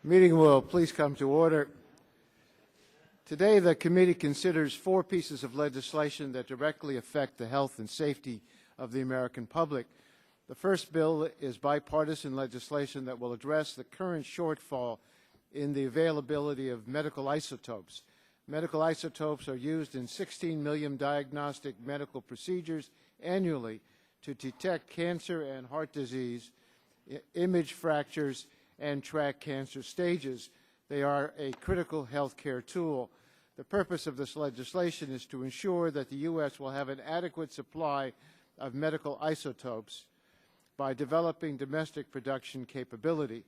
Meeting will please come to order. Today, the committee considers 4 pieces of legislation that directly affect the health and safety of the American public. The first bill is bipartisan legislation that will address the current shortfall in the availability of medical isotopes. Medical isotopes are used in 16 million diagnostic medical procedures annually to detect cancer and heart disease, image fractures, and track cancer stages. They are a critical health care tool. The purpose of this legislation is to ensure that the U.S. will have an adequate supply of medical isotopes by developing domestic production capability.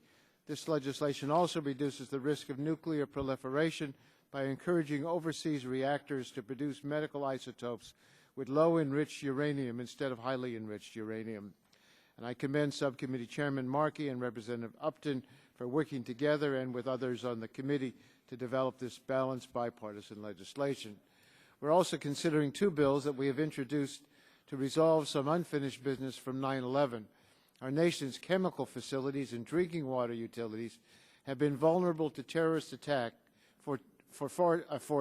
This legislation also reduces the risk of nuclear proliferation by encouraging overseas reactors to produce medical isotopes with low-enriched uranium instead of highly enriched uranium. And I commend Subcommittee Chairman Markey and Representative Upton for working together and with others on the committee to develop this balanced bipartisan legislation. We're also considering 2 bills that we have introduced to resolve some unfinished business from 9/11. Our nation's chemical facilities and drinking water utilities have been vulnerable to terrorist attack for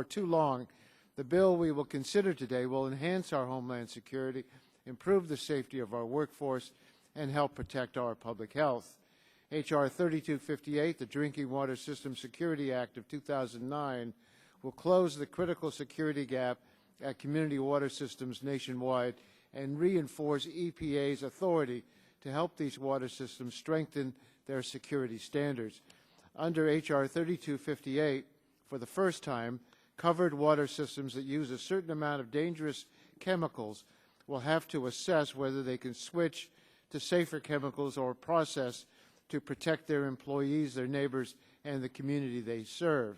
too long. The bill we will consider today will enhance our homeland security, improve the safety of our workforce, and help protect our public health. H.R. 3258, the Drinking Water System Security Act of 2009, will close the critical security gap at community water systems nationwide and reinforce EPA's authority to help these water systems strengthen their security standards. Under H.R. 3258, for the first time, covered water systems that use a certain amount of dangerous chemicals will have to assess whether they can switch to safer chemicals or process to protect their employees, their neighbors, and the community they serve.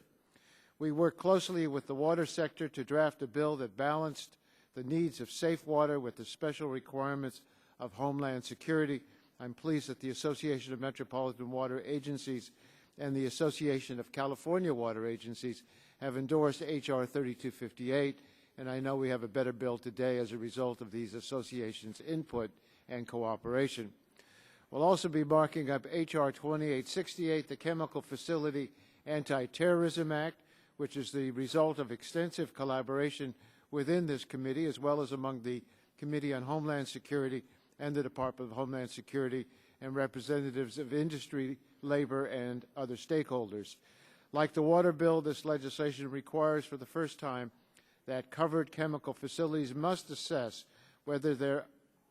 We worked closely with the water sector to draft a bill that balanced the needs of safe water with the special requirements of homeland security. I'm pleased that the Association of Metropolitan Water Agencies and the Association of California Water Agencies have endorsed H.R. 3258, and I know we have a better bill today as a result of these associations' input and cooperation. We'll also be marking up H.R. 2868, the Chemical Facility Anti-Terrorism Act, which is the result of extensive collaboration within this committee, as well as among the Committee on Homeland Security and the Department of Homeland Security and representatives of industry, labor, and other stakeholders. Like the water bill, this legislation requires for the first time that covered chemical facilities must assess whether there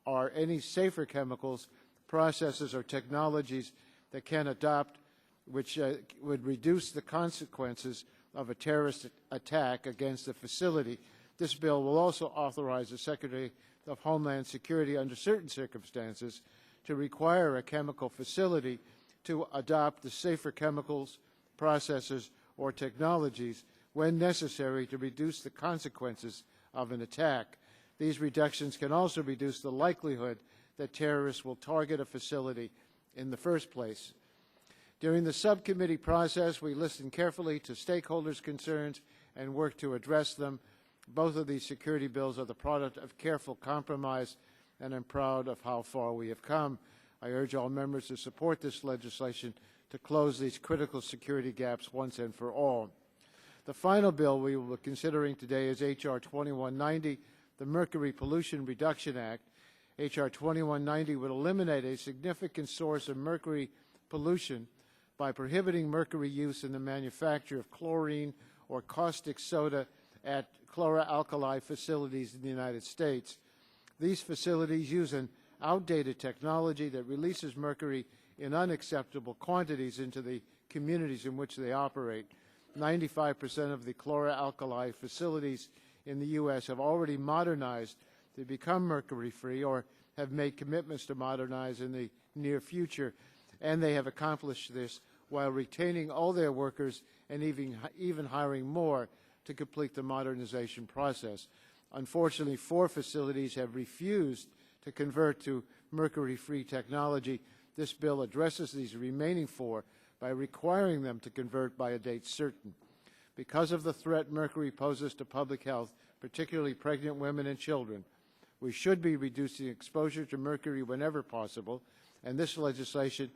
are any safer chemicals, processes, or technologies that can adopt which would reduce the consequences of a terrorist attack against the facility. This bill will also authorize the Secretary of Homeland Security under certain circumstances to require a chemical facility to adopt the safer chemicals, processes, or technologies when necessary to reduce the consequences of an attack. These reductions can also reduce the likelihood that terrorists will target a facility in the first place. During the subcommittee process, we listened carefully to stakeholders' concerns and worked to address them. Both of these security bills are the product of careful compromise, and I'm proud of how far we have come. I urge all members to support this legislation to close these critical security gaps once and for all. The final bill we will be considering today is H.R. 2190, the Mercury Pollution Reduction Act. H.R. 2190 would eliminate a significant source of mercury pollution by prohibiting mercury use in the manufacture of chlorine or caustic soda at chloralkali facilities in the United States. These facilities use an outdated technology that releases mercury in unacceptable quantities into the communities in which they operate. 95% of the chloralkali facilities in the U.S. have already modernized to become mercury-free or have made commitments to modernize in the near future, and they have accomplished this while retaining all their workers and even hiring more to complete the modernization process. Unfortunately, 4 facilities have refused to convert to mercury-free technology. This bill addresses these remaining 4 by requiring them to convert by a date certain. Because of the threat mercury poses to public health, particularly pregnant women and children, we should be reducing exposure to mercury whenever possible, and this legislation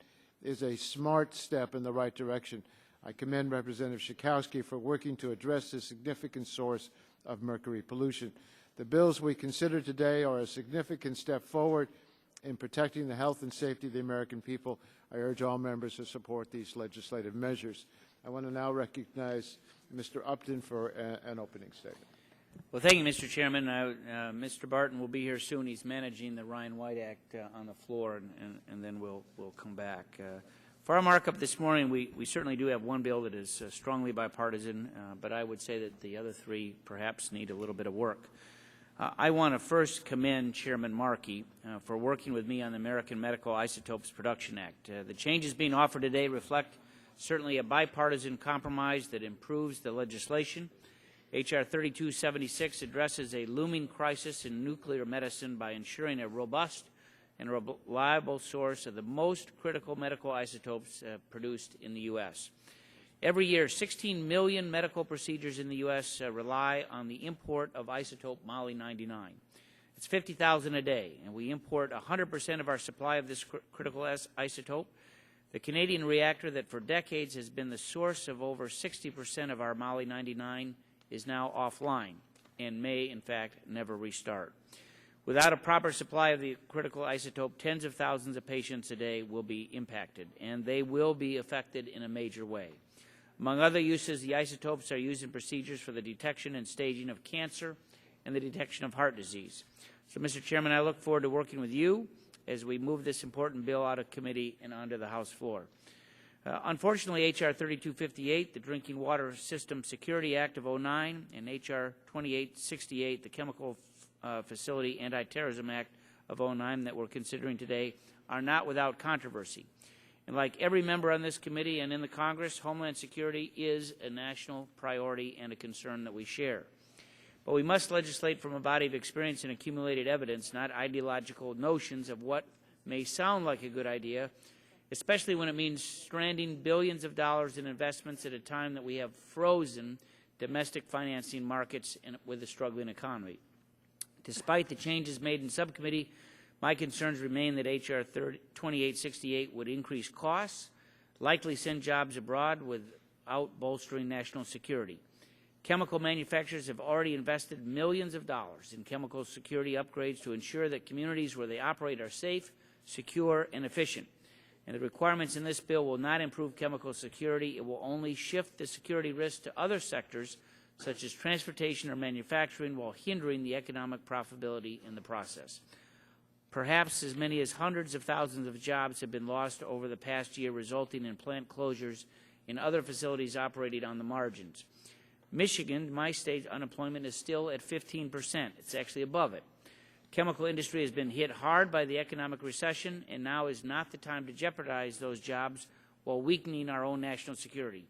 is a smart step in the right direction. I commend Representative Schakowsky for working to address this significant source of mercury pollution. The bills we consider today are a significant step forward in protecting the health and safety of the American people. I urge all members to support these legislative measures. I want to now recognize Mr. Upton for an opening statement. Well, thank you, Mr. Chairman. Mr. Barton will be here soon. He's managing the Ryan White Act on the floor, and then we'll come back. For our markup this morning, we certainly do have one bill that is strongly bipartisan, but I would say that the other three perhaps need a little bit of work. I want to first commend Chairman Markey for working with me on the American Medical Isotopes Production Act. The changes being offered today reflect certainly a bipartisan compromise that improves the legislation. H.R. 3276 addresses a looming crisis in nuclear medicine by ensuring a robust and reliable source of the most critical medical isotopes produced in the U.S. Every year, 16 million medical procedures in the U.S. Rely on the import of isotope Moly-99. It's 50,000 a day, and we import 100% of our supply of this critical isotope. The Canadian reactor that for decades has been the source of over 60% of our Moly-99 is now offline and may, in fact, never restart. Without a proper supply of the critical isotope, tens of thousands of patients a day will be impacted, and they will be affected in a major way. Among other uses, the isotopes are used in procedures for the detection and staging of cancer and the detection of heart disease. So, Mr. Chairman, I look forward to working with you as we move this important bill out of committee and onto the House floor. Unfortunately, H.R. 3258, the Drinking Water System Security Act of 2009, and H.R. 2868, the Chemical Facility Anti-Terrorism Act of 2009 that we're considering today, are not without controversy. And like every member on this committee and in the Congress, Homeland Security is a national priority and a concern that we share. But we must legislate from a body of experience and accumulated evidence, not ideological notions of what may sound like a good idea, especially when it means stranding billions of dollars in investments at a time that we have frozen domestic financing markets with a struggling economy. Despite the changes made in subcommittee, my concerns remain that H.R. 2868 would increase costs, likely send jobs abroad without bolstering national security. Chemical manufacturers have already invested millions of dollars in chemical security upgrades to ensure that communities where they operate are safe, secure, and efficient. And the requirements in this bill will not improve chemical security. It will only shift the security risk to other sectors, such as transportation or manufacturing, while hindering the economic profitability in the process. Perhaps as many as hundreds of thousands of jobs have been lost over the past year, resulting in plant closures in other facilities operating on the margins. Michigan, my state, unemployment is still at 15%. It's actually above it. Chemical industry has been hit hard by the economic recession, and now is not the time to jeopardize those jobs while weakening our own national security.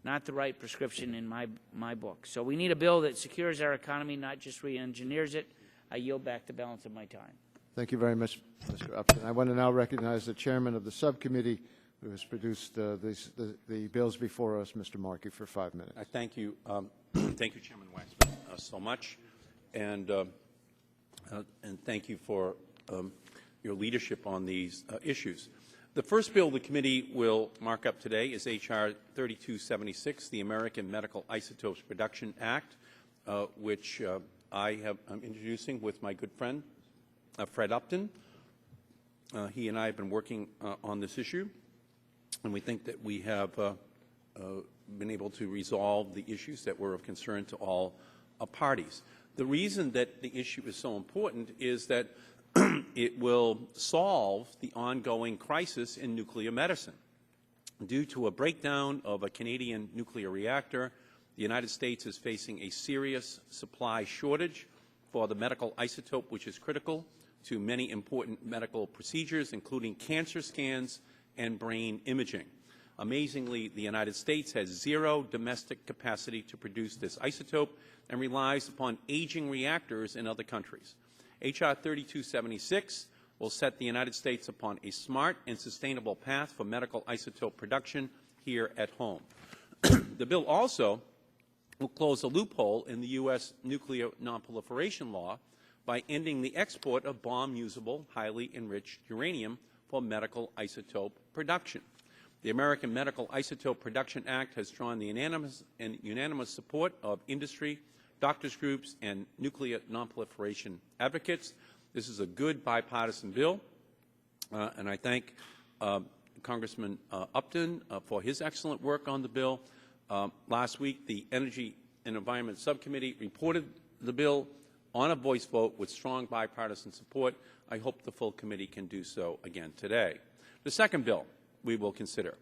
Not the right prescription in my book. So we need a bill that secures our economy, not just re-engineers it. I yield back the balance of my time. Thank you very much, Mr. Upton. I want to now recognize the chairman of the subcommittee who has produced the bills before us, Mr. Markey, for 5 minutes. I thank you. Thank you, Chairman Waxman, so much. And thank you for your leadership on these issues. The first bill the committee will mark up today is H.R. 3276, the American Medical Isotopes Production Act, which I'm introducing with my good friend, Fred Upton. He and I have been working on this issue, and we think that we have been able to resolve the issues that were of concern to all parties. The reason that the issue is so important is that it will solve the ongoing crisis in nuclear medicine. Due to a breakdown of a Canadian nuclear reactor, the United States is facing a serious supply shortage for the medical isotope, which is critical to many important medical procedures, including cancer scans and brain imaging. Amazingly, the United States has zero domestic capacity to produce this isotope and relies upon aging reactors in other countries. H.R. 3276 will set the United States upon a smart and sustainable path for medical isotope production here at home. The bill also will close a loophole in the U.S. nuclear nonproliferation law by ending the export of bomb-usable, highly enriched uranium for medical isotope production. The American Medical Isotope Production Act has drawn the unanimous support of industry, doctors groups, and nuclear nonproliferation advocates. This is a good bipartisan bill, and I thank Congressman Upton for his excellent work on the bill. Last week, the Energy and Environment Subcommittee reported the bill on a voice vote with strong bipartisan support. I hope the full committee can do so again today. The second bill we will consider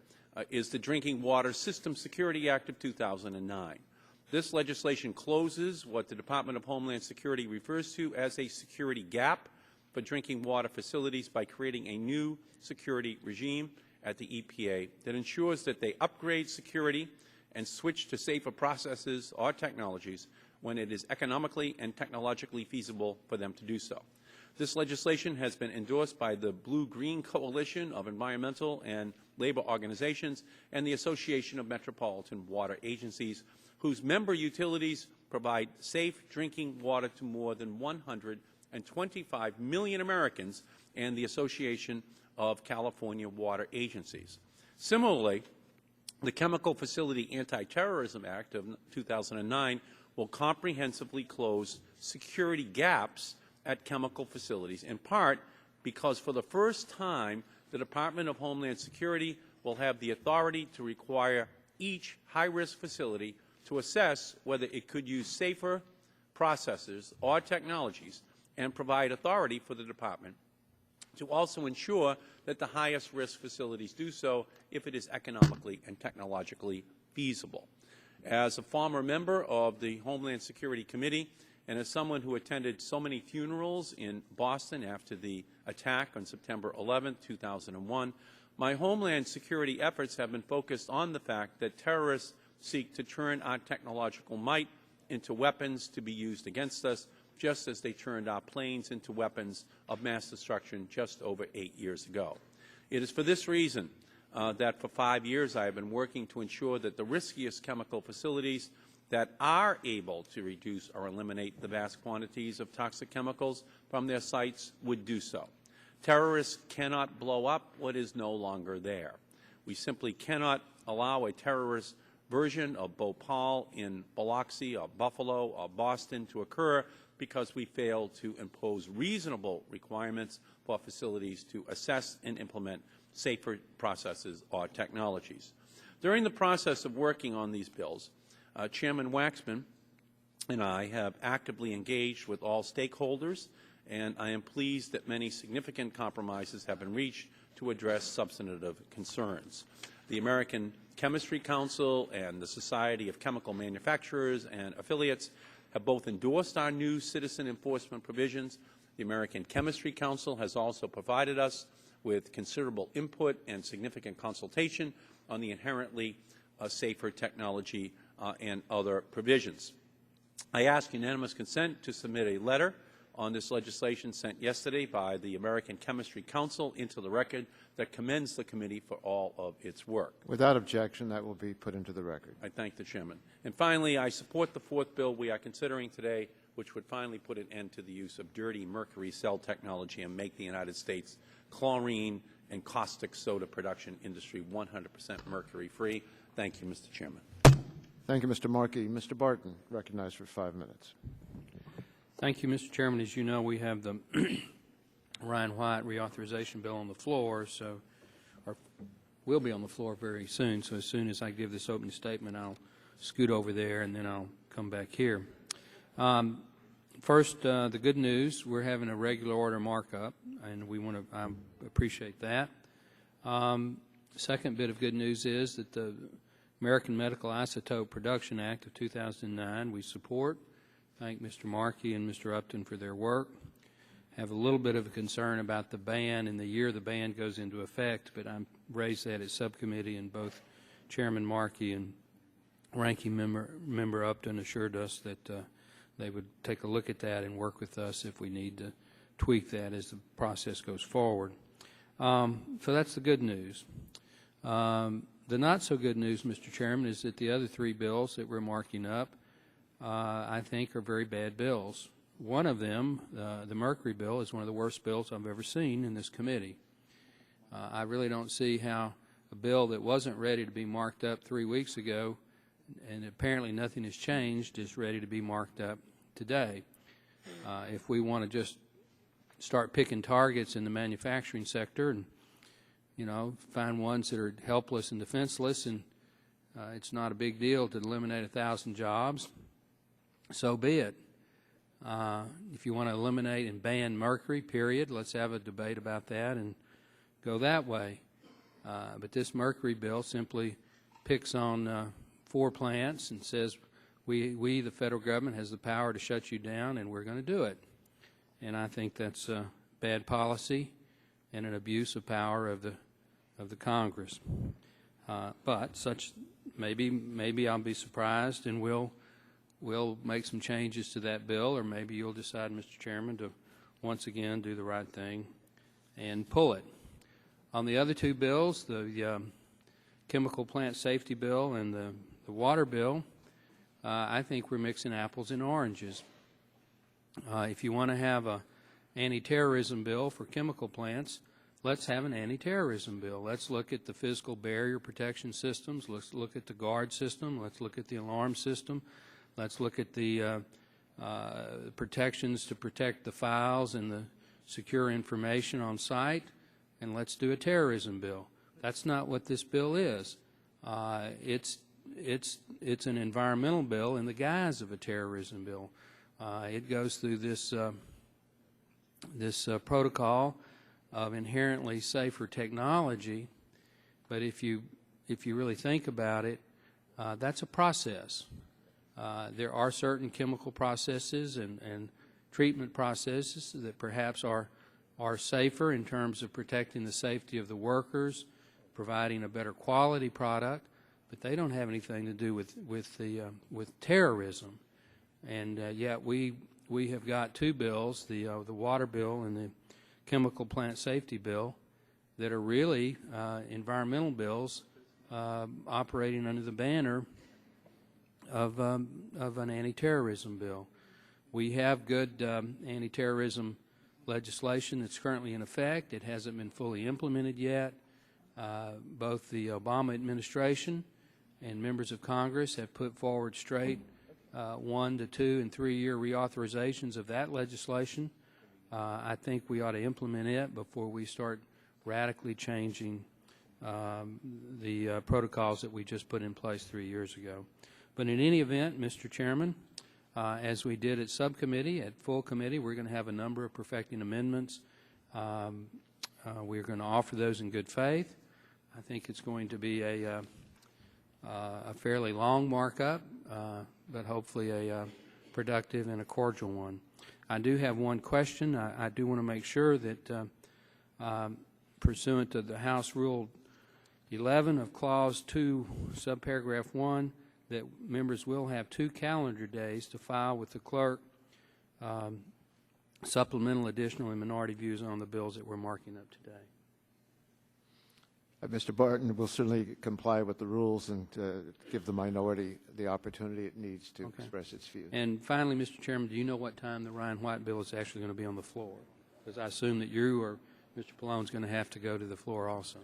is the Drinking Water System Security Act of 2009. This legislation closes what the Department of Homeland Security refers to as a security gap for drinking water facilities by creating a new security regime at the EPA that ensures that they upgrade security and switch to safer processes or technologies when it is economically and technologically feasible for them to do so. This legislation has been endorsed by the Blue-Green Coalition of environmental and labor organizations and the Association of Metropolitan Water Agencies, whose member utilities provide safe drinking water to more than 125 million Americans, and the Association of California Water Agencies. Similarly, the Chemical Facility Anti-Terrorism Act of 2009 will comprehensively close security gaps at chemical facilities, in part because for the first time the Department of Homeland Security will have the authority to require each high-risk facility to assess whether it could use safer processes or technologies, and provide authority for the Department to also ensure that the highest risk facilities do so if it is economically and technologically feasible. As a former member of the Homeland Security Committee and as someone who attended so many funerals in Boston after the attack on September 11, 2001, my Homeland Security efforts have been focused on the fact that terrorists seek to turn our technological might into weapons to be used against us, just as they turned our planes into weapons of mass destruction just over 8 years ago. It is for this reason that for 5 years I have been working to ensure that the riskiest chemical facilities that are able to reduce or eliminate the vast quantities of toxic chemicals from their sites would do so. Terrorists cannot blow up what is no longer there. We simply cannot allow a terrorist version of Bhopal in Biloxi or Buffalo or Boston to occur because we fail to impose reasonable requirements for facilities to assess and implement safer processes or technologies. During the process of working on these bills, Chairman Waxman and I have actively engaged with all stakeholders, and I am pleased that many significant compromises have been reached to address substantive concerns. The American Chemistry Council and the Society of Chemical Manufacturers and Affiliates have both endorsed our new citizen enforcement provisions. The American Chemistry Council has also provided us with considerable input and significant consultation on the inherently safer technology and other provisions. I ask unanimous consent to submit a letter on this legislation sent yesterday by the American Chemistry Council into the record that commends the committee for all of its work. Without objection, that will be put into the record. I thank the chairman. And finally, I support the fourth bill we are considering today, which would finally put an end to the use of dirty mercury cell technology and make the United States chlorine and caustic soda production industry 100% mercury free. Thank you, Mr. Chairman. Thank you, Mr. Markey. Mr. Barton, recognized for 5 minutes. Thank you, Mr. Chairman. As you know, we have the Ryan White reauthorization bill on the floor, or will be on the floor very soon. So as soon as I give this opening statement, I'll scoot over there and then I'll come back here. First, the good news: we're having a regular order markup, and I appreciate that. Second bit of good news is that the American Medical Isotope Production Act of 2009 we support. Thank Mr. Markey and Mr. Upton for their work. Have a little bit of a concern about the ban and the year the ban goes into effect, but I raised that at subcommittee, and both Chairman Markey and Ranking Member Upton assured us that they would take a look at that and work with us if we need to tweak that as the process goes forward. So that's the good news. The not so good news, Mr. Chairman, is that the other three bills that we're marking up I think are very bad bills. One of them, the Mercury bill, is one of the worst bills I've ever seen in this committee. I really don't see how a bill that wasn't ready to be marked up 3 weeks ago, and apparently nothing has changed, is ready to be marked up today. If we want to just start picking targets in the manufacturing sector and, you know, find ones that are helpless and defenseless, and it's not a big deal to eliminate 1,000 jobs, so be it. If you want to eliminate and ban mercury, period, let's have a debate about that and go that way. But this mercury bill simply picks on 4 plants and says we, the federal government, has the power to shut you down, and we're going to do it. And I think that's bad policy and an abuse of power of the Congress. But such maybe I'll be surprised, and we'll make some changes to that bill, or maybe you'll decide, Mr. Chairman, to once again do the right thing and pull it. On the other 2 bills, the chemical plant safety bill and the water bill, I think we're mixing apples and oranges. If you want to have an anti-terrorism bill for chemical plants, let's have an anti-terrorism bill. Let's look at the physical barrier protection systems. Let's look at the guard system. Let's look at the alarm system. Let's look at the protections to protect the files and the secure information on site, and let's do a terrorism bill. That's not what this bill is. It's an environmental bill in the guise of a terrorism bill. It goes through this protocol of inherently safer technology, but if you really think about it, that's a process. There are certain chemical processes and treatment processes that perhaps are safer in terms of protecting the safety of the workers, providing a better quality product, but they don't have anything to do with terrorism. And yet we have got 2 bills, the water bill and the chemical plant safety bill, that are really environmental bills operating under the banner of an anti-terrorism bill. We have good anti-terrorism legislation that's currently in effect. It hasn't been fully implemented yet. Both the Obama administration and members of Congress have put forward straight 1 to 2 and 3 year reauthorizations of that legislation. I think we ought to implement it before we start radically changing the protocols that we just put in place 3 years ago. But in any event, Mr. Chairman, as we did at subcommittee, at full committee, we're going to have a number of perfecting amendments. We're going to offer those in good faith. I think it's going to be a fairly long markup, but hopefully a productive and a cordial one. I do have one question. I do want to make sure that pursuant to the House Rule 11 of Clause 2, subparagraph 1, that members will have 2 calendar days to file with the clerk supplemental, additional, and minority views on the bills that we're marking up today. Mr. Barton will certainly comply with the rules and give the minority the opportunity it needs to express its views. And finally, Mr. Chairman, do you know what time the Ryan White bill is actually going to be on the floor? Because I assume that you or Mr. Pallone is going to have to go to the floor also.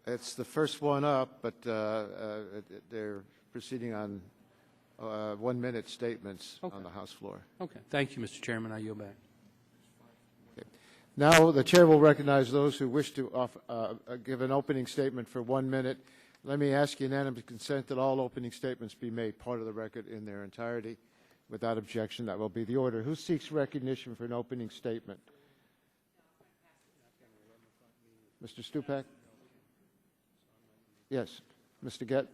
It's the first one up, but they're proceeding on 1-minute statements on the House floor. Okay. Thank you, Mr. Chairman. I yield back. Now the chair will recognize those who wish to give an opening statement for 1 minute. Let me ask unanimous consent that all opening statements be made part of the record in their entirety. Without objection, that will be the order. Who seeks recognition for an opening statement? Mr. Stupak? Yes. Mr. Gett?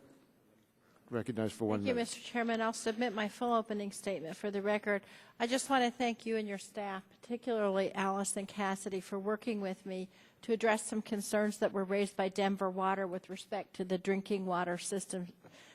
Recognized for 1 minute. Thank you, Mr. Chairman. I'll submit my full opening statement for the record. I just want to thank you and your staff, particularly Alice and Cassidy, for working with me to address some concerns that were raised by Denver Water with respect to the Drinking Water System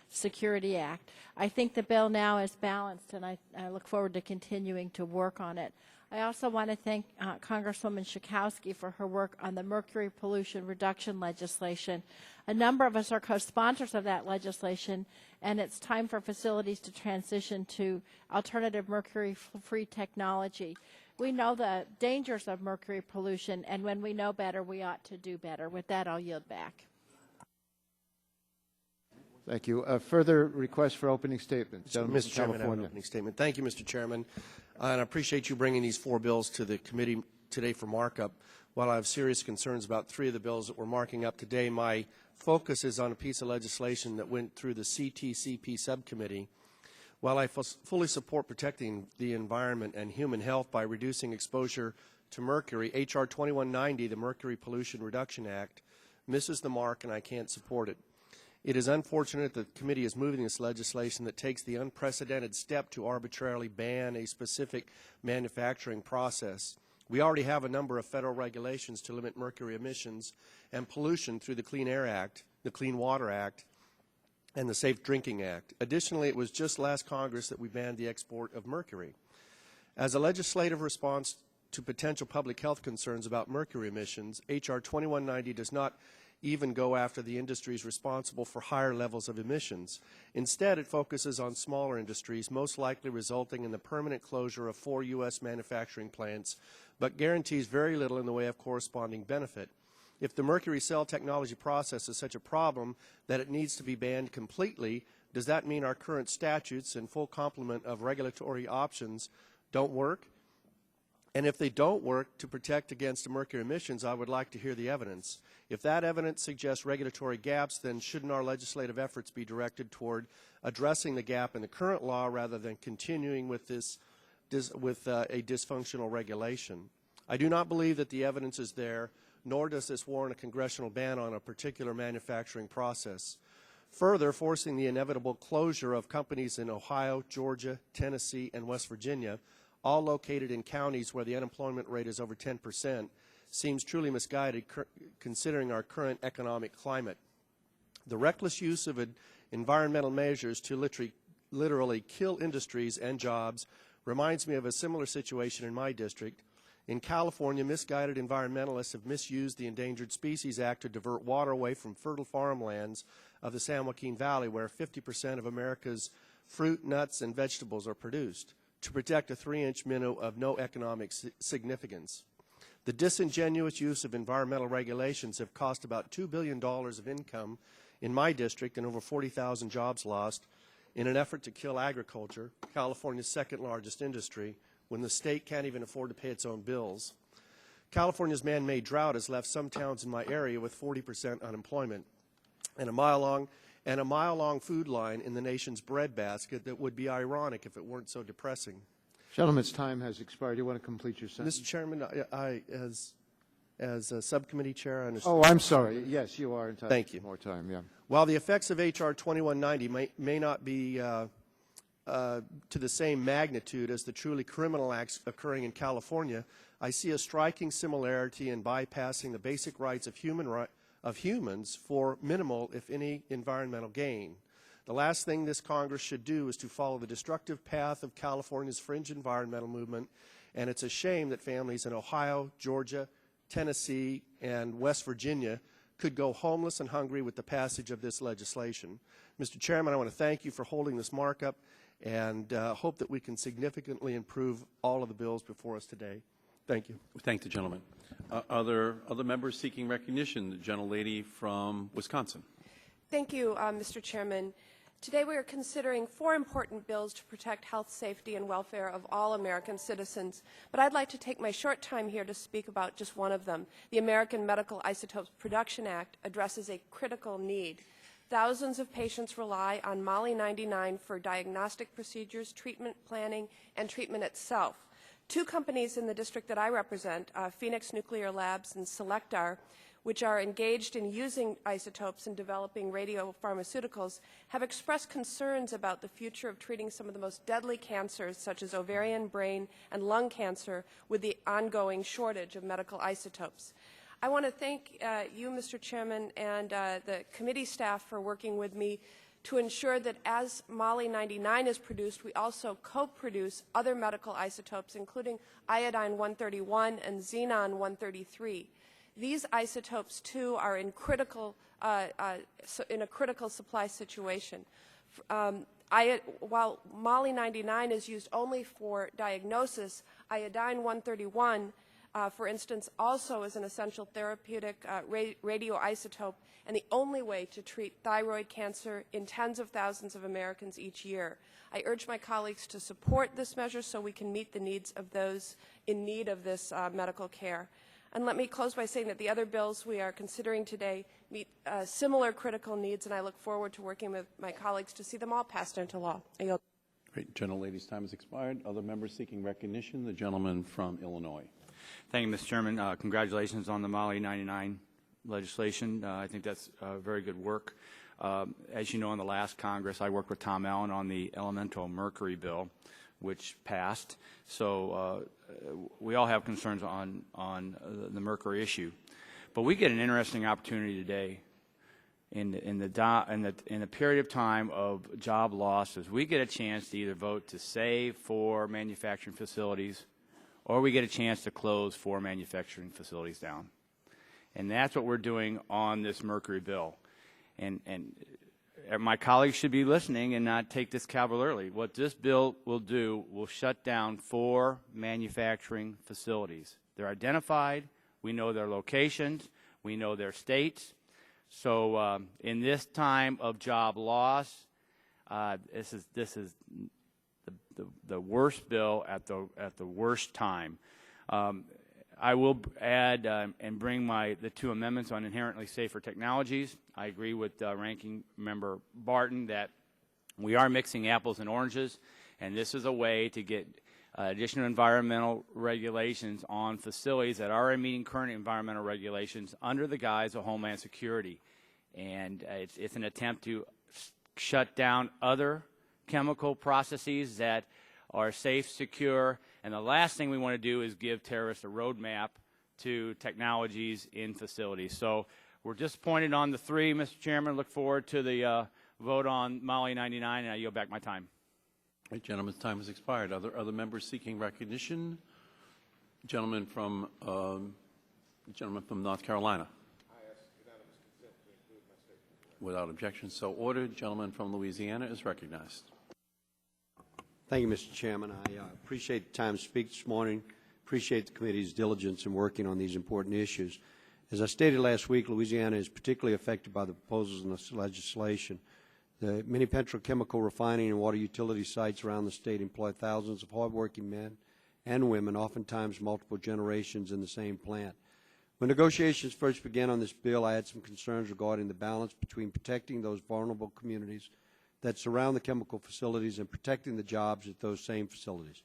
Security Act. I think the bill now is balanced, and I look forward to continuing to work on it. I also want to thank Congresswoman Schakowsky for her work on the mercury pollution reduction legislation. A number of us are co-sponsors of that legislation, and it's time for facilities to transition to alternative mercury-free technology. We know the dangers of mercury pollution, and when we know better, we ought to do better. With that, I'll yield back. Thank you. Further requests for opening statements. Gentleman Mr. from Chairman, I have an California. opening statement. Thank you, Mr. Chairman. And I appreciate you bringing these 4 bills to the committee today for markup. While I have serious concerns about 3 of the bills that we're marking up today, my focus is on a piece of legislation that went through the CTCP subcommittee. While I fully support protecting the environment and human health by reducing exposure to mercury, H.R. 2190, the Mercury Pollution Reduction Act, misses the mark, and I can't support it. It is unfortunate that the committee is moving this legislation that takes the unprecedented step to arbitrarily ban a specific manufacturing process. We already have a number of federal regulations to limit mercury emissions and pollution through the Clean Air Act, the Clean Water Act, and the Safe Drinking Act. Additionally, it was just last Congress that we banned the export of mercury. As a legislative response to potential public health concerns about mercury emissions, H.R. 2190 does not even go after the industries responsible for higher levels of emissions. Instead, it focuses on smaller industries, most likely resulting in the permanent closure of 4 U.S. manufacturing plants, but guarantees very little in the way of corresponding benefit. If the mercury cell technology process is such a problem that it needs to be banned completely, does that mean our current statutes and full complement of regulatory options don't work? And if they don't work to protect against mercury emissions, I would like to hear the evidence. If that evidence suggests regulatory gaps, then shouldn't our legislative efforts be directed toward addressing the gap in the current law rather than continuing with a dysfunctional regulation? I do not believe that the evidence is there, nor does this warrant a congressional ban on a particular manufacturing process. Further, forcing the inevitable closure of companies in Ohio, Georgia, Tennessee, and West Virginia, all located in counties where the unemployment rate is over 10%, seems truly misguided considering our current economic climate. The reckless use of environmental measures to literally kill industries and jobs reminds me of a similar situation in my district. In California, misguided environmentalists have misused the Endangered Species Act to divert water away from fertile farmlands of the San Joaquin Valley, where 50% of America's fruit, nuts, and vegetables are produced, to protect a 3-inch minnow of no economic significance. The disingenuous use of environmental regulations have cost about $2 billion of income in my district and over 40,000 jobs lost in an effort to kill agriculture, California's second largest industry, when the state can't even afford to pay its own bills. California's man-made drought has left some towns in my area with 40% unemployment and a mile-long food line in the nation's breadbasket that would be ironic if it weren't so depressing. Gentleman's time has expired. You want to complete your sentence? Mr. Chairman, as a subcommittee chair, I understand. Oh, I'm sorry. Yes, you are entitled Thank you. to more time. Yeah. While the effects of H.R. 2190 may not be to the same magnitude as the truly criminal acts occurring in California, I see a striking similarity in bypassing the basic rights of humans for minimal, if any, environmental gain. The last thing this Congress should do is to follow the destructive path of California's fringe environmental movement, and it's a shame that families in Ohio, Georgia, Tennessee, and West Virginia could go homeless and hungry with the passage of this legislation. Mr. Chairman, I want to thank you for holding this markup and hope that we can significantly improve all of the bills before us today. Thank you. We thank the gentleman. Are there other members seeking recognition? The gentlelady from Wisconsin. Thank you, Mr. Chairman. Today we are considering 4 important bills to protect health, safety, and welfare of all American citizens, but I'd like to take my short time here to speak about just one of them. The American Medical Isotopes Production Act addresses a critical need. Thousands of patients rely on Molly-99 for diagnostic procedures, treatment planning, and treatment itself. 2 companies in the district that I represent, Phoenix Nuclear Labs and Selectar, which are engaged in using isotopes and developing radiopharmaceuticals, have expressed concerns about the future of treating some of the most deadly cancers, such as ovarian, brain, and lung cancer, with the ongoing shortage of medical isotopes. I want to thank you, Mr. Chairman, and the committee staff for working with me to ensure that as Molly-99 is produced, we also co-produce other medical isotopes, including iodine-131 and xenon-133. These isotopes, too, are in a critical supply situation. While Molly-99 is used only for diagnosis, iodine-131 for instance, also is an essential therapeutic radioisotope and the only way to treat thyroid cancer in tens of thousands of Americans each year. I urge my colleagues to support this measure so we can meet the needs of those in need of this medical care. And let me close by saying that the other bills we are considering today meet similar critical needs, and I look forward to working with my colleagues to see them all passed into law. I yield. Great. Gentlelady's time has expired. Other members seeking recognition? The gentleman from Illinois. Thank you, Mr. Chairman. Congratulations on the Molly 99 legislation. I think that's very good work. As you know, in the last Congress, I worked with Tom Allen on the elemental mercury bill, which passed. So we all have concerns on the mercury issue. But we get an interesting opportunity today in the period of time of job losses. We get a chance to either vote to save 4 manufacturing facilities, or we get a chance to close 4 manufacturing facilities down. And that's what we're doing on this mercury bill. And my colleagues should be listening and not take this cavalierly. What this bill will do will shut down 4 manufacturing facilities. They're identified. We know their locations. We know their states. So in this time of job loss, this is the worst bill at the worst time. I will add and bring the 2 amendments on inherently safer technologies. I agree with Ranking Member Barton that we are mixing apples and oranges, and this is a way to get additional environmental regulations on facilities that are meeting current environmental regulations under the guise of Homeland Security. And it's an attempt to shut down other chemical processes that are safe, secure, and the last thing we want to do is give terrorists a roadmap to technologies in facilities. So we're disappointed on the 3, Mr. Chairman. Look forward to the vote on Molly 99, and I yield back my time. All right, gentleman's time has expired. Other members seeking recognition? Gentleman from North Carolina. I ask unanimous consent to include my statement. Without objection, so ordered. Gentleman from Louisiana is recognized. Thank you, Mr. Chairman. I appreciate the time to speak this morning, appreciate the committee's diligence in working on these important issues. As I stated last week, Louisiana is particularly affected by the proposals in this legislation. The many petrochemical refining and water utility sites around the state employ thousands of hardworking men and women, oftentimes multiple generations in the same plant. When negotiations first began on this bill, I had some concerns regarding the balance between protecting those vulnerable communities that surround the chemical facilities and protecting the jobs at those same facilities.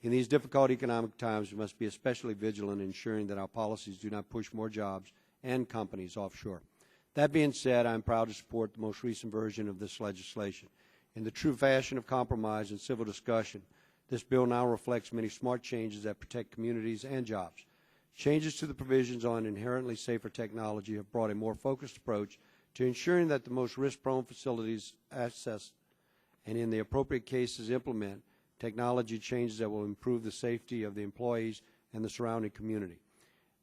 In these difficult economic times, we must be especially vigilant in ensuring that our policies do not push more jobs and companies offshore. That being said, I am proud to support the most recent version of this legislation. In the true fashion of compromise and civil discussion, this bill now reflects many smart changes that protect communities and jobs. Changes to the provisions on inherently safer technology have brought a more focused approach to ensuring that the most risk-prone facilities access and in the appropriate cases implement technology changes that will improve the safety of the employees and the surrounding community.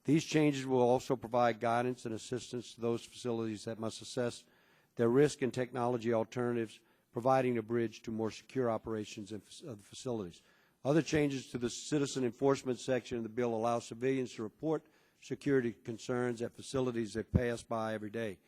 These changes will also provide guidance and assistance to those facilities that must assess their risk and technology alternatives, providing a bridge to more secure operations of the facilities. Other changes to the citizen enforcement section of the bill allow civilians to report security concerns at facilities they pass by every day.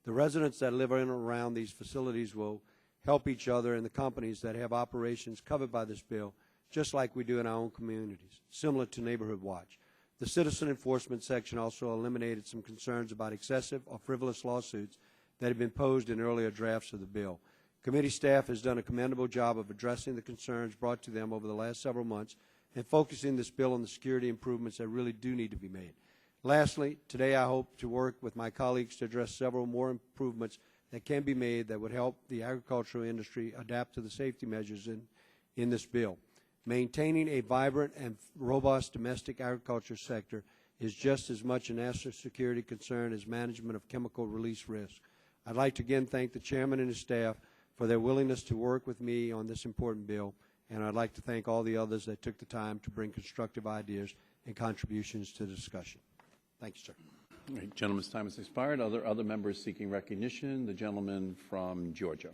The residents that live in and around these facilities will help each other and the companies that have operations covered by this bill, just like we do in our own communities, similar to Neighborhood Watch. The citizen enforcement section also eliminated some concerns about excessive or frivolous lawsuits that had been posed in earlier drafts of the bill. Committee staff has done a commendable job of addressing the concerns brought to them over the last several months and focusing this bill on the security improvements that really do need to be made. Lastly, today I hope to work with my colleagues to address several more improvements that can be made that would help the agricultural industry adapt to the safety measures in this bill. Maintaining a vibrant and robust domestic agriculture sector is just as much a national security concern as management of chemical release risk. I'd like to again thank the chairman and his staff for their willingness to work with me on this important bill, and I'd like to thank all the others that took the time to bring constructive ideas and contributions to the discussion. Thank you, sir. All right, gentleman's time has expired. Other members seeking recognition? The gentleman from Georgia.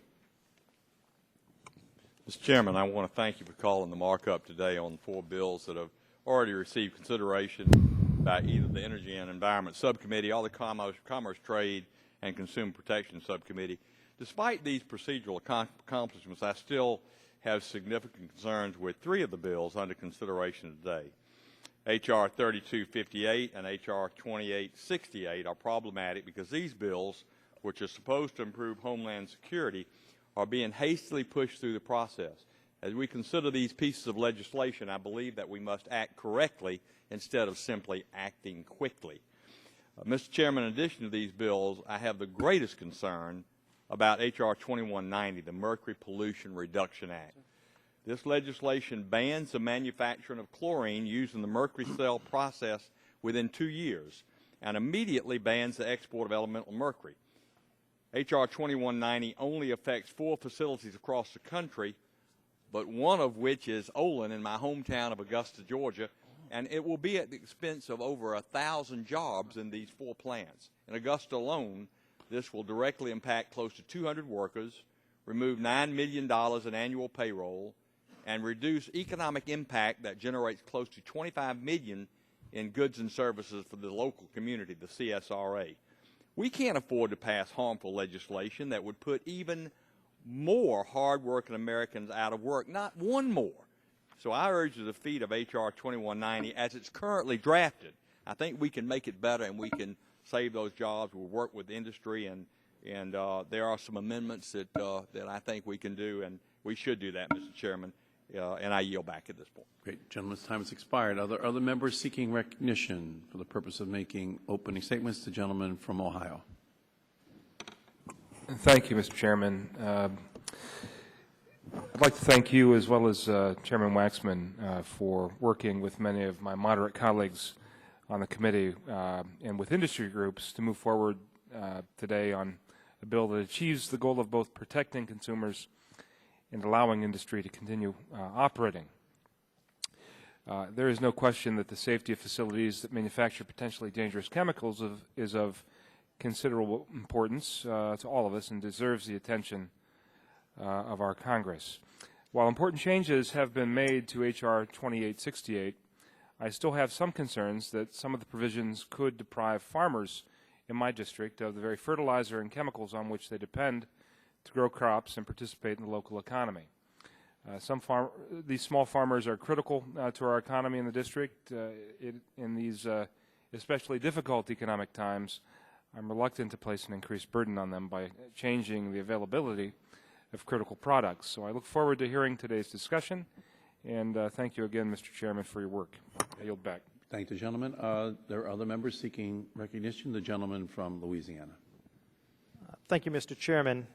Mr. Chairman, I want to thank you for calling the markup today on 4 bills that are already received consideration by either the Energy and Environment Subcommittee or the Commerce, Trade, and Consumer Protection Subcommittee. Despite these procedural accomplishments, I still have significant concerns with three of the bills under consideration today. H.R. 3258 and H.R. 2868 are problematic because these bills, which are supposed to improve Homeland Security, are being hastily pushed through the process. As we consider these pieces of legislation, I believe that we must act correctly instead of simply acting quickly. Mr. Chairman, in addition to these bills, I have the greatest concern about H.R. 2190, the Mercury Pollution Reduction Act. This legislation bans the manufacturing of chlorine using the mercury cell process within 2 years and immediately bans the export of elemental mercury. H.R. 2190 only affects 4 facilities across the country, but one of which is Olin in my hometown of Augusta, Georgia, and it will be at the expense of over 1,000 jobs in these 4 plants. In Augusta alone, this will directly impact close to 200 workers, remove $9 million in annual payroll, and reduce economic impact that generates close to $25 million in goods and services for the local community, the CSRA. We can't afford to pass harmful legislation that would put even more hard-working Americans out of work, not one more. So I urge the defeat of H.R. 2190 as it's currently drafted. I think we can make it better and we can save those jobs. We'll work with industry, and there are some amendments that I think we can do, and we should do that, Mr. Chairman. And I yield back at this point. Great. Gentleman's time has expired. Are there other members seeking recognition for the purpose of making opening statements? The gentleman from Ohio. Thank you, Mr. Chairman. I'd like to thank you as well as Chairman Waxman for working with many of my moderate colleagues on the committee and with industry groups to move forward today on a bill that achieves the goal of both protecting consumers and allowing industry to continue operating. There is no question that the safety of facilities that manufacture potentially dangerous chemicals is of considerable importance to all of us and deserves the attention of our Congress. While important changes have been made to H.R. 2868, I still have some concerns that some of the provisions could deprive farmers in my district of the very fertilizer and chemicals on which they depend to grow crops and participate in the local economy. These small farmers are critical to our economy in the district. In these especially difficult economic times, I'm reluctant to place an increased burden on them by changing the availability of critical products. So I look forward to hearing today's discussion, and thank you again, Mr. Chairman, for your work. I yield back. Thank the gentleman. There are other members seeking recognition. The gentleman from Louisiana. Thank you, Mr. Chairman.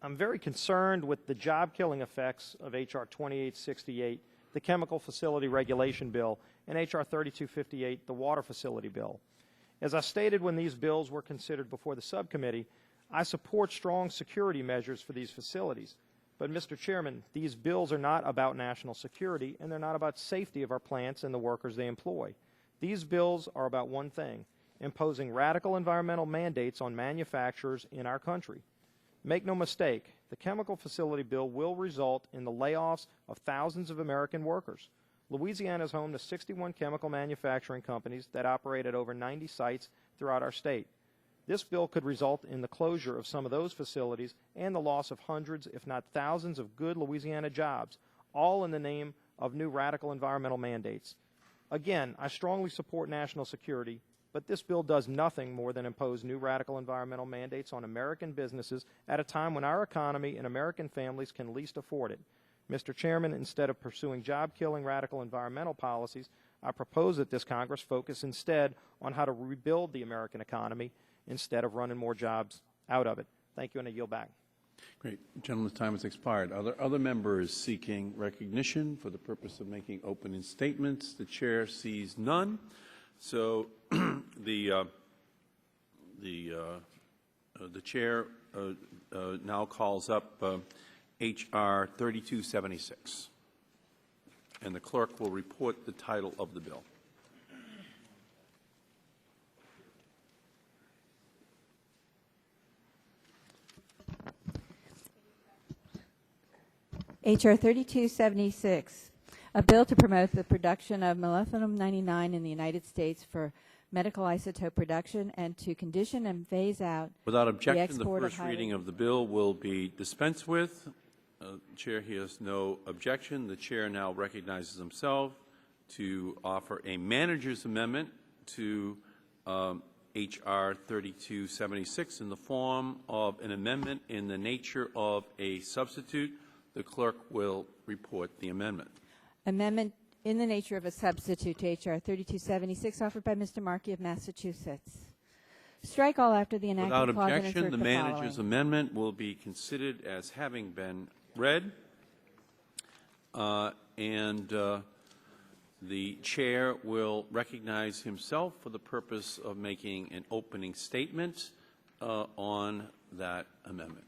I'm very concerned with the job-killing effects of H.R. 2868, the Chemical Facility Regulation Bill, and H.R. 3258, the Water Facility Bill. As I stated when these bills were considered before the subcommittee, I support strong security measures for these facilities. But, Mr. Chairman, these bills are not about national security, and they're not about safety of our plants and the workers they employ. These bills are about one thing: imposing radical environmental mandates on manufacturers in our country. Make no mistake, the Chemical Facility Bill will result in the layoffs of thousands of American workers. Louisiana is home to 61 chemical manufacturing companies that operate at over 90 sites throughout our state. This bill could result in the closure of some of those facilities and the loss of hundreds, if not thousands, of good Louisiana jobs, all in the name of new radical environmental mandates. Again, I strongly support national security, but this bill does nothing more than impose new radical environmental mandates on American businesses at a time when our economy and American families can least afford it. Mr. Chairman, instead of pursuing job-killing radical environmental policies, I propose that this Congress focus instead on how to rebuild the American economy instead of running more jobs out of it. Thank you, and I yield back. Great. Gentleman's time has expired. Are there other members seeking recognition for the purpose of making opening statements? The chair sees none. So the chair now calls up H.R. 3276, and the clerk will report the title of the bill. H.R. 3276, A bill to promote the production of molybdenum-99 in the United States for medical isotope production and to condition and phase out Without objection, the export of first reading of the bill will be dispensed with. The Chair hears no objection. The Chair now recognizes himself to offer a manager's amendment to H.R. 3276 in the form of an amendment in the nature of a substitute. The clerk will report the amendment. Amendment in the nature of a substitute to H.R. 3276 offered by Mr. Markey of Massachusetts. Strike all after the enacted Without clause and objection, insert the the manager's following. amendment will be considered as having been read. The Chair will recognize himself for the purpose of making an opening statement on that amendment.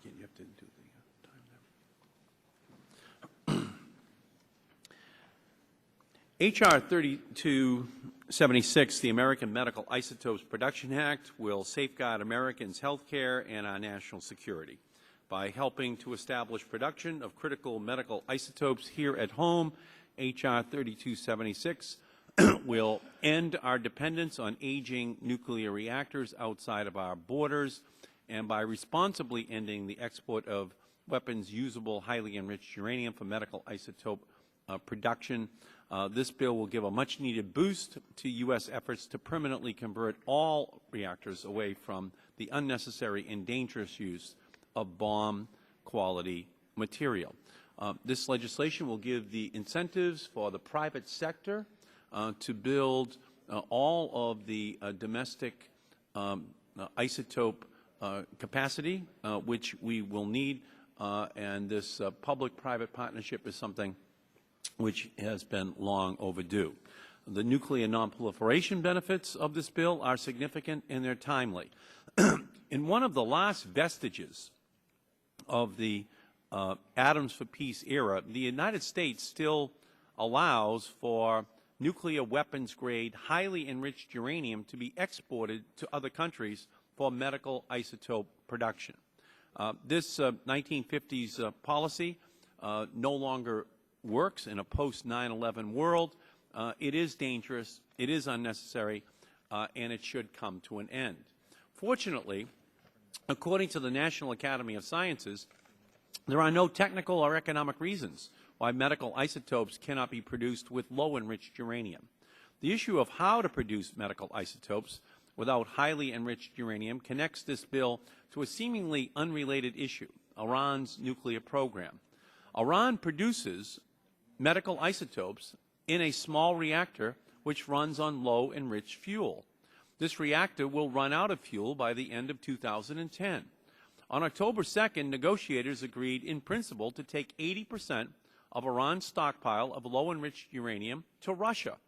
You have to do the time there. H.R. 3276, the American Medical Isotopes Production Act, will safeguard Americans' health care and our national security by helping to establish production of critical medical isotopes here at home. H.R. 3276 will end our dependence on aging nuclear reactors outside of our borders, and by responsibly ending the export of weapons usable highly enriched uranium for medical isotope production. This bill will give a much-needed boost to U.S. efforts to permanently convert all reactors away from the unnecessary and dangerous use of bomb-quality material. This legislation will give the incentives for the private sector to build all of the domestic isotope capacity which we will need, and this public-private partnership is something which has been long overdue. The nuclear nonproliferation benefits of this bill are significant and they're timely. In one of the last vestiges of the Atoms for Peace era, the United States still allows for nuclear weapons-grade, highly enriched uranium to be exported to other countries for medical isotope production. This 1950s policy no longer works in a post-9/11 world. It is dangerous, it is unnecessary, and it should come to an end. Fortunately, according to the National Academy of Sciences, there are no technical or economic reasons why medical isotopes cannot be produced with low-enriched uranium. The issue of how to produce medical isotopes without highly enriched uranium connects this bill to a seemingly unrelated issue, Iran's nuclear program. Iran produces medical isotopes in a small reactor which runs on low-enriched fuel. This reactor will run out of fuel by the end of 2010. On October 2nd, negotiators agreed in principle to take 80% of Iran's stockpile of low-enriched uranium to Russia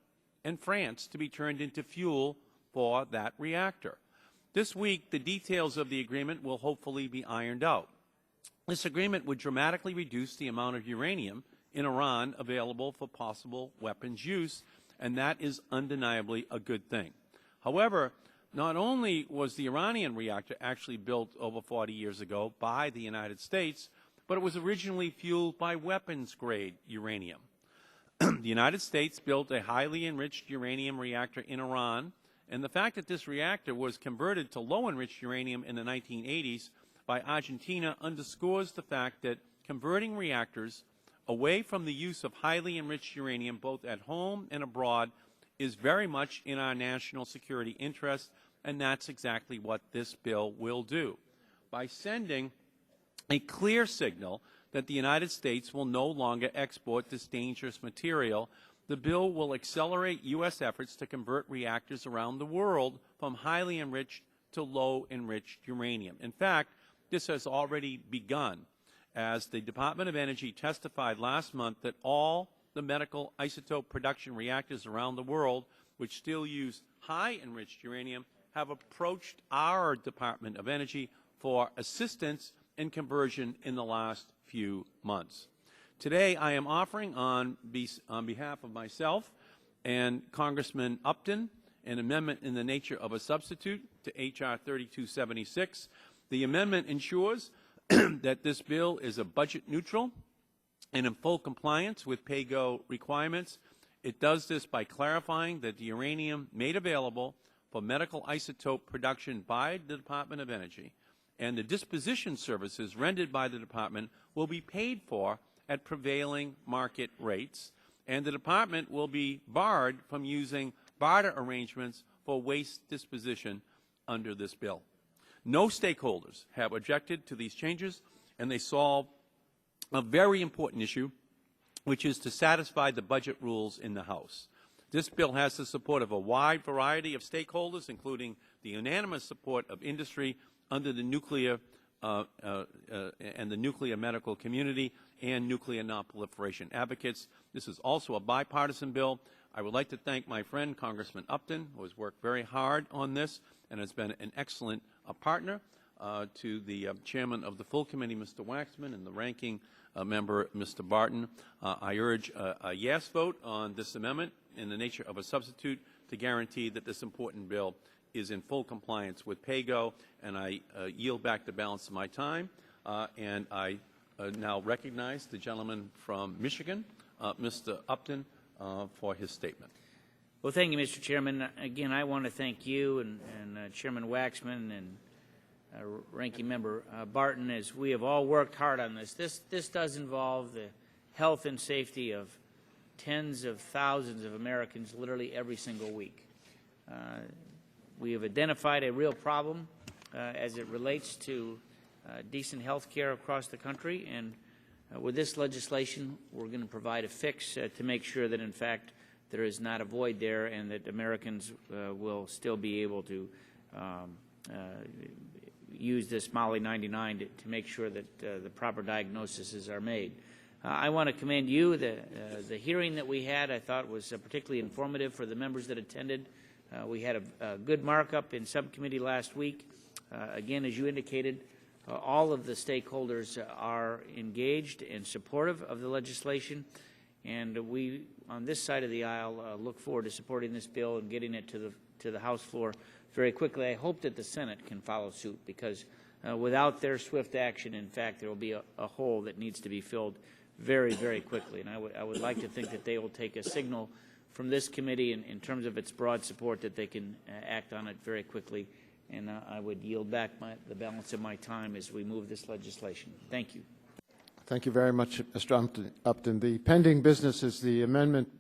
and France to be turned into fuel for that reactor. This week, the details of the agreement will hopefully be ironed out. This agreement would dramatically reduce the amount of uranium in Iran available for possible weapons use, and that is undeniably a good thing. However, not only was the Iranian reactor actually built over 40 years ago by the United States, but it was originally fueled by weapons-grade uranium. The United States built a highly enriched uranium reactor in Iran, and the fact that this reactor was converted to low-enriched uranium in the 1980s by Argentina underscores the fact that converting reactors away from the use of highly enriched uranium both at home and abroad is very much in our national security interest, and that's exactly what this bill will do. By sending a clear signal that the United States will no longer export this dangerous material, the bill will accelerate U.S. efforts to convert reactors around the world from highly enriched to low-enriched uranium. In fact, this has already begun, as the Department of Energy testified last month that all the medical isotope production reactors around the world which still use high-enriched uranium have approached our Department of Energy for assistance in conversion in the last few months. Today, I am offering on behalf of myself and Congressman Upton an amendment in the nature of a substitute to H.R. 3276. The amendment ensures that this bill is a budget neutral and in full compliance with pay-go requirements. It does this by clarifying that the uranium made available for medical isotope production by the Department of Energy and the disposition services rendered by the Department will be paid for at prevailing market rates, and the Department will be barred from using barter arrangements for waste disposition under this bill. No stakeholders have objected to these changes, and they solve a very important issue, which is to satisfy the budget rules in the House. This bill has the support of a wide variety of stakeholders, including the unanimous support of industry under the nuclear and the nuclear medical community and nuclear nonproliferation advocates. This is also a bipartisan bill. I would like to thank my friend Congressman Upton, who has worked very hard on this and has been an excellent partner, to the chairman of the full committee, Mr. Waxman, and the ranking member, Mr. Barton. I urge a yes vote on this amendment in the nature of a substitute to guarantee that this important bill is in full compliance with PAYGO, and I yield back the balance of my time, and I now recognize the gentleman from Michigan, Mr. Upton, for his statement. Well, thank you, Mr. Chairman. Again, I want to thank you and Chairman Waxman and Ranking Member Barton, as we have all worked hard on this. This does involve the health and safety of tens of thousands of Americans literally every single week. We have identified a real problem as it relates to decent health care across the country, and with this legislation, we're going to provide a fix to make sure that, in fact, there is not a void there and that Americans will still be able to use this Molly 99 to make sure that the proper diagnoses are made. I want to commend you. The hearing that we had, I thought, was particularly informative for the members that attended. We had a good markup in subcommittee last week. Again, as you indicated, all of the stakeholders are engaged and supportive of the legislation, and we, on this side of the aisle, look forward to supporting this bill and getting it to the House floor very quickly. I hope that the Senate can follow suit, because without their swift action, in fact, there will be a hole that needs to be filled very, very quickly. And I would like to think that they will take a signal from this committee in terms of its broad support that they can act on it very quickly. And I would yield back the balance of my time as we move this legislation. Thank you. Thank you very much, Mr. Upton. The pending business is the amendment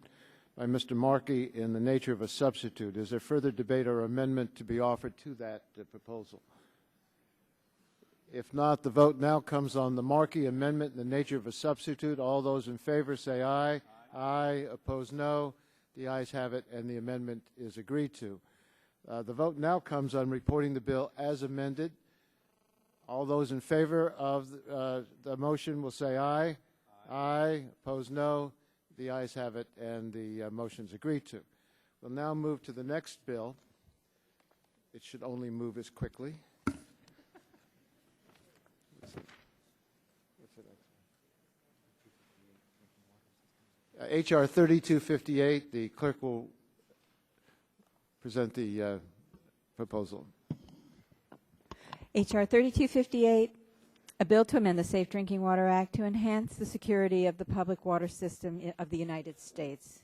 by Mr. Markey in the nature of a substitute. Is there further debate or amendment to be offered to that proposal? If not, the vote now comes on the Markey amendment in the nature of a substitute. All those in favor say aye. Aye. Opposed, no. The ayes have it, and the amendment is agreed to. The vote now comes on reporting the bill as amended. All those in favor of the motion will say aye. Aye. Opposed, no. The ayes have it, and the motion is agreed to. We'll now move to the next bill. It should only move as quickly. H.R. 3258, the clerk will present the proposal. H.R. 3258, a bill to amend the Safe Drinking Water Act to enhance the security of the public water system of the United States.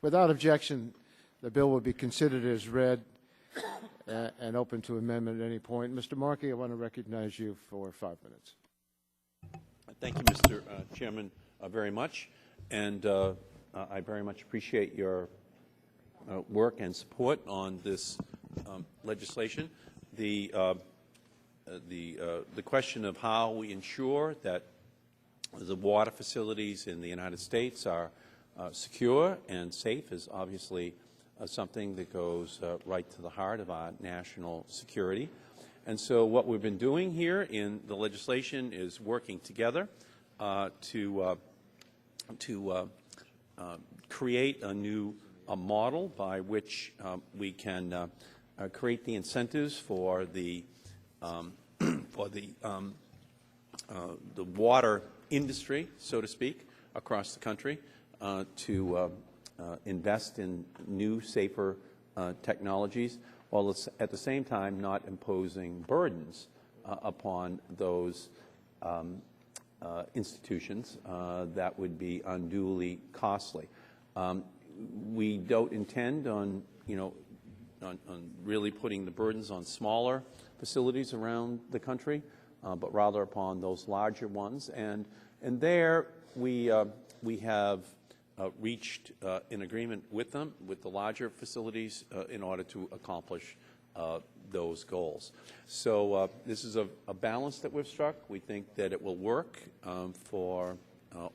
Without objection, the bill will be considered as read and open to amendment at any point. Mr. Markey, I want to recognize you for 5 minutes. Thank you, Mr. Chairman, very much. And I very much appreciate your work and support on this legislation. The question of how we ensure that the water facilities in the United States are secure and safe is obviously something that goes right to the heart of our national security. And so what we've been doing here in the legislation is working together to create a new model by which we can create the incentives for the water industry, so to speak, across the country to invest in new, safer technologies, while it's at the same time not imposing burdens upon those institutions that would be unduly costly. We don't intend on, on really putting the burdens on smaller facilities around the country, but rather upon those larger ones. And there we have reached an agreement with them, with the larger facilities, in order to accomplish those goals. So this is a balance that we've struck. We think that it will work for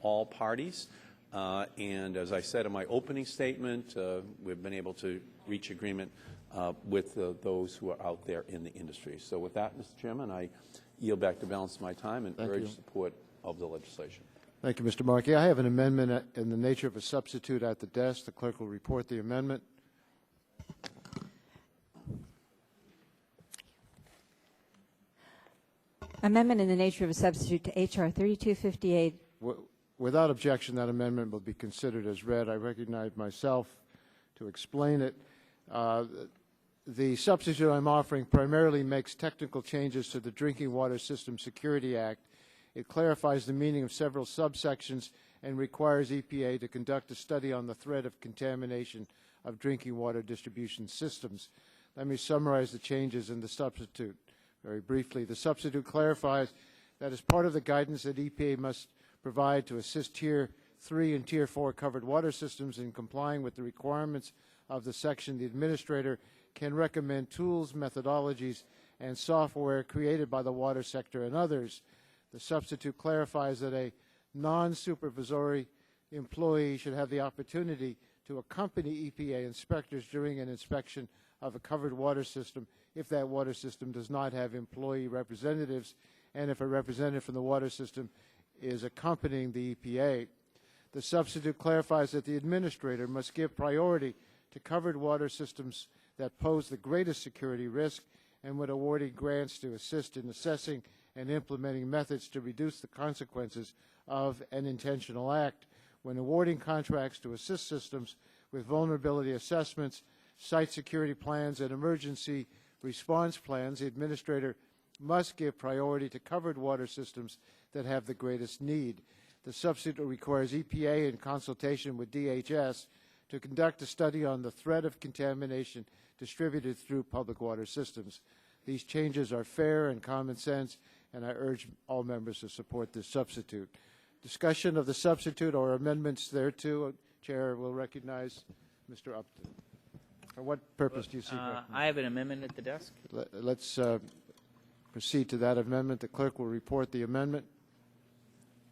all parties. And as I said in my opening statement, we've been able to reach agreement with those who are out there in the industry. So with that, Mr. Chairman, I yield back the balance of my time and urge support of the legislation. Thank you, Mr. Markey. I have an amendment in the nature of a substitute at the desk. The clerk will report the amendment. Amendment in the nature of a substitute to H.R. 3258. Without objection, that amendment will be considered as read. I recognize myself to explain it. The substitute I'm offering primarily makes technical changes to the Drinking Water System Security Act. It clarifies the meaning of several subsections and requires EPA to conduct a study on the threat of contamination of drinking water distribution systems. Let me summarize the changes in the substitute very briefly. The substitute clarifies that as part of the guidance that EPA must provide to assist Tier 3 and Tier 4 covered water systems in complying with the requirements of the section, the administrator can recommend tools, methodologies, and software created by the water sector and others. The substitute clarifies that a non-supervisory employee should have the opportunity to accompany EPA inspectors during an inspection of a covered water system if that water system does not have employee representatives and if a representative from the water system is accompanying the EPA. The substitute clarifies that the administrator must give priority to covered water systems that pose the greatest security risk, and when awarding grants to assist in assessing and implementing methods to reduce the consequences of an intentional act. When awarding contracts to assist systems with vulnerability assessments, site security plans, and emergency response plans, the administrator must give priority to covered water systems that have the greatest need. The substitute requires EPA, in consultation with DHS, to conduct a study on the threat of contamination distributed through public water systems. These changes are fair and common sense, and I urge all members to support this substitute. Discussion of the substitute or amendments thereto. Chair will recognize Mr. Upton. For what purpose do you seek? I have an amendment at the desk. Let's proceed to that amendment. The clerk will report the amendment.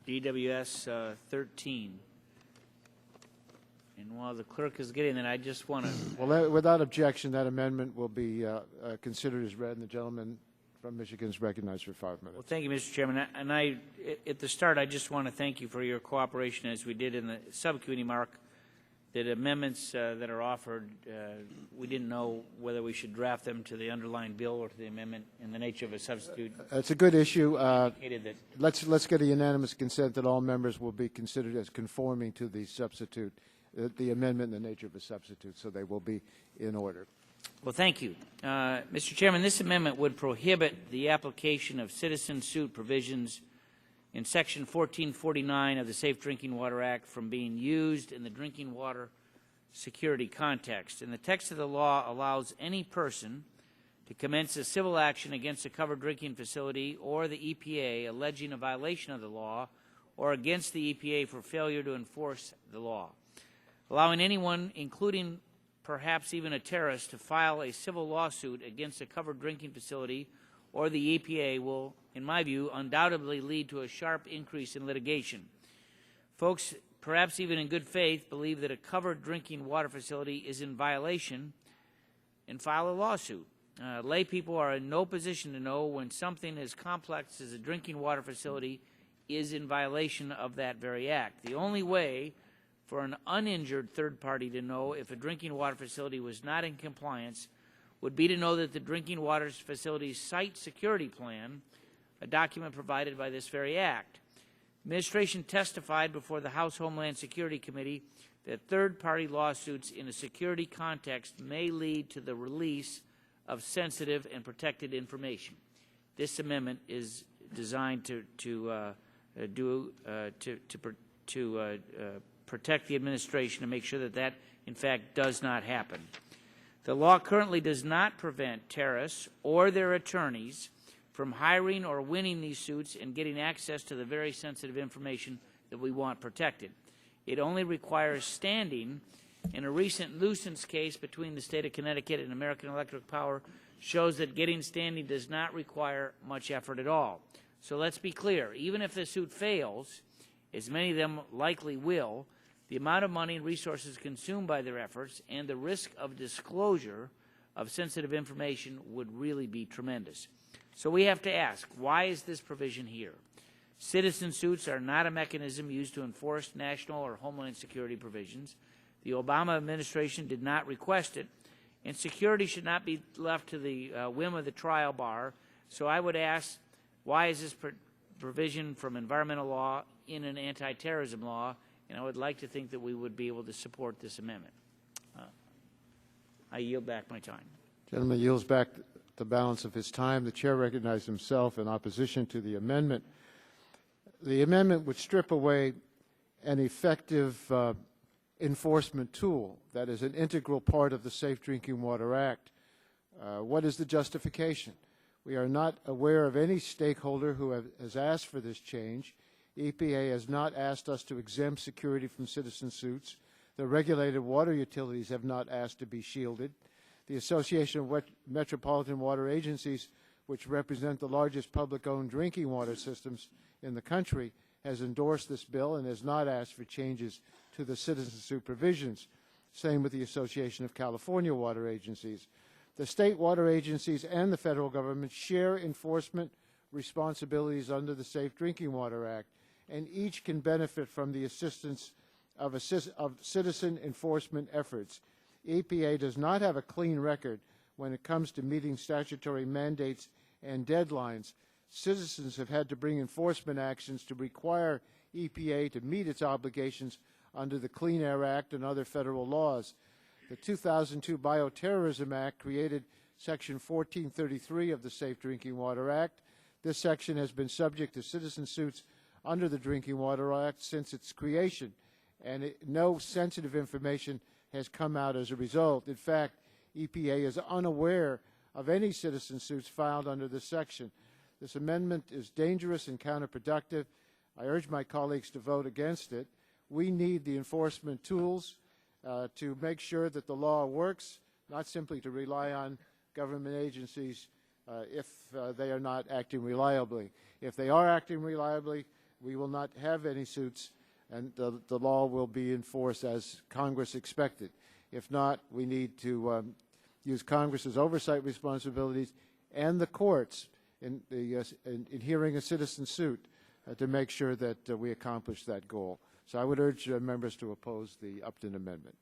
DWS 13. And while the clerk is getting that, I just want to... Well, without objection, that amendment will be considered as read, and the gentleman from Michigan is recognized for 5 minutes. Well, thank you, Mr. Chairman. And at the start, I just want to thank you for your cooperation, as we did in the subcommittee, Mark, that amendments that are offered, we didn't know whether we should draft them to the underlying bill or to the amendment in the nature of a substitute. It's a good issue. Let's get a unanimous consent that all members will be considered as conforming to the substitute, the amendment in the nature of a substitute, so they will be in order. Well, thank you. Mr. Chairman, this amendment would prohibit the application of citizen suit provisions in Section 1449 of the Safe Drinking Water Act from being used in the drinking water security context. And the text of the law allows any person to commence a civil action against a covered drinking facility or the EPA alleging a violation of the law or against the EPA for failure to enforce the law. Allowing anyone, including perhaps even a terrorist, to file a civil lawsuit against a covered drinking facility or the EPA will, in my view, undoubtedly lead to a sharp increase in litigation. Folks, perhaps even in good faith, believe that a covered drinking water facility is in violation and file a lawsuit. Lay people are in no position to know when something as complex as a drinking water facility is in violation of that very act. The only way for an uninjured third party to know if a drinking water facility was not in compliance would be to know that the drinking water facility's site security plan, a document provided by this very act. Administration testified before the House Homeland Security Committee that third-party lawsuits in a security context may lead to the release of sensitive and protected information. This amendment is designed to protect the administration and make sure that that, in fact, does not happen. The law currently does not prevent terrorists or their attorneys from hiring or winning these suits and getting access to the very sensitive information that we want protected. It only requires standing. In a recent nuisance case between the state of Connecticut and American Electric Power shows that getting standing does not require much effort at all. So let's be clear. Even if the suit fails, as many of them likely will, the amount of money and resources consumed by their efforts and the risk of disclosure of sensitive information would really be tremendous. So we have to ask, why is this provision here? Citizen suits are not a mechanism used to enforce national or homeland security provisions. The Obama administration did not request it, and security should not be left to the whim of the trial bar. So I would ask, why is this provision from environmental law in an anti-terrorism law? And I would like to think that we would be able to support this amendment. I yield back my time. Gentleman yields back the balance of his time. The chair recognizes himself in opposition to the amendment. The amendment would strip away an effective enforcement tool that is an integral part of the Safe Drinking Water Act. What is the justification? We are not aware of any stakeholder who has asked for this change. EPA has not asked us to exempt security from citizen suits. The regulated water utilities have not asked to be shielded. The Association of Metropolitan Water Agencies, which represent the largest public-owned drinking water systems in the country, has endorsed this bill and has not asked for changes to the citizen suit provisions. Same with the Association of California Water Agencies. The state water agencies and the federal government share enforcement responsibilities under the Safe Drinking Water Act, and each can benefit from the assistance of citizen enforcement efforts. EPA does not have a clean record when it comes to meeting statutory mandates and deadlines. Citizens have had to bring enforcement actions to require EPA to meet its obligations under the Clean Air Act and other federal laws. The 2002 Bioterrorism Act created Section 1433 of the Safe Drinking Water Act. This section has been subject to citizen suits under the Drinking Water Act since its creation, and no sensitive information has come out as a result. In fact, EPA is unaware of any citizen suits filed under this section. This amendment is dangerous and counterproductive. I urge my colleagues to vote against it. We need the enforcement tools to make sure that the law works, not simply to rely on government agencies if they are not acting reliably. If they are acting reliably, we will not have any suits, and the law will be enforced as Congress expected. If not, we need to use Congress's oversight responsibilities and the courts in hearing a citizen suit to make sure that we accomplish that goal. So I would urge members to oppose the Upton Amendment.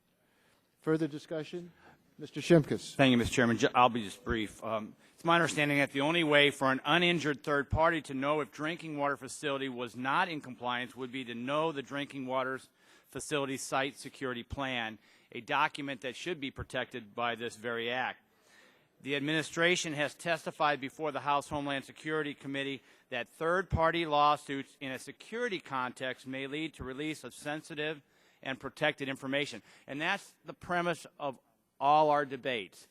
Further discussion? Mr. Shimkus. Thank you, Mr. Chairman. I'll be just brief. It's my understanding that the only way for an uninjured third party to know if drinking water facility was not in compliance would be to know the drinking water facility site security plan, a document that should be protected by this very act. The administration has testified before the House Homeland Security Committee that third-party lawsuits in a security context may lead to release of sensitive and protected information. And that's the premise of all our debates.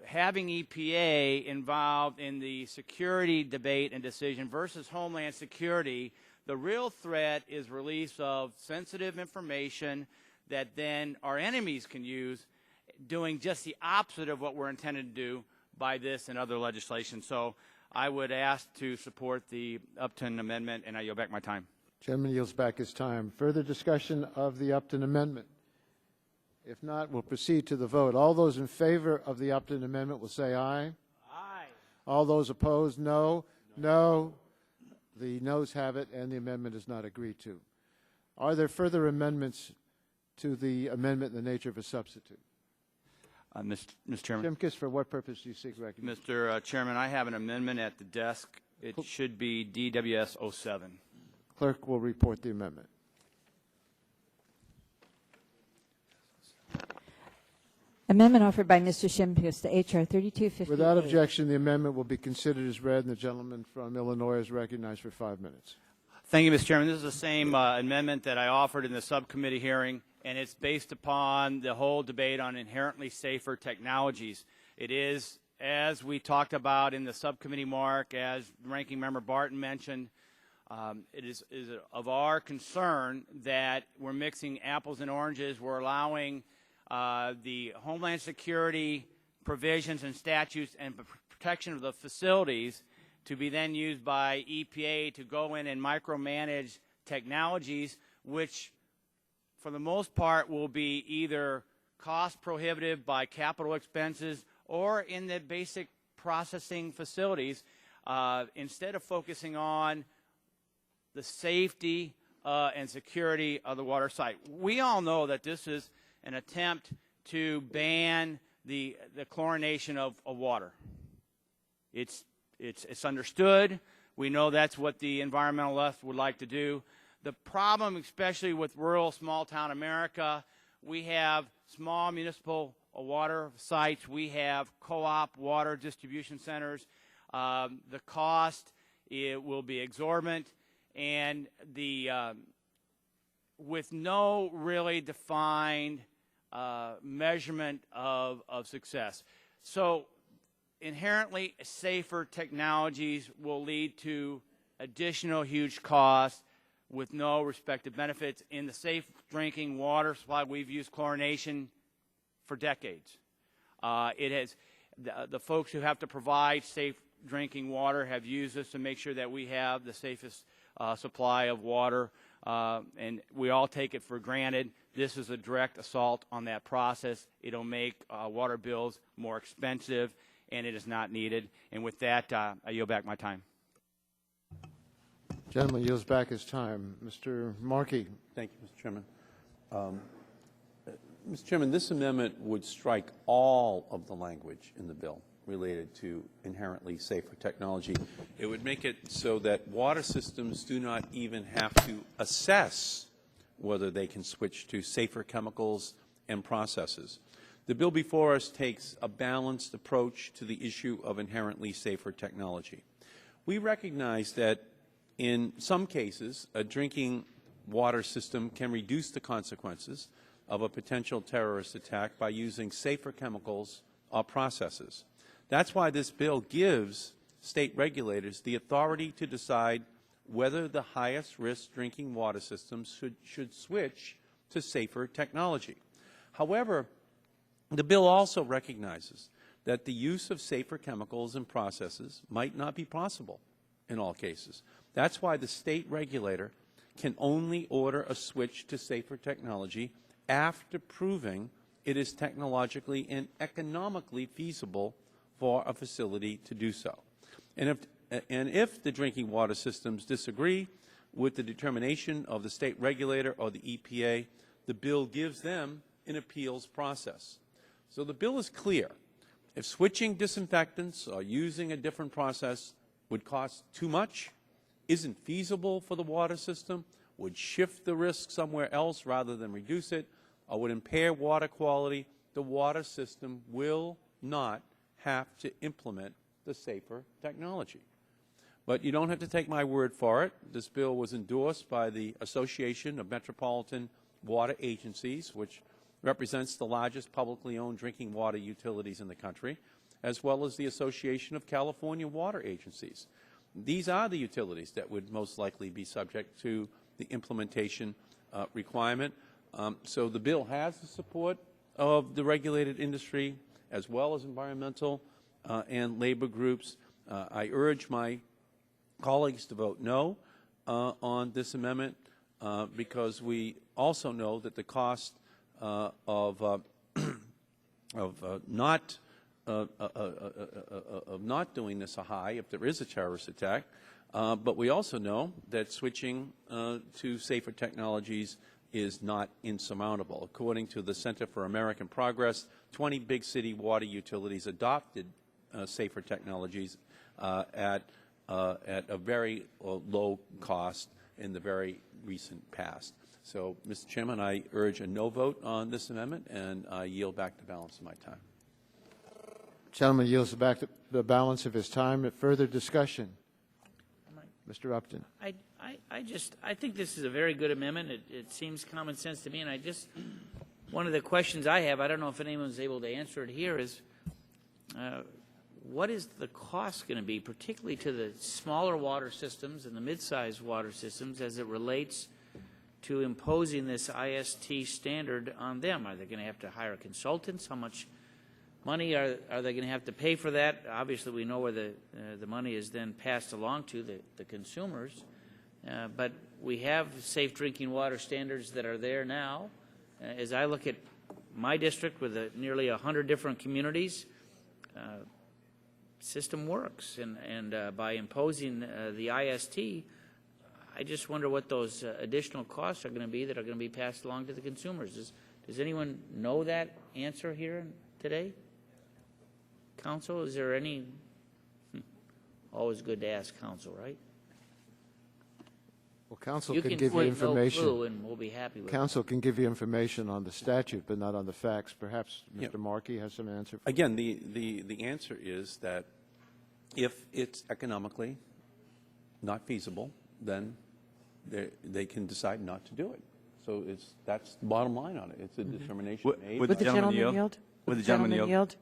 Having EPA involved in the security debate and decision versus Homeland Security, the real threat is release of sensitive information that then our enemies can use, doing just the opposite of what we're intended to do by this and other legislation. So I would ask to support the Upton Amendment, and I yield back my time. Chairman yields back his time. Further discussion of the Upton Amendment? If not, we'll proceed to the vote. All those in favor of the Upton Amendment will say aye. Aye. All those opposed, no. No. The noes have it, and the amendment is not agreed to. Are there further amendments to the amendment in the nature of a substitute? Mr. Chairman. Shimkus, for what purpose do you seek recognition? Mr. Chairman, I have an amendment at the desk. It should be DWS 07. Clerk will report the amendment. Amendment offered by Mr. Shimkus to H.R. 3258. Without objection, the amendment will be considered as read, and the gentleman from Illinois is recognized for 5 minutes. Thank you, Mr. Chairman. This is the same amendment that I offered in the subcommittee hearing, and it's based upon the whole debate on inherently safer technologies. It is, as we talked about in the subcommittee, Mark, as Ranking Member Barton mentioned, it is of our concern that we're mixing apples and oranges. We're allowing the Homeland Security provisions and statutes and protection of the facilities to be then used by EPA to go in and micromanage technologies, which for the most part will be either cost prohibitive by capital expenses or in the basic processing facilities, instead of focusing on the safety and security of the water site. We all know that this is an attempt to ban the chlorination of water. It's understood. We know that's what the environmental left would like to do. The problem, especially with rural, small-town America, we have small municipal water sites. We have co-op water distribution centers. The cost will be exorbitant, and with no really defined measurement of success. So inherently safer technologies will lead to additional huge costs with no respective benefits. In the safe drinking water supply, we've used chlorination for decades. The folks who have to provide safe drinking water have used this to make sure that we have the safest supply of water, and we all take it for granted. This is a direct assault on that process. It'll make water bills more expensive, and it is not needed. And with that, I yield back my time. Gentleman yields back his time. Mr. Markey. Thank you, Mr. Chairman. Mr. Chairman, this amendment would strike all of the language in the bill related to inherently safer technology. It would make it so that water systems do not even have to assess whether they can switch to safer chemicals and processes. The bill before us takes a balanced approach to the issue of inherently safer technology. We recognize that in some cases, a drinking water system can reduce the consequences of a potential terrorist attack by using safer chemicals or processes. That's why this bill gives state regulators the authority to decide whether the highest risk drinking water systems should switch to safer technology. However, the bill also recognizes that the use of safer chemicals and processes might not be possible in all cases. That's why the state regulator can only order a switch to safer technology after proving it is technologically and economically feasible for a facility to do so. And if the drinking water systems disagree with the determination of the state regulator or the EPA, the bill gives them an appeals process. So the bill is clear. If switching disinfectants or using a different process would cost too much, isn't feasible for the water system, would shift the risk somewhere else rather than reduce it, or would impair water quality, the water system will not have to implement the safer technology. But you don't have to take my word for it. This bill was endorsed by the Association of Metropolitan Water Agencies, which represents the largest publicly owned drinking water utilities in the country, as well as the Association of California Water Agencies. These are the utilities that would most likely be subject to the implementation requirement. So the bill has the support of the regulated industry as well as environmental and labor groups. I urge my colleagues to vote no on this amendment because we also know that the cost of not doing this are high if there is a terrorist attack, but we also know that switching to safer technologies is not insurmountable. According to the Center for American Progress, 20 big city water utilities adopted safer technologies at a very low cost in the very recent past. So, Mr. Chairman, I urge a no vote on this amendment, and I yield back the balance of my time. Gentleman yields back the balance of his time. Further discussion? Mr. Upton. I think this is a very good amendment. It seems common sense to me, and one of the questions I have, I don't know if anyone's able to answer it here, is what is the cost going to be, particularly to the smaller water systems and the mid-sized water systems, as it relates to imposing this IST standard on them? Are they going to have to hire consultants? How much money are they going to have to pay for that? Obviously, we know where the money is then passed along to the consumers. But we have safe drinking water standards that are there now. As I look at my district with nearly 100 different communities, system works. And by imposing the IST, I just wonder what those additional costs are going to be that are going to be passed along to the consumers. Does anyone know that answer here today? Council, is there any? Always good to ask council, right? Well, council can give you information. No clue, and we'll be happy with Council can give you information on the statute, but not on the facts. Perhaps Mr. Markey has some answer. Again, the answer is that if it's economically not feasible, then they can decide not to do it. So that's the bottom line on it. It's a determination made. Would the gentleman yield? Would the gentleman yield?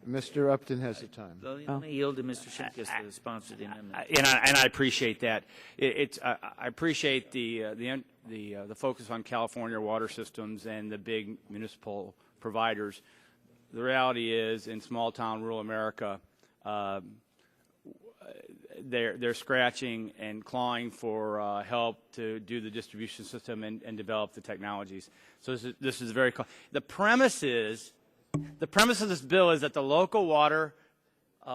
Mr. Upton has the time. Let me yield to Mr. Shimkus to sponsor the amendment. And I appreciate that. I appreciate the focus on California water systems and the big municipal providers. The reality is, in small town rural America, they're scratching and clawing for help to do the distribution system and develop the technologies. So this is very. The premise of this bill is that the local water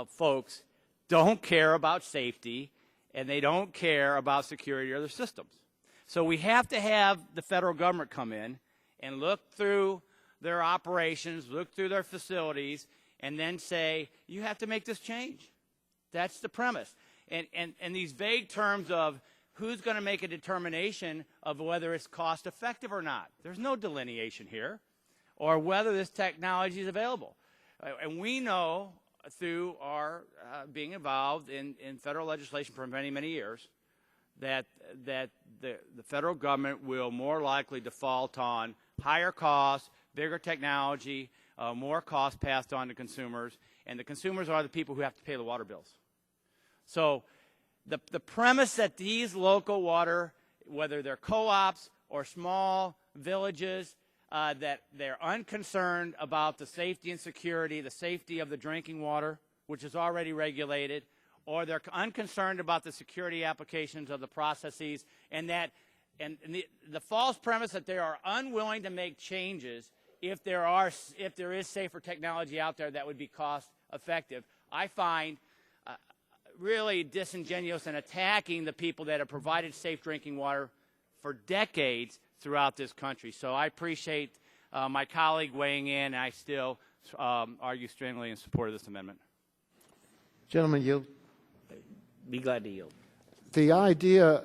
folks don't care about safety and they don't care about security of their systems. So we have to have the federal government come in and look through their operations, look through their facilities, and then say, you have to make this change. That's the premise. And these vague terms of who's going to make a determination of whether it's cost effective or not. There's no delineation here. Or whether this technology is available. And we know through our being involved in federal legislation for many, many years that the federal government will more likely default on higher costs, bigger technology, more costs passed on to consumers, and the consumers are the people who have to pay the water bills. So the premise that these local water, whether they're co-ops or small villages, that they're unconcerned about the safety and security, the safety of the drinking water, which is already regulated, or they're unconcerned about the security applications of the processes, and the false premise that they are unwilling to make changes if there is safer technology out there that would be cost effective, I find really disingenuous and attacking the people that have provided safe drinking water for decades throughout this country. So I appreciate my colleague weighing in, and I still argue strongly in support of this amendment. Gentleman yield. Be glad to yield. The idea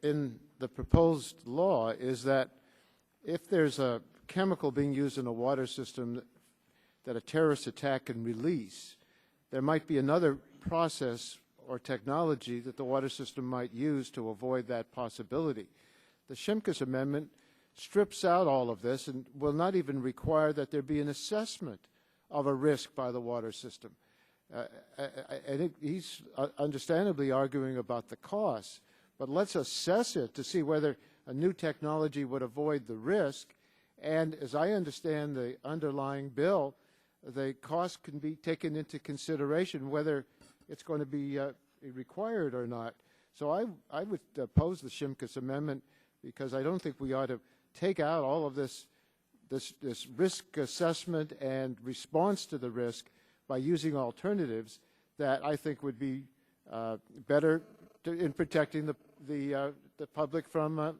in the proposed law is that if there's a chemical being used in a water system that a terrorist attack can release, there might be another process or technology that the water system might use to avoid that possibility. The Shimkus Amendment strips out all of this and will not even require that there be an assessment of a risk by the water system. I think he's understandably arguing about the costs, but let's assess it to see whether a new technology would avoid the risk. And as I understand the underlying bill, the cost can be taken into consideration whether it's going to be required or not. So I would oppose the Shimkus Amendment, because I don't think we ought to take out all of this risk assessment and response to the risk by using alternatives that I think would be better in protecting the public from,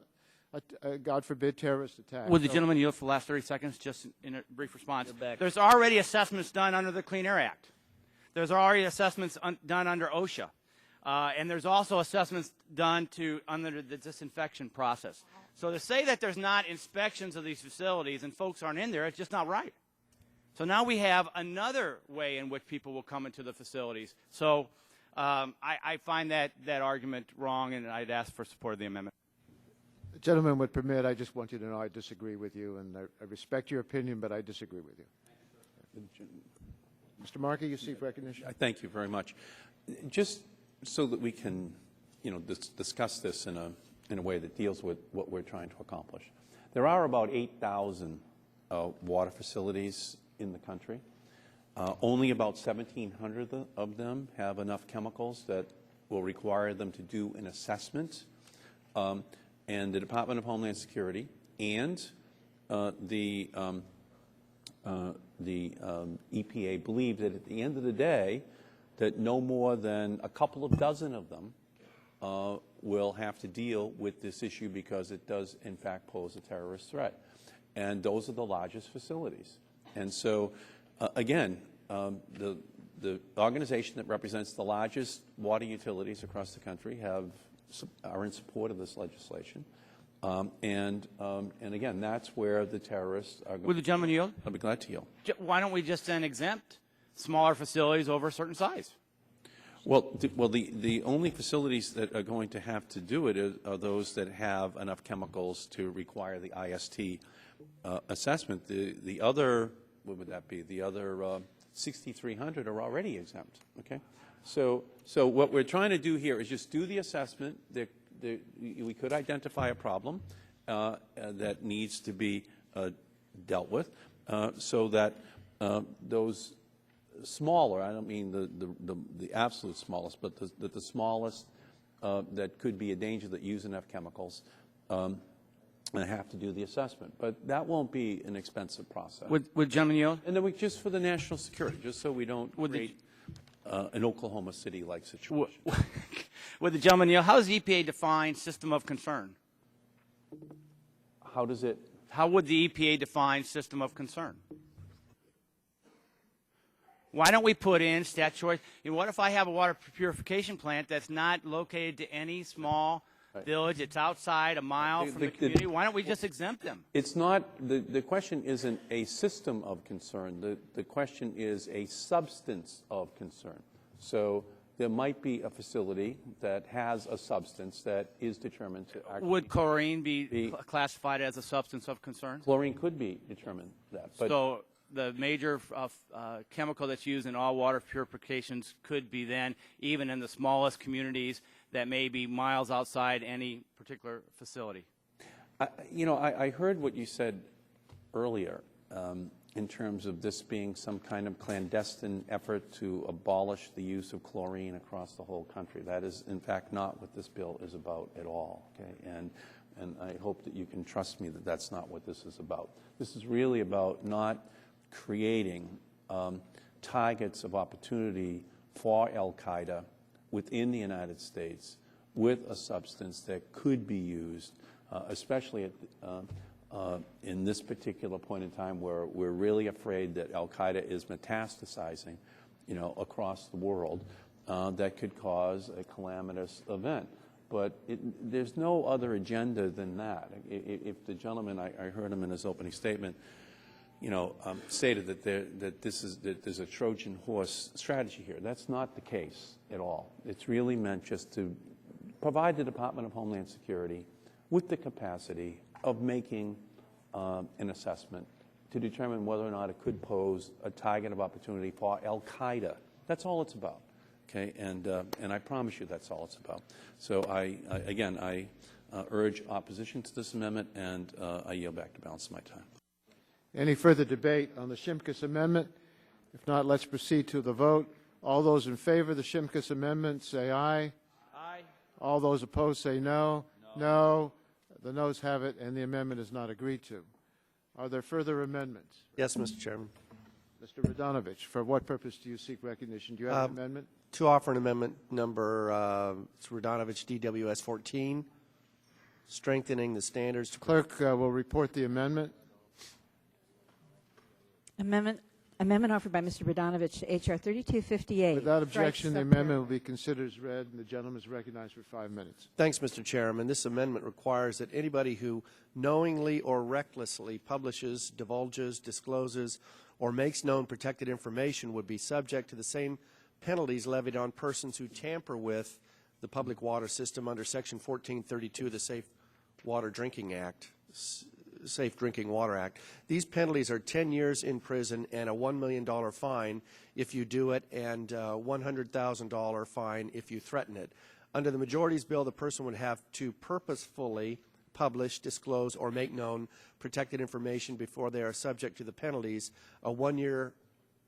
God forbid, terrorist attacks. Would the gentleman yield for the last 30 seconds, just in a brief response? There's already assessments done under the Clean Air Act. There's already assessments done under OSHA. And there's also assessments done under the disinfection process. So to say that there's not inspections of these facilities and folks aren't in there, it's just not right. So now we have another way in which people will come into the facilities. So I find that argument wrong, and I'd ask for support of the amendment. The gentleman would permit, I just want you to know I disagree with you, and I respect your opinion, but I disagree with you. Mr. Markey, you seek recognition. Thank you very much. Just so that we can, discuss this in a way that deals with what we're trying to accomplish. There are about 8,000 water facilities in the country. Only about 1,700 of them have enough chemicals that will require them to do an assessment. And the Department of Homeland Security and the EPA believe that at the end of the day, that no more than a couple of dozen of them will have to deal with this issue because it does, in fact, pose a terrorist threat. And those are the largest facilities. And so, again, the organization that represents the largest water utilities across the country are in support of this legislation. And again, that's where the terrorists are going. Would the gentleman yield? I'll be glad to yield. Why don't we just then exempt smaller facilities over a certain size? Well, the only facilities that are going to have to do it are those that have enough chemicals to require the IST assessment. The other, what would that be? The other 6,300 are already exempt. Okay, so what we're trying to do here is just do the assessment. We could identify a problem that needs to be dealt with, so that those smaller, I don't mean the absolute smallest, but the smallest that could be a danger that use enough chemicals and have to do the assessment. But that won't be an expensive process. Would gentleman yield? And then just for the national security, just so we don't create an Oklahoma City-like situation. Would the gentleman yield? How does the EPA define system of concern? How does it? How would the EPA define system of concern? Why don't we put in statutory? What if I have a water purification plant that's not located to any small village? It's outside a mile from the community. Why don't we just exempt them? It's not. The question isn't a system of concern. The question is a substance of concern. So there might be a facility that has a substance that is determined to actually. Would chlorine be classified as a substance of concern? Chlorine could be determined that. But so the major chemical that's used in all water purifications could be then, even in the smallest communities that may be miles outside any particular facility. I heard what you said earlier in terms of this being some kind of clandestine effort to abolish the use of chlorine across the whole country. That is, in fact, not what this bill is about at all. Okay, and I hope that you can trust me that that's not what this is about. This is really about not creating targets of opportunity for al-Qaeda within the United States with a substance that could be used, especially at, in this particular point in time where we're really afraid that al-Qaeda is metastasizing, across the world, that could cause a calamitous event. But there's no other agenda than that. If the gentleman, I heard him in his opening statement, stated that there's a Trojan horse strategy here. That's not the case at all. It's really meant just to provide the Department of Homeland Security with the capacity of making an assessment to determine whether or not it could pose a target of opportunity for al-Qaeda. That's all it's about. Okay, and I promise you that's all it's about. So I urge opposition to this amendment, and I yield back the balance of my time. Any further debate on the Shimkus amendment? If not, let's proceed to the vote. All those in favor of the Shimkus amendment say aye. Aye. All those opposed say no. No. The noes have it, and the amendment is not agreed to. Are there further amendments? Yes, Mr. Chairman. Mr. Radonovich, for what purpose do you seek recognition? Do you have an amendment? To offer an amendment number, it's Radonovich DWS 14, strengthening the standards. Clerk will report the amendment. Amendment Amendment offered by Mr. Bodanovich to H.R. 3258. Without objection, the amendment will be considered as read, and the gentleman is recognized for 5 minutes. Thanks, Mr. Chairman. This amendment requires that anybody who knowingly or recklessly publishes, divulges, discloses, or makes known protected information would be subject to the same penalties levied on persons who tamper with the public water system under Section 1432 of the Safe Drinking Water Act. These penalties are 10 years in prison and a $1 million fine if you do it, and a $100,000 fine if you threaten it. Under the majority's bill, the person would have to purposefully publish, disclose, or make known protected information before they are subject to the penalties, a one year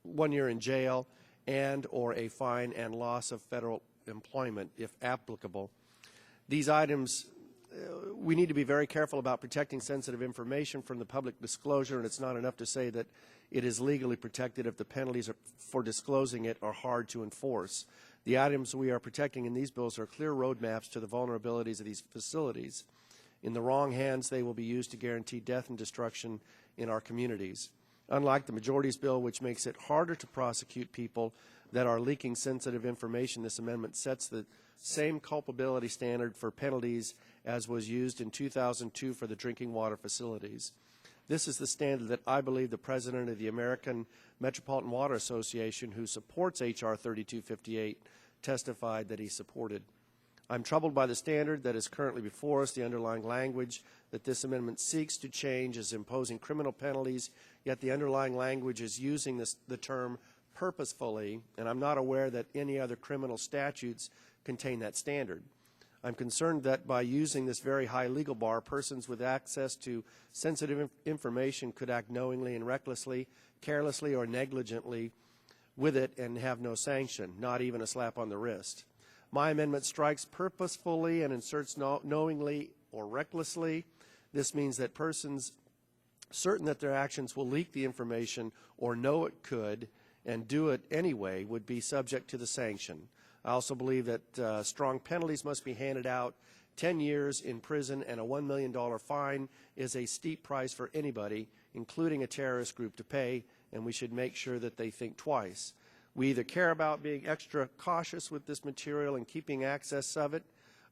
in jail, and or a fine and loss of federal employment if applicable. These items, we need to be very careful about protecting sensitive information from the public disclosure, and it's not enough to say that it is legally protected if the penalties for disclosing it are hard to enforce. The items we are protecting in these bills are clear roadmaps to the vulnerabilities of these facilities. In the wrong hands, they will be used to guarantee death and destruction in our communities. Unlike the majority's bill, which makes it harder to prosecute people that are leaking sensitive information, this amendment sets the same culpability standard for penalties as was used in 2002 for the drinking water facilities. This is the standard that I believe the President of the American Metropolitan Water Association, who supports H.R. 3258, testified that he supported. I'm troubled by the standard that is currently before us. The underlying language that this amendment seeks to change is imposing criminal penalties, yet the underlying language is using the term purposefully, and I'm not aware that any other criminal statutes contain that standard. I'm concerned that by using this very high legal bar, persons with access to sensitive information could act knowingly and recklessly, carelessly, or negligently with it and have no sanction, not even a slap on the wrist. My amendment strikes purposefully and inserts knowingly or recklessly. This means that persons certain that their actions will leak the information or know it could and do it anyway would be subject to the sanction. I also believe that strong penalties must be handed out. 10 years in prison and a $1 million fine is a steep price for anybody, including a terrorist group, to pay, and we should make sure that they think twice. We either care about being extra cautious with this material and keeping access of it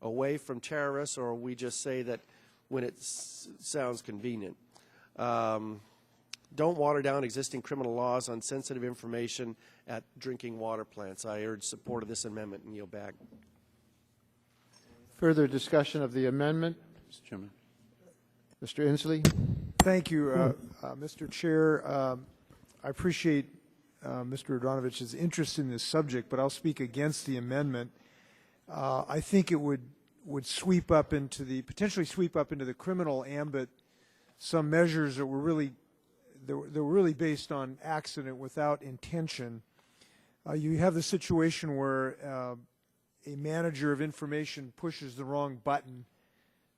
away from terrorists, or we just say that when it sounds convenient. Don't water down existing criminal laws on sensitive information at drinking water plants. I urge support of this amendment and yield back. Further discussion of the amendment? Mr. Chairman. Mr. Inslee? Thank you, Mr. Chair. I appreciate Mr. Radanovich's interest in this subject, but I'll speak against the amendment. I think it would sweep up into the potentially sweep up into the criminal ambit some measures that were really based on accident without intention. You have the situation where a manager of information pushes the wrong button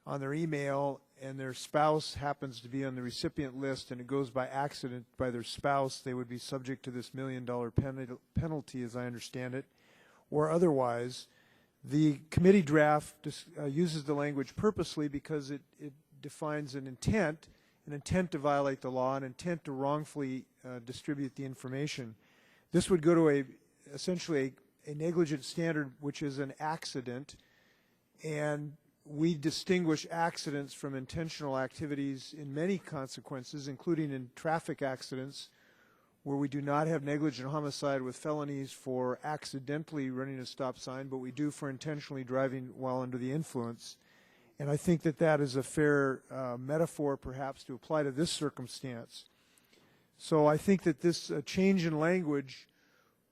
on their email and their spouse happens to be on the recipient list and it goes by accident by their spouse. They would be subject to this $1 million penalty, as I understand it, or otherwise. The committee draft uses the language purposely because it defines an intent to violate the law, an intent to wrongfully distribute the information. This would go to essentially a negligent standard, which is an accident, and we distinguish accidents from intentional activities in many consequences, including in traffic accidents, where we do not have negligent homicide with felonies for accidentally running a stop sign, but we do for intentionally driving while under the influence. And I think that that is a fair metaphor, perhaps, to apply to this circumstance. So I think that this change in language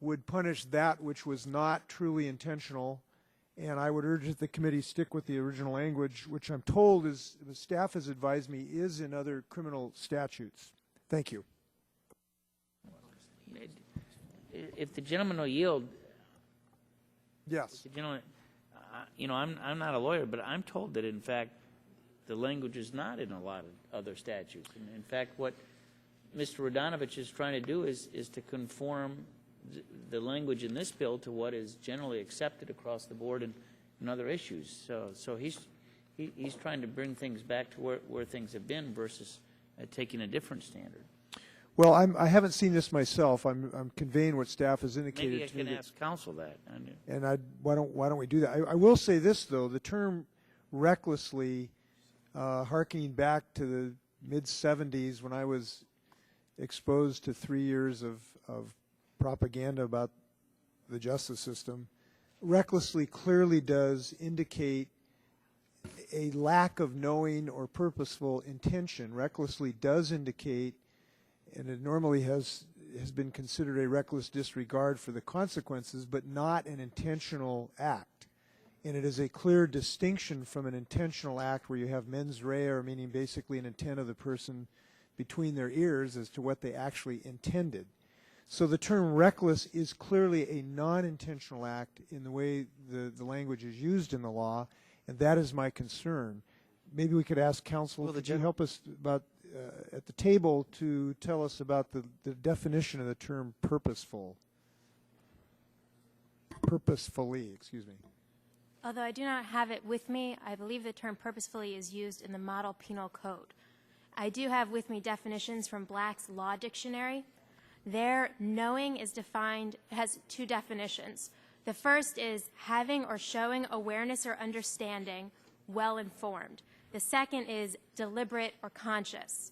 would punish that which was not truly intentional, and I would urge that the committee stick with the original language, which I'm told, is the staff has advised me, is in other criminal statutes. Thank you. If the gentleman will yield. Yes. If the gentleman, I'm not a lawyer, but I'm told that, in fact, the language is not in a lot of other statutes. And in fact, what Mr. Radanovich is trying to do is to conform the language in this bill to what is generally accepted across the board in other issues. So he's trying to bring things back to where things have been versus taking a different standard. Well, I haven't seen this myself. I'm conveying what staff has indicated. Maybe I to me can that- ask counsel that. And why don't we do that? I will say this, though. The term recklessly, harkening back to the mid-'70s when I was exposed to 3 years of propaganda about the justice system, recklessly clearly does indicate a lack of knowing or purposeful intention. Recklessly does indicate, and it normally has been considered a reckless disregard for the consequences, but not an intentional act. And it is a clear distinction from an intentional act where you have mens rea, meaning basically an intent of the person between their ears as to what they actually intended. So the term reckless is clearly a non-intentional act in the way the language is used in the law, and that is my concern. Maybe we could ask counsel, could you help us about at the table to tell us about the definition of the term purposeful? Purposefully, excuse me. Although I do not have it with me, I believe the term purposefully is used in the Model Penal Code. I do have with me definitions from Black's Law Dictionary. There, knowing is defined, has two definitions. The first is having or showing awareness or understanding, well informed. The second is deliberate or conscious.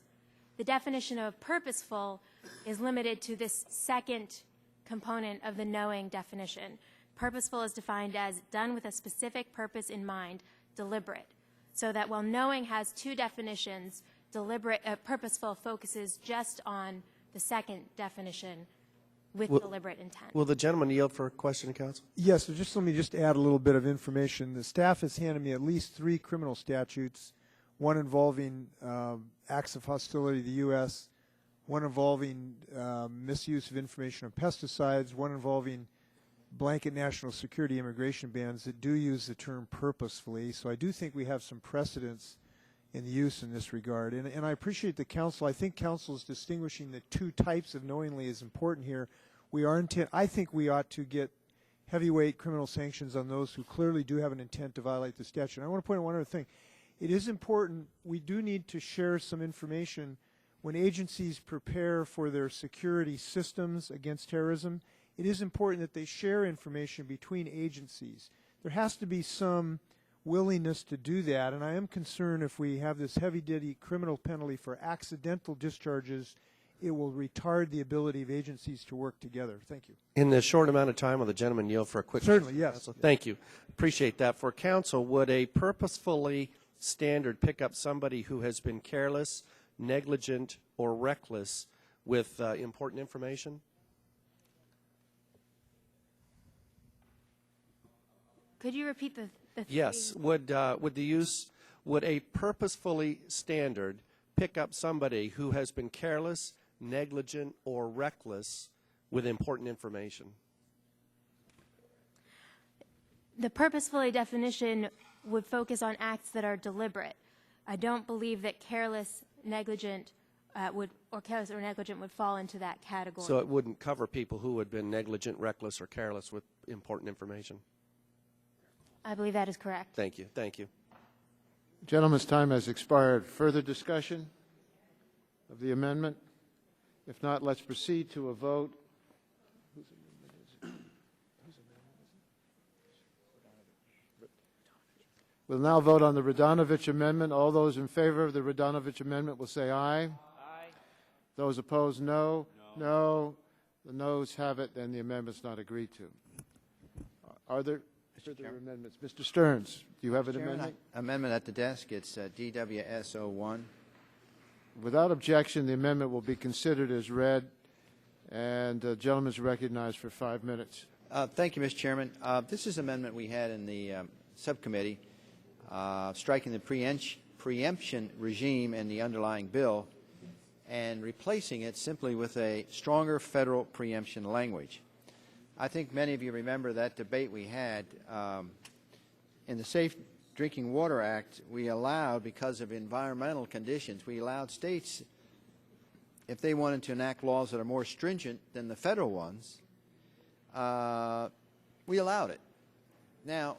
The definition of purposeful is limited to this second component of the knowing definition. Purposeful is defined as done with a specific purpose in mind, deliberate. So that while knowing has two definitions, purposeful focuses just on the second definition with deliberate intent. Will the gentleman yield for a question, counsel? Yes, so let me add a little bit of information. The staff has handed me at least 3 criminal statutes, one involving acts of hostility to the U.S., one involving misuse of information on pesticides, one involving blanket national security immigration bans that do use the term purposefully. So I do think we have some precedents in the use in this regard. And I appreciate the counsel. I think counsel is distinguishing the two types of knowingly is important here. I think we ought to get heavyweight criminal sanctions on those who clearly do have an intent to violate the statute. I want to point out one other thing. It is important, we do need to share some information when agencies prepare for their security systems against terrorism. It is important that they share information between agencies. There has to be some willingness to do that, and I am concerned if we have this heavy-duty criminal penalty for accidental discharges, it will retard the ability of agencies to work together. Thank you. In the short amount of time, will the gentleman yield for a quick Certainly, question? yes. Counsel? Thank you. Appreciate that. For counsel, would a purposefully standard pick up somebody who has been careless, negligent, or reckless with important information? Could you repeat the Yes. Would a purposefully standard pick up somebody who has been careless, negligent, or reckless with important information? The purposefully definition would focus on acts that are deliberate. I don't believe that careless, negligent would fall into that category. So it wouldn't cover people who had been negligent, reckless, or careless with important information? I believe that is correct. Thank you. Thank you. Gentleman's time has expired. Further discussion of the amendment? If not, let's proceed to a vote. We'll now vote on the Radonovich amendment. All those in favor of the Radonovich amendment will say aye. Aye. Those opposed, no. No. The noes have it, and the amendment's not agreed to. Are there further amendments? Mr. Stearns, do you have an amendment? Amendment at the desk. It's DWS-01. Without objection, the amendment will be considered as read, and the gentleman is recognized for 5 minutes. Thank you, Mr. Chairman. This is an amendment we had in the subcommittee, striking the preemption regime in the underlying bill and replacing it simply with a stronger federal preemption language. I think many of you remember that debate we had in the Safe Drinking Water Act. We allowed, because of environmental conditions, we allowed states, if they wanted to enact laws that are more stringent than the federal ones, we allowed it. Now,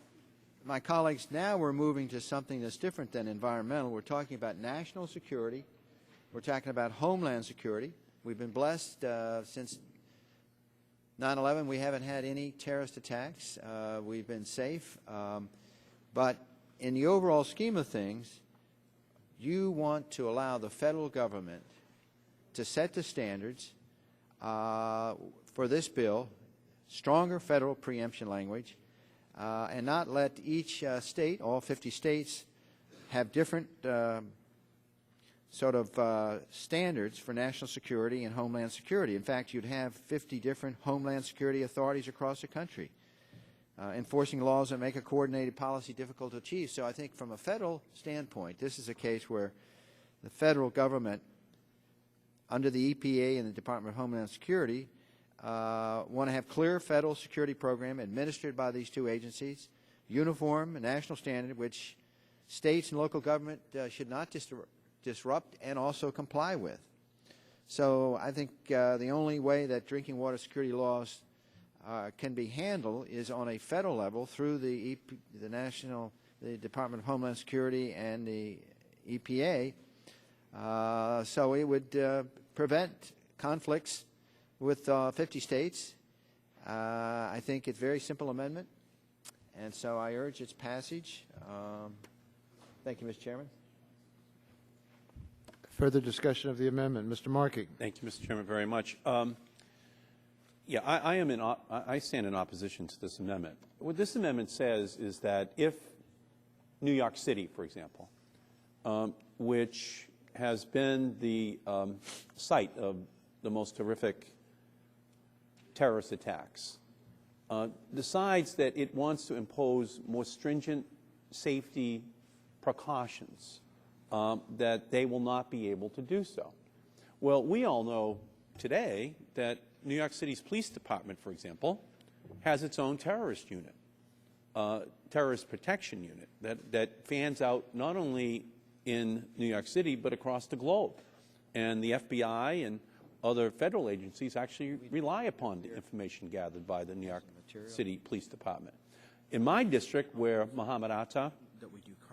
my colleagues, now we're moving to something that's different than environmental. We're talking about national security. We're talking about homeland security. We've been blessed since 9/11. We haven't had any terrorist attacks. We've been safe. But in the overall scheme of things, you want to allow the federal government to set the standards for this bill, stronger federal preemption language, and not let each state, all 50 states, have different sort of standards for national security and homeland security. In fact, you'd have 50 different homeland security authorities across the country enforcing laws that make a coordinated policy difficult to achieve. So I think from a federal standpoint, this is a case where the federal government, under the EPA and the Department of Homeland Security, want to have clear federal security program administered by these two agencies, uniform national standard, which states and local government should not disrupt and also comply with. So I think the only way that drinking water security laws can be handled is on a federal level through the Department of Homeland Security and the EPA. So it would prevent conflicts with 50 states. I think it's a very simple amendment, and so I urge its passage. Thank you, Mr. Chairman. Further discussion of the amendment. Mr. Markey. Thank you, Mr. Chairman, very much. Yeah, I stand in opposition to this amendment. What this amendment says is that if New York City, for example, which has been the site of the most horrific terrorist attacks, decides that it wants to impose more stringent safety precautions, that they will not be able to do so. Well, we all know today that New York City's police department, for example, has its own terrorist unit, terrorist protection unit, that fans out not only in New York City but across the globe. And the FBI and other federal agencies actually rely upon the information gathered by the New York City Police Department. In my district, where Mohammed Atta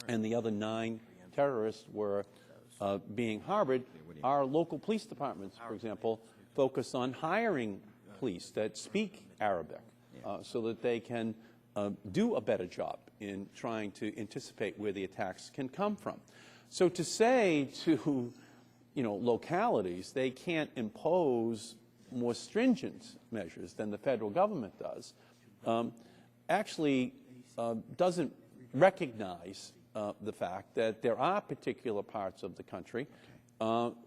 and the other 9 terrorists were being harbored, our local police departments, for example, focus on hiring police that speak Arabic so that they can do a better job in trying to anticipate where the attacks can come from. So to say to localities they can't impose more stringent measures than the federal government does actually doesn't recognize the fact that there are particular parts of the country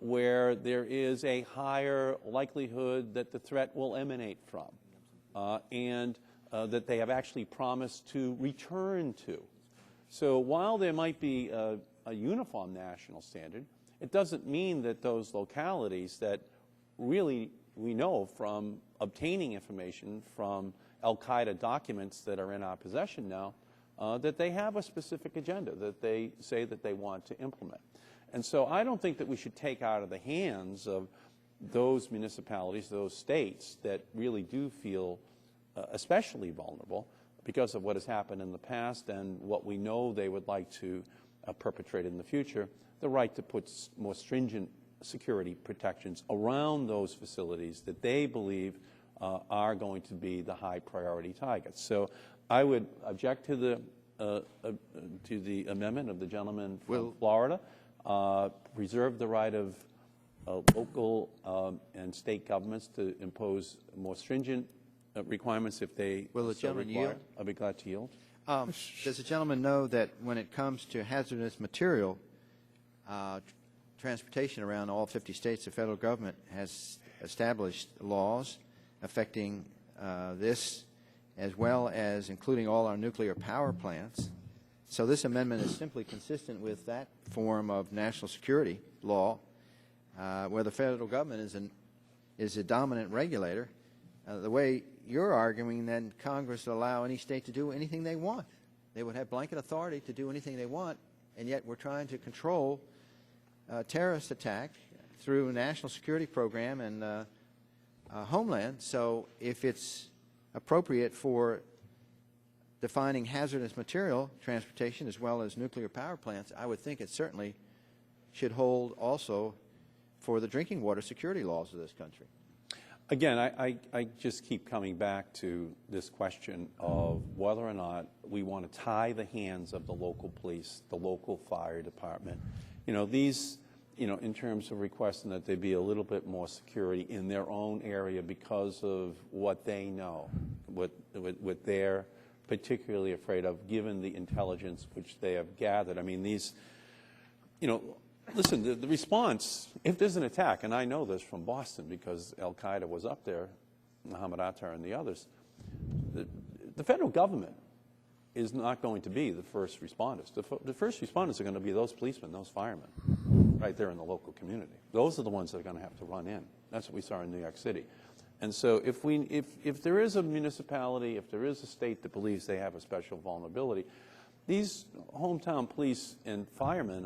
where there is a higher likelihood that the threat will emanate from and that they have actually promised to return to. So while there might be a uniform national standard, it doesn't mean that those localities that really we know from obtaining information from al-Qaeda documents that are in our possession now, that they have a specific agenda that they say that they want to implement. And so I don't think that we should take out of the hands of those municipalities, those states that really do feel especially vulnerable because of what has happened in the past and what we know they would like to perpetrate in the future, the right to put more stringent security protections around those facilities that they believe are going to be the high priority targets. So I would object to the amendment of the gentleman from Florida, preserve the right of local and state governments to impose more stringent requirements if they Will the gentleman yield? I'll be glad to yield. Does the gentleman know that when it comes to hazardous material transportation around all 50 states, the federal government has established laws affecting this, as well as including all our nuclear power plants? So this amendment is simply consistent with that form of national security law, where the federal government is a dominant regulator. The way you're arguing, then Congress will allow any state to do anything they want. They would have blanket authority to do anything they want, and yet we're trying to control terrorist attack through a national security program and Homeland. So if it's appropriate for defining hazardous material transportation as well as nuclear power plants, I would think it certainly should hold also for the drinking water security laws of this country. Again, I just keep coming back to this question of whether or not we want to tie the hands of the local police, the local fire department. You know, these, you know, in terms of requesting that there be a little bit more security in their own area because of what they know, what they're particularly afraid of, given the intelligence which they have gathered. I mean, these, you know, listen, the response, if there's an attack, and I know this from Boston because al-Qaeda was up there, Muhammad Atar and the others, the federal government is not going to be the first responders. The first responders are going to be those policemen, those firemen, right there in the local community. Those are the ones that are going to have to run in. That's what we saw in New York City. And so if there is a municipality, if there is a state that believes they have a special vulnerability, these hometown police and firemen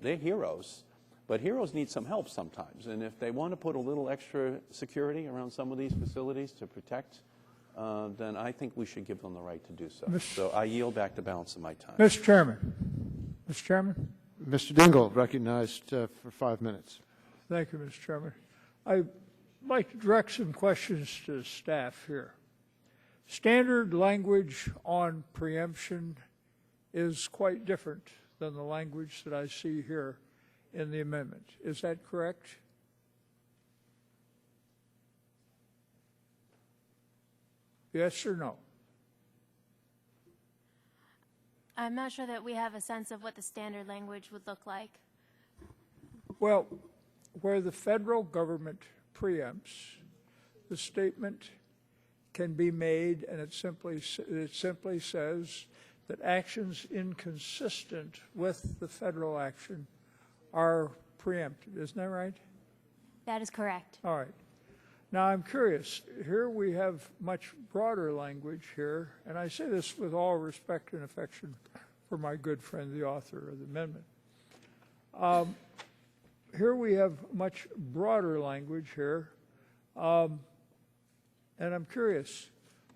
they're heroes, but heroes need some help sometimes. And if they want to put a little extra security around some of these facilities to protect, then I think we should give them the right to do so. So I yield back the balance of my time. Mr. Chairman. Mr. Chairman. Mr. Dingell, recognized for 5 minutes. Thank you, Mr. Chairman. I'd like to direct some questions to the staff here. Standard language on preemption is quite different than the language that I see here in the amendment. Is that correct? Yes or no? I'm not sure that we have a sense of what the standard language would look like. Well, where the federal government preempts, the statement can be made, and it simply says that actions inconsistent with the federal action are preempted. Isn't that right? That is correct. All right. Now, I'm curious. Here we have much broader language here, and I say this with all respect and affection for my good friend, the author of the amendment. Here we have much broader language here, and I'm curious.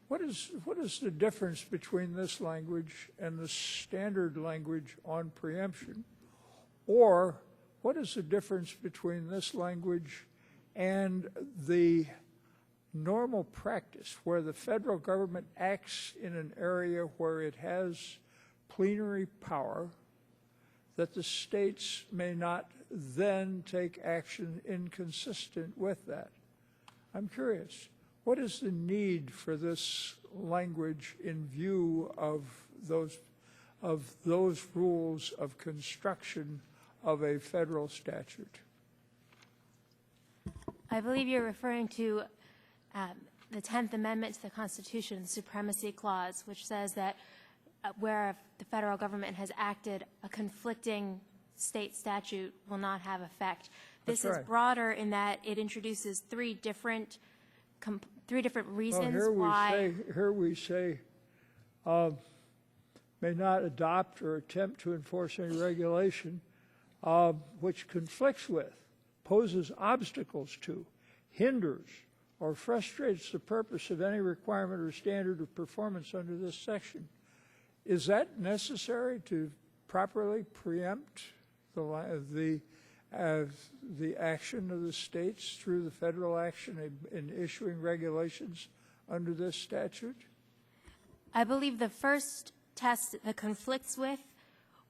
What is the difference between this language and the standard language on preemption? Or what is the difference between this language and the normal practice where the federal government acts in an area where it has plenary power that the states may not then take action inconsistent with that? I'm curious. What is the need for this language in view of those rules of construction of a federal statute? I believe you're referring to the 10th Amendment to the Constitution, the Supremacy Clause, which says that where the federal government has acted, a conflicting state statute will not have effect. This is broader in that it introduces three different reasons why. Here we say may not adopt or attempt to enforce any regulation which conflicts with, poses obstacles to, hinders, or frustrates the purpose of any requirement or standard of performance under this section. Is that necessary to properly preempt the action of the states through the federal action in issuing regulations under this statute? I believe the first test that conflicts with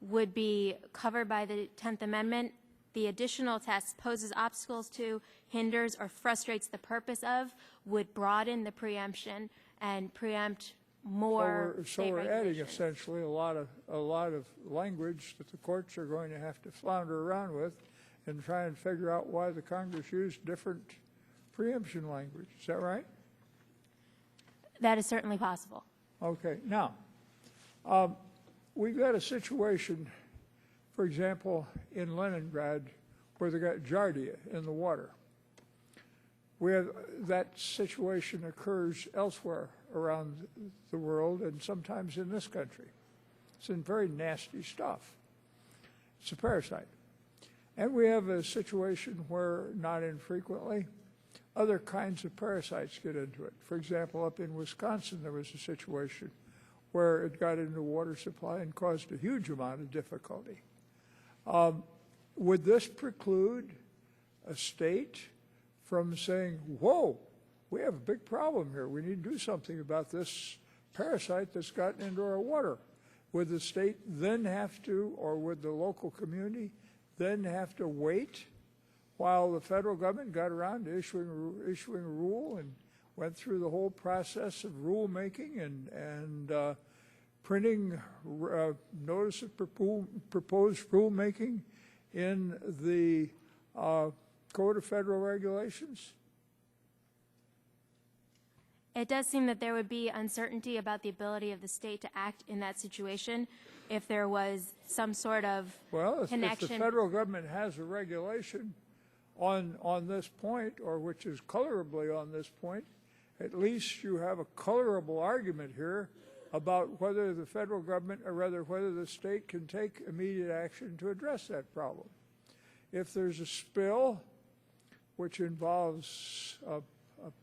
would be covered by the 10th Amendment. The additional test poses obstacles to, hinders, or frustrates the purpose of would broaden the preemption and preempt more so we're adding essentially a lot of language that the courts are going to have to flounder around with and try and figure out why the Congress used different preemption language. Is that right? That is certainly possible. Okay. Now, we've got a situation, for example, in Leningrad where they got giardia in the water. That situation occurs elsewhere around the world and sometimes in this country. It's in very nasty stuff. It's a parasite. And we have a situation where, not infrequently, other kinds of parasites get into it. For example, up in Wisconsin, there was a situation where it got into water supply and caused a huge amount of difficulty. Would this preclude a state from saying, whoa, we have a big problem here. We need to do something about this parasite that's gotten into our water? Would the state then have to, or would the local community then have to wait while the federal government got around to issuing a rule and went through the whole process of rulemaking and printing notice of proposed rulemaking in the Code of Federal Regulations? It does seem that there would be uncertainty about the ability of the state to act in that situation if there was some sort of connection. If the federal government has a regulation on this point, or which is colorably on this point, at least you have a colorable argument here about whether the federal government, or rather whether the state can take immediate action to address that problem. If there's a spill which involves a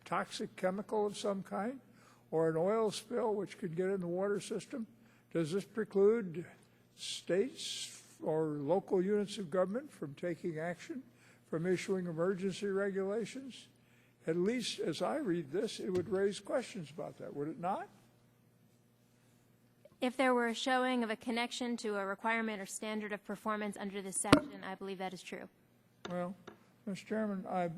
toxic chemical of some kind, or an oil spill which could get in the water system, does this preclude states or local units of government from taking action, from issuing emergency regulations? At least as I read this, it would raise questions about that, would it not? If there were a showing of a connection to a requirement or standard of performance under this section, I believe that is true. Well, Mr. Chairman, I,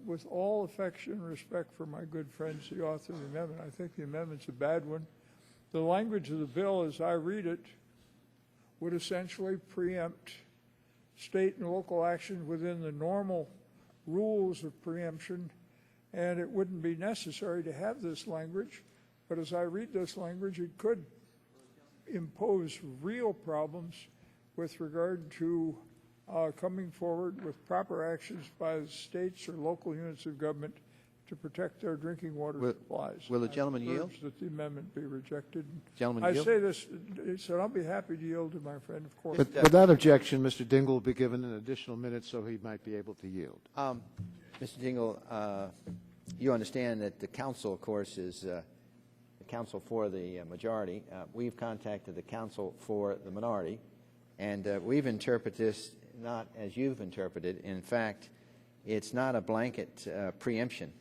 with all affection and respect for my good friends, the author of the amendment, I think the amendment's a bad one. The language of the bill, as I read it, would essentially preempt state and local action within the normal rules of preemption, and it wouldn't be necessary to have this language. But as I read this language, it could impose real problems with regard to coming forward with proper actions by the states or local units of government to protect their drinking water supplies. Will the gentleman yield? That the amendment be rejected. Gentleman yield? I say this, so I'll be happy to yield to my friend, of course. Without objection, Mr. Dingell will be given an additional minute so he might be able to yield. Mr. Dingell, you understand that the council, of course, is the council for the majority. We've contacted the council for the minority, and we've interpreted this not as you've interpreted. In fact, it's not a blanket preemption.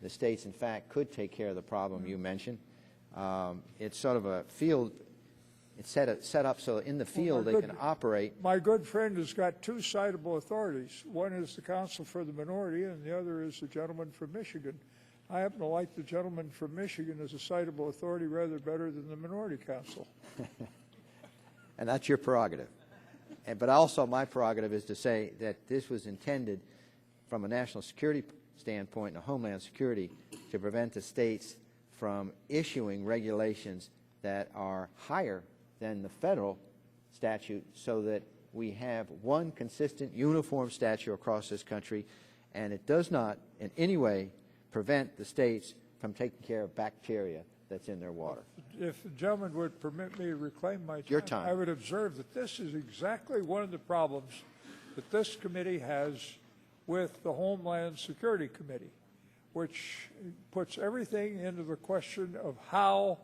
The states, in fact, could take care of the problem you mentioned. It's sort of a field. It's set up so in the field they can operate. My good friend has got two citable authorities. One is the counsel for the minority, and the other is the gentleman from Michigan. I happen to like the gentleman from Michigan as a citable authority rather better than the minority counsel. And that's your prerogative. But also my prerogative is to say that this was intended from a national security standpoint and a homeland security to prevent the states from issuing regulations that are higher than the federal statute, so that we have one consistent uniform statute across this country, and it does not in any way prevent the states from taking care of bacteria that's in their water. If the gentleman would permit me to reclaim my time, Your time. I would observe that this is exactly one of the problems that this committee has with the Homeland Security Committee, which puts everything into the question of how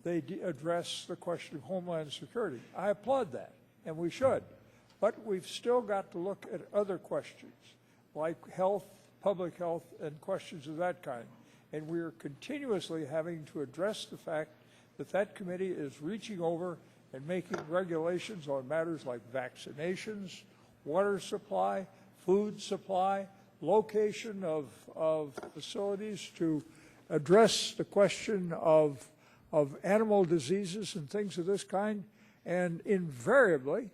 they address the question of Homeland Security. I applaud that, and we should. But we've still got to look at other questions, like health, public health, and questions of that kind. And we are continuously having to address the fact that that committee is reaching over and making regulations on matters like vaccinations, water supply, food supply, location of facilities to address the question of animal diseases and things of this kind. And invariably,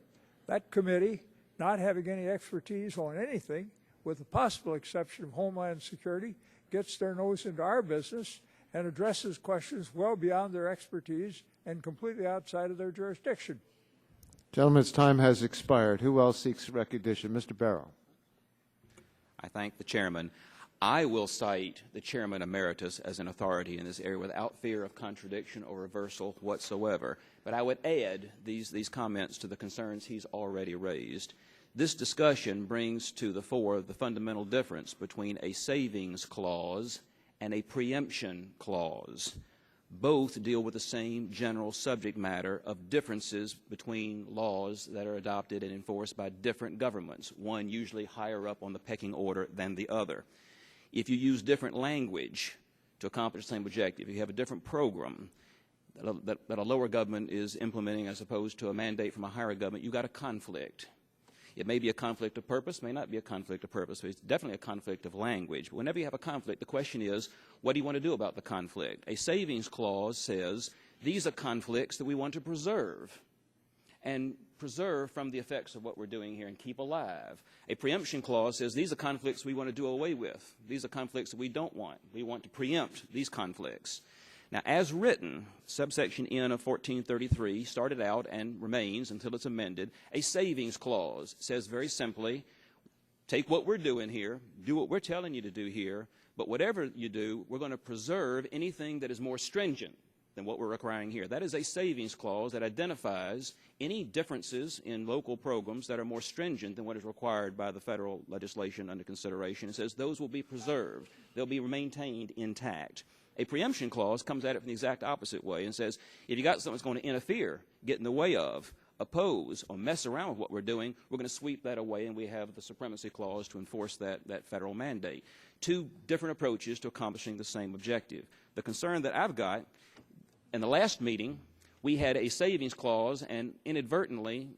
that committee, not having any expertise on anything, with the possible exception of Homeland Security, gets their nose into our business and addresses questions well beyond their expertise and completely outside of their jurisdiction. Gentleman's time has expired. Who else seeks recognition? Mr. Barrow. I thank the chairman. I will cite the chairman emeritus as an authority in this area without fear of contradiction or reversal whatsoever. But I would add these comments to the concerns he's already raised. This discussion brings to the fore the fundamental difference between a savings clause and a preemption clause. Both deal with the same general subject matter of differences between laws that are adopted and enforced by different governments, one usually higher up on the pecking order than the other. If you use different language to accomplish the same objective, you have a different program that a lower government is implementing as opposed to a mandate from a higher government, you've got a conflict. It may be a conflict of purpose, may not be a conflict of purpose, but it's definitely a conflict of language. But whenever you have a conflict, the question is, what do you want to do about the conflict? A savings clause says, these are conflicts that we want to preserve, and preserve from the effects of what we're doing here and keep alive. A preemption clause says, these are conflicts we want to do away with. These are conflicts that we don't want. We want to preempt these conflicts. Now, as written, subsection N of 1433 started out and remains until it's amended. A savings clause says very simply, take what we're doing here, do what we're telling you to do here, but whatever you do, we're going to preserve anything that is more stringent than what we're requiring here. That is a savings clause that identifies any differences in local programs that are more stringent than what is required by the federal legislation under consideration. It says those will be preserved. They'll be maintained intact. A preemption clause comes at it from the exact opposite way and says, if you got something that's going to interfere, get in the way of, oppose, or mess around with what we're doing, we're going to sweep that away, and we have the supremacy clause to enforce that federal mandate. Two different approaches to accomplishing the same objective. The concern that I've got, in the last meeting, we had a savings clause, and inadvertently,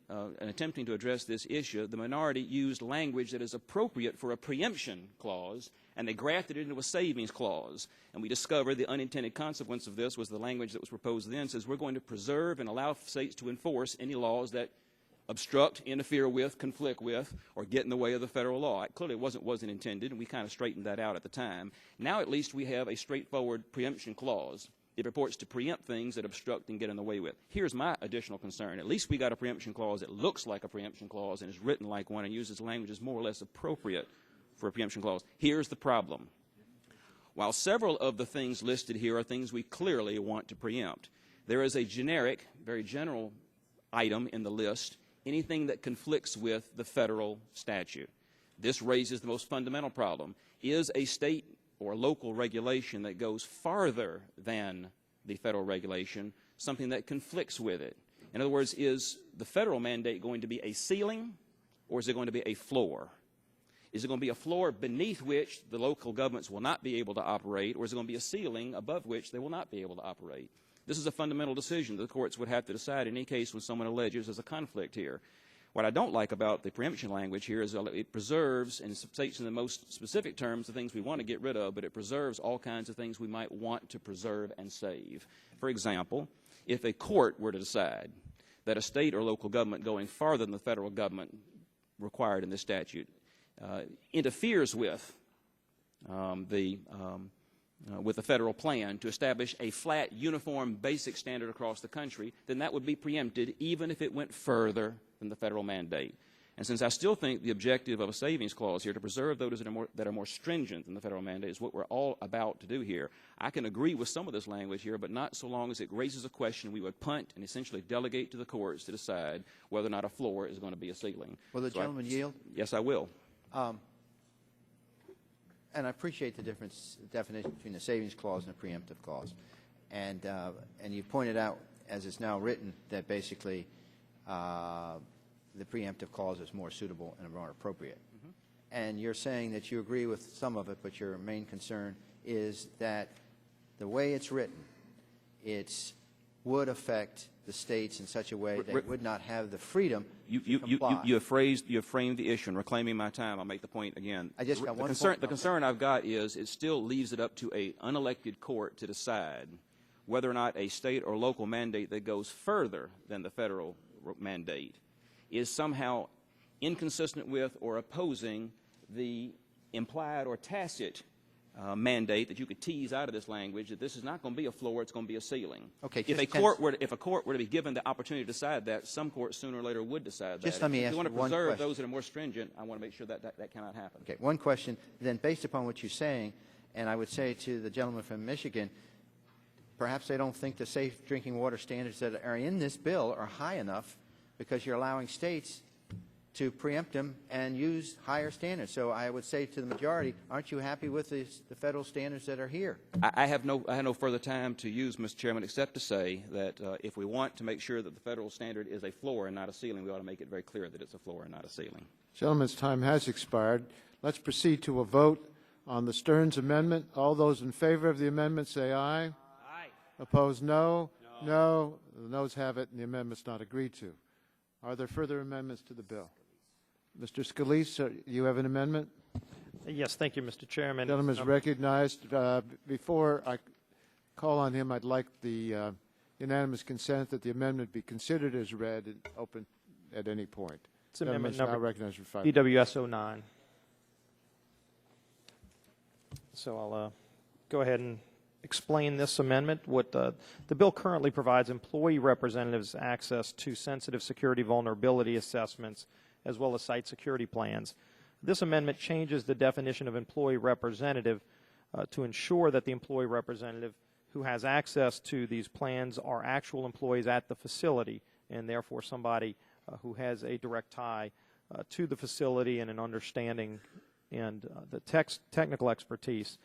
in attempting to address this issue, the minority used language that is appropriate for a preemption clause, and they grafted it into a savings clause. And we discovered the unintended consequence of this was the language that was proposed then says we're going to preserve and allow states to enforce any laws that obstruct, interfere with, conflict with, or get in the way of the federal law. It clearly wasn't intended, and we kind of straightened that out at the time. Now at least we have a straightforward preemption clause. It purports to preempt things that obstruct and get in the way with. Here's my additional concern. At least we got a preemption clause that looks like a preemption clause and is written like one and uses language that's more or less appropriate for a preemption clause. Here's the problem. While several of the things listed here are things we clearly want to preempt, there is a generic, very general item in the list, anything that conflicts with the federal statute. This raises the most fundamental problem. Is a state or local regulation that goes farther than the federal regulation something that conflicts with it? In other words, is the federal mandate going to be a ceiling, or is it going to be a floor? Is it going to be a floor beneath which the local governments will not be able to operate, or is it going to be a ceiling above which they will not be able to operate? This is a fundamental decision that the courts would have to decide in any case when someone alleges there's a conflict here. What I don't like about the preemption language here is it preserves and states in the most specific terms the things we want to get rid of, but it preserves all kinds of things we might want to preserve and save. For example, if a court were to decide that a state or local government going farther than the federal government required in this statute interferes with the federal plan to establish a flat, uniform, basic standard across the country, then that would be preempted even if it went further than the federal mandate. And since I still think the objective of a savings clause here to preserve those that are more stringent than the federal mandate is what we're all about to do here, I can agree with some of this language here, but not so long as it raises a question we would punt and essentially delegate to the courts to decide whether or not a floor is going to be a ceiling. Will the gentleman yield? Yes, I will. And I appreciate the definition between the savings clause and the preemptive clause. And you pointed out, as it's now written, that basically the preemptive clause is more suitable and more appropriate. Mm-hmm. And you're saying that you agree with some of it, but your main concern is that the way it's written, it would affect the states in such a way they would not have the freedom to comply. You have framed the issue, and reclaiming my time, I'll make the point again. I just got one point. The concern I've got is it still leaves it up to an unelected court to decide whether or not a state or local mandate that goes further than the federal mandate is somehow inconsistent with or opposing the implied or tacit mandate that you could tease out of this language that this is not going to be a floor, it's going to be a ceiling. Okay. If a court were to be given the opportunity to decide that, some courts sooner or later would decide that. Just let me ask you want to one preserve question. those that are more stringent, I want to make sure that that cannot happen. Okay. One question. Then, based upon what you're saying, and I would say to the gentleman from Michigan, perhaps they don't think the safe drinking water standards that are in this bill are high enough because you're allowing states to preempt them and use higher standards. So I would say to the majority, aren't you happy with the federal standards that are here? I have no further time to use, Mr. Chairman, except to say that if we want to make sure that the federal standard is a floor and not a ceiling, we ought to make it very clear that it's a floor and not a ceiling. Gentleman's time has expired. Let's proceed to a vote on the Stearns Amendment. All those in favor of the amendment say aye. Aye. Opposed, no. No. The noes have it, and the amendment's not agreed to. Are there further amendments to the bill? Mr. Scalise, you have an amendment? Yes, thank you, Mr. Chairman. The gentleman is recognized. Before I call on him, I'd like the unanimous consent that the amendment be considered as read and open at any point. It's amendment now number recognized for 5 minutes. DWS 09. So I'll go ahead and explain this amendment. What the bill currently provides employee representatives access to sensitive security vulnerability assessments as well as site security plans. This amendment changes the definition of employee representative to ensure that the employee representative who has access to these plans are actual employees at the facility, and therefore somebody who has a direct tie to the facility and an understanding and the technical expertise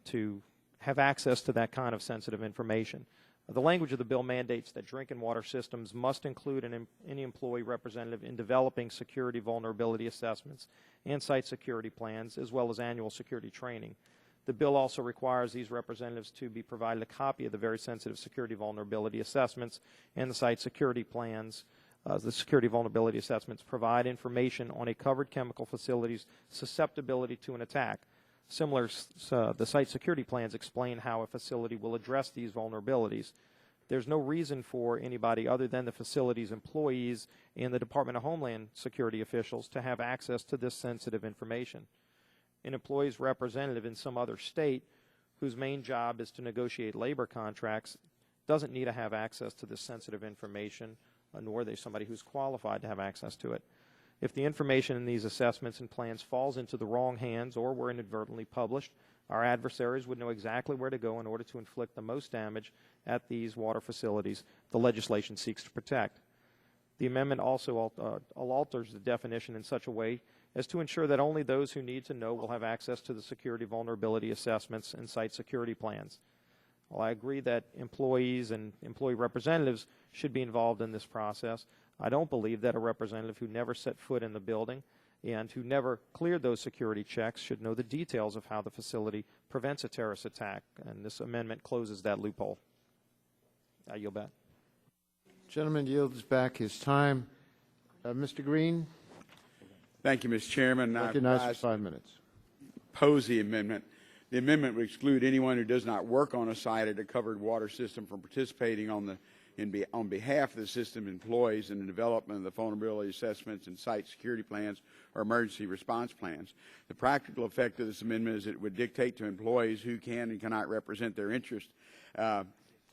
to have access to that kind of sensitive information. The language of the bill mandates that drinking water systems must include any employee representative in developing security vulnerability assessments and site security plans, as well as annual security training. The bill also requires these representatives to be provided a copy of the very sensitive security vulnerability assessments and the site security plans. The security vulnerability assessments provide information on a covered chemical facility's susceptibility to an attack. Similar, the site security plans explain how a facility will address these vulnerabilities. There's no reason for anybody other than the facility's employees and the Department of Homeland Security officials to have access to this sensitive information. An employee's representative in some other state whose main job is to negotiate labor contracts doesn't need to have access to this sensitive information, nor are they somebody who's qualified to have access to it. If the information in these assessments and plans falls into the wrong hands or were inadvertently published, our adversaries would know exactly where to go in order to inflict the most damage at these water facilities the legislation seeks to protect. The amendment also alters the definition in such a way as to ensure that only those who need to know will have access to the security vulnerability assessments and site security plans. While I agree that employees and employee representatives should be involved in this process, I don't believe that a representative who never set foot in the building and who never cleared those security checks should know the details of how the facility prevents a terrorist attack, and this amendment closes that loophole. I yield back. Gentleman yields back his time. Mr. Green. Thank you, Mr. Chairman. Recognized for 5 minutes. Oppose the amendment. The amendment would exclude anyone who does not work on a site at a covered water system from participating on behalf of the system employees in the development of the vulnerability assessments and site security plans or emergency response plans. The practical effect of this amendment is it would dictate to employees who can and cannot represent their interest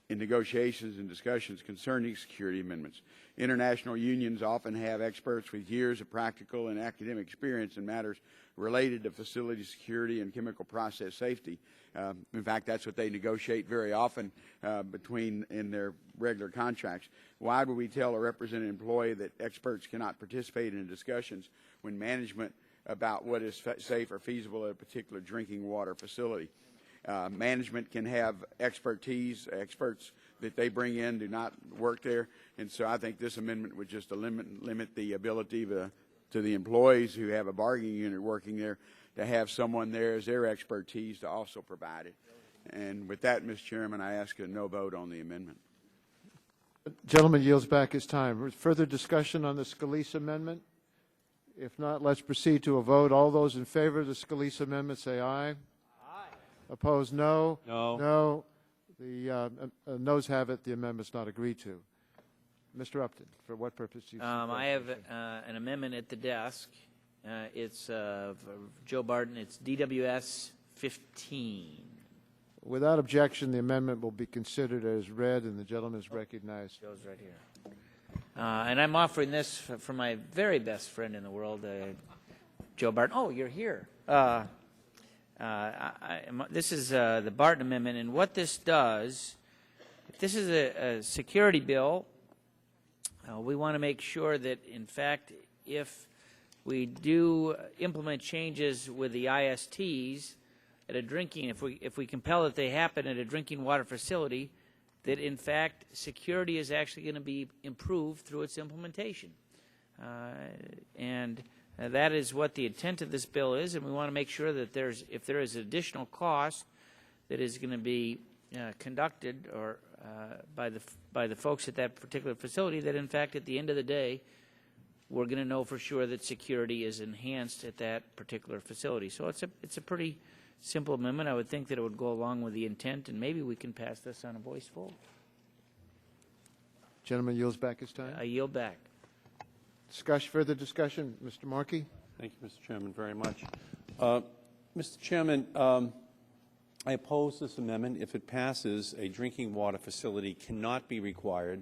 in negotiations and discussions concerning security amendments. International unions often have experts with years of practical and academic experience in matters related to facility security and chemical process safety. In fact, that's what they negotiate very often in their regular contracts. Why would we tell a represented employee that experts cannot participate in discussions when management about what is safe or feasible at a particular drinking water facility? Management can have experts that they bring in do not work there, and so I think this amendment would just limit the ability to the employees who have a bargaining unit working there to have someone there as their expertise to also provide it. And with that, Mr. Chairman, I ask a no vote on the amendment. Gentleman yields back his time. Further discussion on the Scalise amendment? If not, let's proceed to a vote. All those in favor of the Scalise amendment say aye. Aye. Opposed, no. No. No. The noes have it. The amendment's not agreed to. Mr. Upton, for what purpose do you I have an amendment at the desk. It's Joe Barton. It's DWS 15. Without objection, the amendment will be considered as read, and the gentleman is recognized. Joe's right here. And I'm offering this for my very best friend in the world, Joe Barton. Oh, you're here. This is the Barton Amendment, and what this does, if this is a security bill, we want to make sure that, in fact, if we do implement changes with the ISTs at a drinking, if we compel that they happen at a drinking water facility, that in fact security is actually going to be improved through its implementation. That is what the intent of this bill is, and we want to make sure that if there is additional cost that is going to be conducted or by the folks at that particular facility, that in fact at the end of the day we're going to know for sure that security is enhanced at that particular facility. So it's a pretty simple amendment. I would think that it would go along with the intent, and maybe we can pass this on a voice vote. Gentleman yields back his time. I yield back. Further discussion, Mr. Markey. Thank you, Mr. Chairman, very much. Mr. Chairman, I oppose this amendment. If it passes, a drinking water facility cannot be required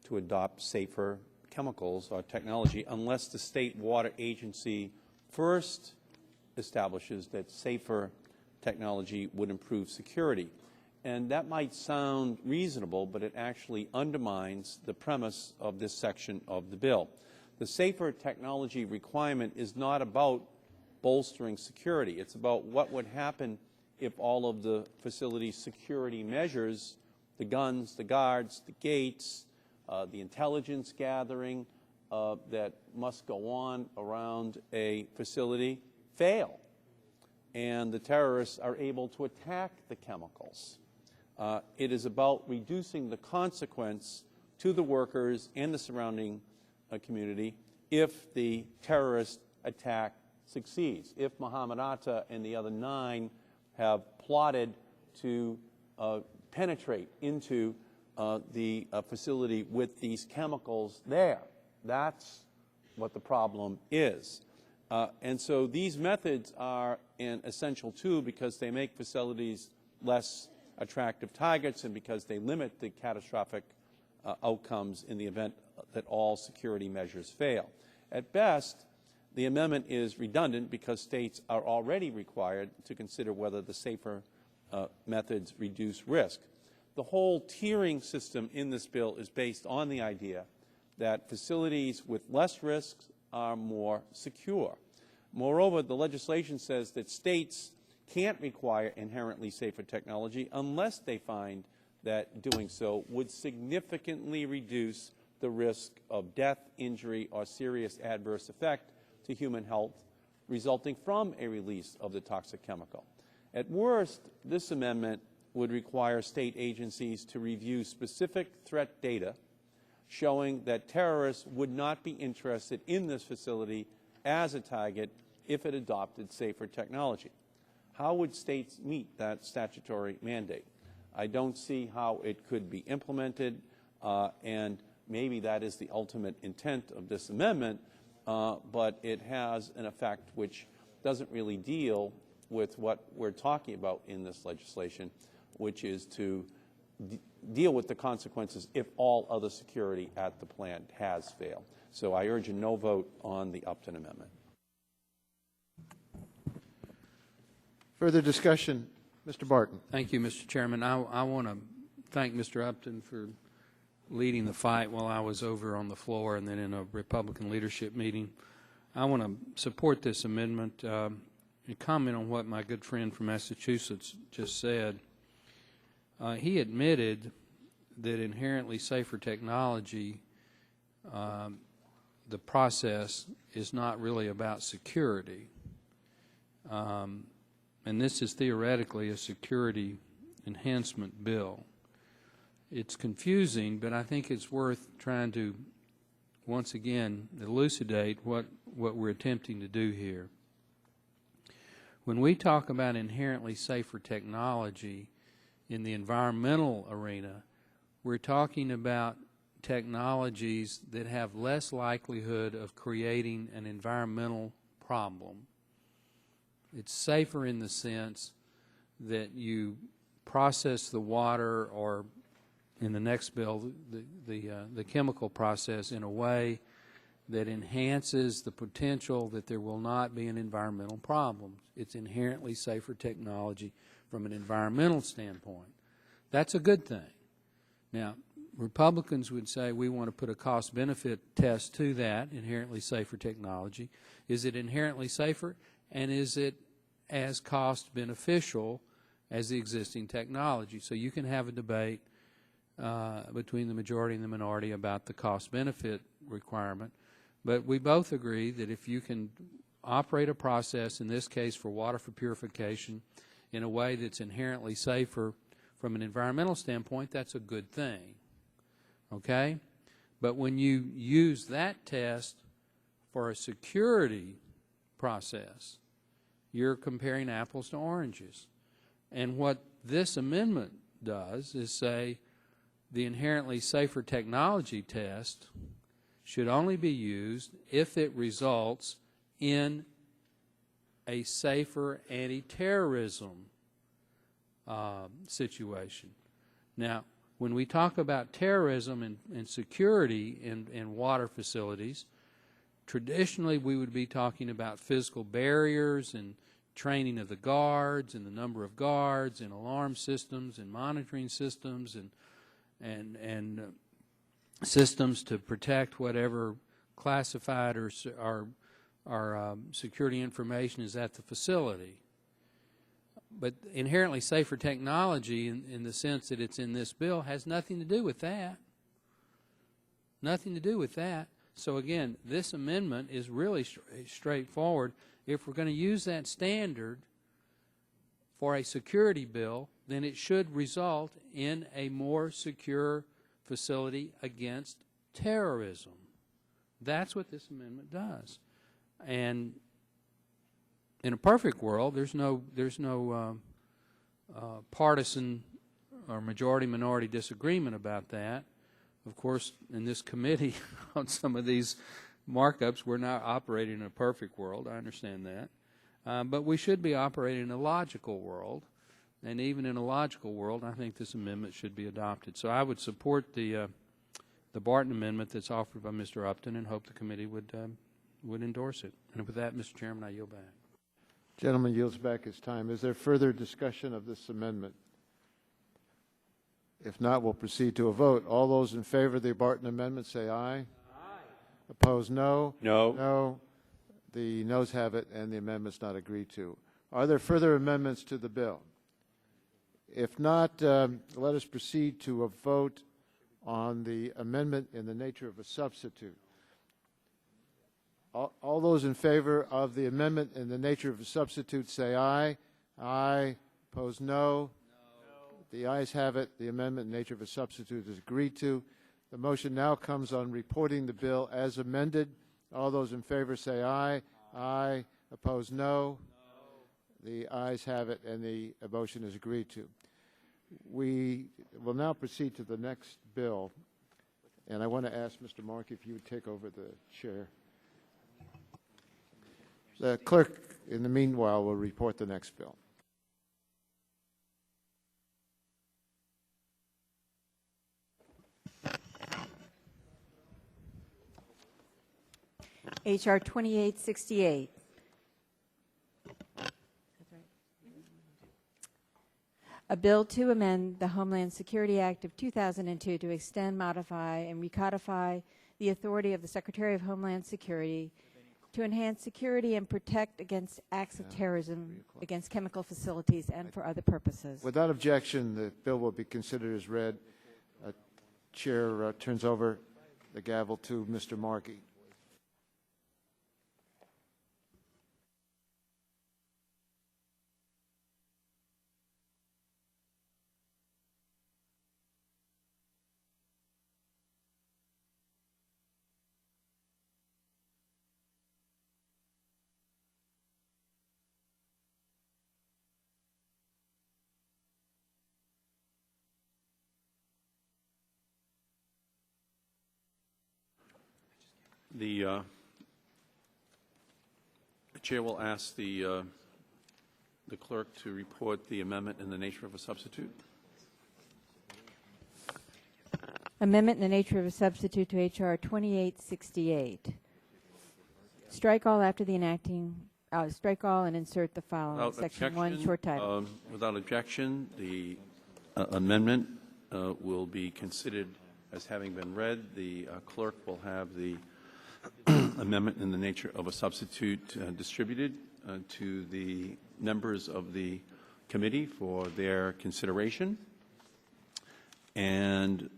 to adopt safer chemicals or technology unless the state water agency first establishes that safer technology would improve security. And that might sound reasonable, but it actually undermines the premise of this section of the bill. The safer technology requirement is not about bolstering security. It's about what would happen if all of the facility's security measures, the guns, the guards, the gates, the intelligence gathering that must go on around a facility fail, and the terrorists are able to attack the chemicals. It is about reducing the consequence to the workers and the surrounding community if the terrorist attack succeeds. If Muhammad Atta and the other 9 have plotted to penetrate into the facility with these chemicals there, that's what the problem is. And so these methods are an essential too, because they make facilities less attractive targets and because they limit the catastrophic outcomes in the event that all security measures fail. At best, the amendment is redundant because states are already required to consider whether the safer methods reduce risk. The whole tiering system in this bill is based on the idea that facilities with less risks are more secure. Moreover, the legislation says that states can't require inherently safer technology unless they find that doing so would significantly reduce the risk of death, injury, or serious adverse effect to human health resulting from a release of the toxic chemical. At worst, this amendment would require state agencies to review specific threat data showing that terrorists would not be interested in this facility as a target if it adopted safer technology. How would states meet that statutory mandate? I don't see how it could be implemented, and maybe that is the ultimate intent of this amendment, but it has an effect which doesn't really deal with what we're talking about in this legislation, which is to deal with the consequences if all other security at the plant has failed. So I urge a no vote on the Upton amendment. Further discussion, Mr. Barton. Thank you, Mr. Chairman. I want to thank Mr. Upton for leading the fight while I was over on the floor and then in a Republican leadership meeting. I want to support this amendment and comment on what my good friend from Massachusetts just said. He admitted that inherently safer technology, the process is not really about security. And this is theoretically a security enhancement bill. It's confusing, but I think it's worth trying to, once again, elucidate what we're attempting to do here. When we talk about inherently safer technology in the environmental arena, we're talking about technologies that have less likelihood of creating an environmental problem. It's safer in the sense that you process the water, or in the next bill, the chemical process, in a way that enhances the potential that there will not be an environmental problem. It's inherently safer technology from an environmental standpoint. That's a good thing. Now, Republicans would say we want to put a cost-benefit test to that, inherently safer technology. Is it inherently safer, and is it as cost-beneficial as the existing technology? So you can have a debate between the majority and the minority about the cost-benefit requirement, but we both agree that if you can operate a process, in this case for water for purification, in a way that's inherently safer from an environmental standpoint, that's a good thing. Okay? But when you use that test for a security process, you're comparing apples to oranges. And what this amendment does is say the inherently safer technology test should only be used if it results in a safer anti-terrorism situation. Now, when we talk about terrorism and security in water facilities, traditionally we would be talking about physical barriers and training of the guards and the number of guards and alarm systems and monitoring systems and systems to protect whatever classified or security information is at the facility. But inherently safer technology, in the sense that it's in this bill, has nothing to do with that. Nothing to do with that. So again, this amendment is really straightforward. If we're going to use that standard for a security bill, then it should result in a more secure facility against terrorism. That's what this amendment does. And in a perfect world, there's no partisan or majority-minority disagreement about that. Of course, in this committee on some of these markups, we're not operating in a perfect world. I understand that. But we should be operating in a logical world. And even in a logical world, I think this amendment should be adopted. So I would support the Barton amendment that's offered by Mr. Upton and hope the committee would endorse it. And with that, Mr. Chairman, I yield back. Gentleman yields back his time. Is there further discussion of this amendment? If not, we'll proceed to a vote. All those in favor of the Barton amendment say aye. Aye. Opposed, no. No. No. The noes have it, and the amendment's not agreed to. Are there further amendments to the bill? If not, let us proceed to a vote on the amendment in the nature of a substitute. All those in favor of the amendment in the nature of a substitute say aye. Aye. Opposed, no. The ayes have it. The amendment in the nature of a substitute is agreed to. The motion now comes on reporting the bill as amended. All those in favor say aye. Aye. Opposed, no. The ayes have it, and the motion is agreed to. We will now proceed to the next bill, and I want to ask Mr. Mark if you would take over the chair. The clerk, in the meanwhile, will report the next bill. H.R. 2868. A bill to amend the Homeland Security Act of 2002 to extend, modify, and recodify the authority of the Secretary of Homeland Security to enhance security and protect against acts of terrorism against chemical facilities and for other purposes. Without objection, the bill will be considered as read. Chair turns over the gavel to Mr. Markey. The chair will ask the clerk to report the amendment in the nature of a substitute. Amendment in the nature of a substitute to H.R. 2868. Strike all after the enacting. Strike all and insert the following. Without Section objection, 1, short title. Without objection, the amendment will be considered as having been read. The clerk will have the amendment in the nature of a substitute distributed to the members of the committee for their consideration. And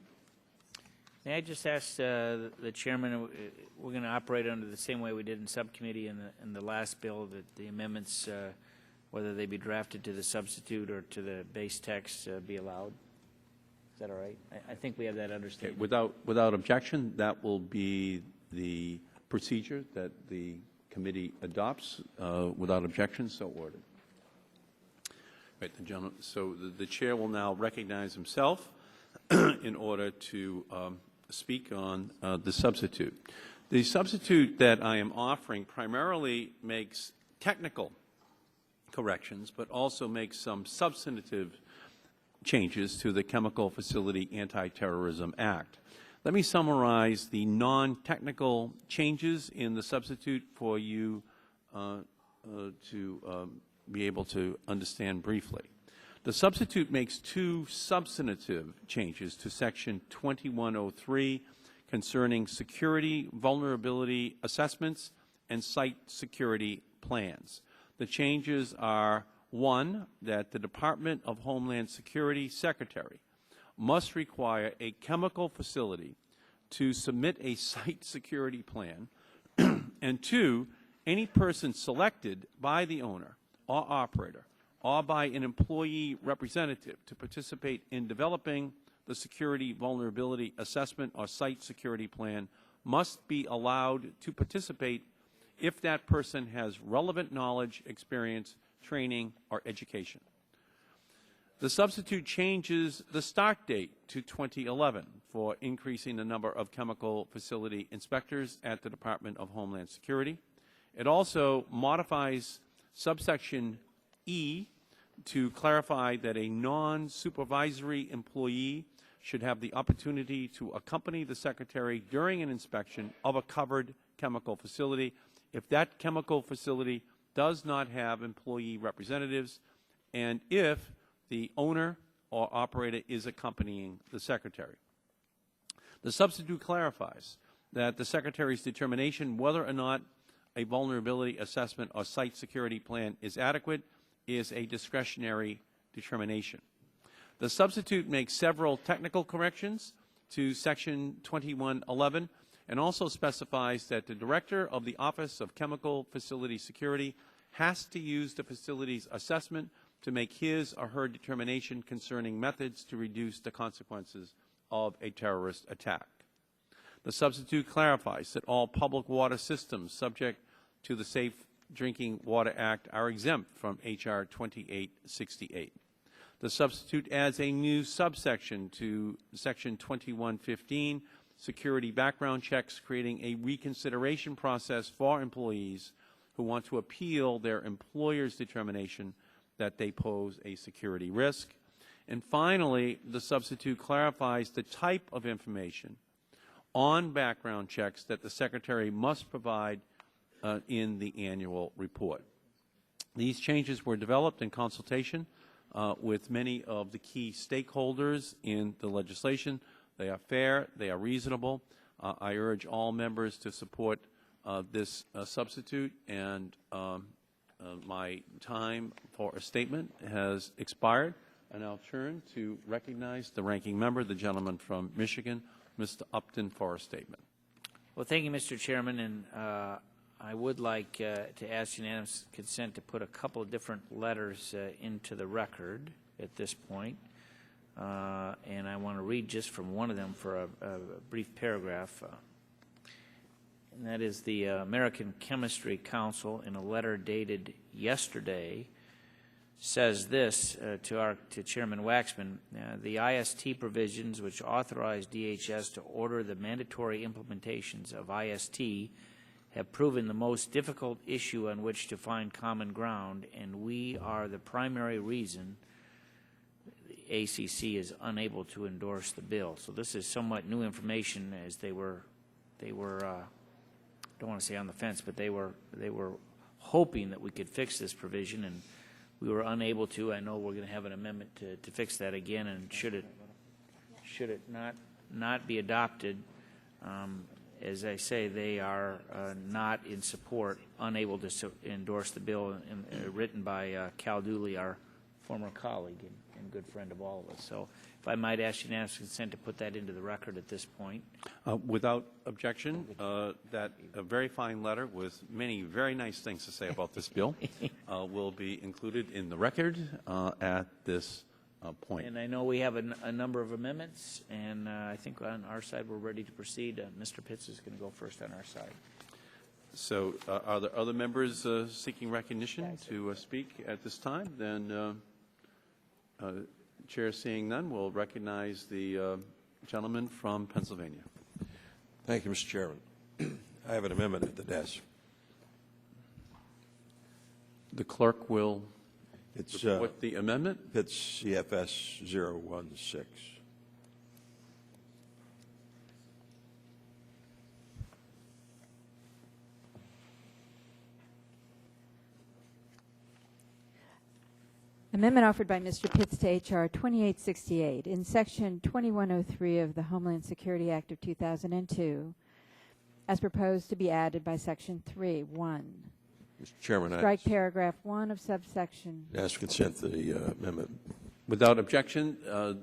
may I just ask the chairman, we're going to operate under the same way we did in subcommittee in the last bill, that the amendments, whether they be drafted to the substitute or to the base text, be allowed? Is that all right? I think we have that understanding. okay, without objection, that will be the procedure that the committee adopts without objection, so ordered. Right, the gentleman. So the chair will now recognize himself in order to speak on the substitute. The substitute that I am offering primarily makes technical corrections, but also makes some substantive changes to the Chemical Facility Anti-Terrorism Act. Let me summarize the non-technical changes in the substitute for you to be able to understand briefly. The substitute makes two substantive changes to Section 2103 concerning security vulnerability assessments and site security plans. The changes are, one, that the Department of Homeland Security Secretary must require a chemical facility to submit a site security plan, and two, any person selected by the owner or operator or by an employee representative to participate in developing the security vulnerability assessment or site security plan must be allowed to participate if that person has relevant knowledge, experience, training, or education. The substitute changes the start date to 2011 for increasing the number of chemical facility inspectors at the Department of Homeland Security. It also modifies subsection E to clarify that a non-supervisory employee should have the opportunity to accompany the Secretary during an inspection of a covered chemical facility if that chemical facility does not have employee representatives and if the owner or operator is accompanying the Secretary. The substitute clarifies that the Secretary's determination whether or not a vulnerability assessment or site security plan is adequate is a discretionary determination. The substitute makes several technical corrections to Section 2111 and also specifies that the Director of the Office of Chemical Facility Security has to use the facility's assessment to make his or her determination concerning methods to reduce the consequences of a terrorist attack. The substitute clarifies that all public water systems subject to the Safe Drinking Water Act are exempt from H.R. 2868. The substitute adds a new subsection to Section 2115, security background checks, creating a reconsideration process for employees who want to appeal their employer's determination that they pose a security risk. And finally, the substitute clarifies the type of information on background checks that the Secretary must provide in the annual report. These changes were developed in consultation with many of the key stakeholders in the legislation. They are fair, they are reasonable. I urge all members to support this substitute, and my time for a statement has expired, and I'll turn to recognize the ranking member, the gentleman from Michigan, Mr. Upton, for a statement. Well, thank you, Mr. Chairman, and I would like to ask unanimous consent to put a couple of different letters into the record at this point. And I want to read just from one of them for a brief paragraph. And that is the American Chemistry Council, in a letter dated yesterday, says this to Chairman Waxman: the IST provisions which authorize DHS to order the mandatory implementations of IST have proven the most difficult issue on which to find common ground, and we are the primary reason the ACC is unable to endorse the bill. So this is somewhat new information, as they were don't want to say on the fence, but they were hoping that we could fix this provision, and we were unable to. I know we're going to have an amendment to fix that again, and should it not not be adopted, as I say, they are not in support, unable to endorse the bill written by Cal Dooley, our former colleague and good friend of all of us. So if I might ask unanimous consent to put that into the record at this point. Without objection, that a very fine letter with many very nice things to say about this bill will be included in the record at this point. And I know we have a number of amendments, and I think on our side we're ready to proceed. Mr. Pitts is going to go first on our side. So are there other members seeking recognition to speak at this time? Then Chair seeing none, will recognize the gentleman from Pennsylvania. Thank you, Mr. Chairman. I have an amendment at the desk. The clerk will report the amendment. It's CFS 016. Amendment offered by Mr. Pitts to H.R. 2868. In Section 2103 of the Homeland Security Act of 2002, as proposed to be added by Section 3.1. Mr. Chairman, Strike paragraph 1 of subsection. Ask consent to the amendment. Without objection,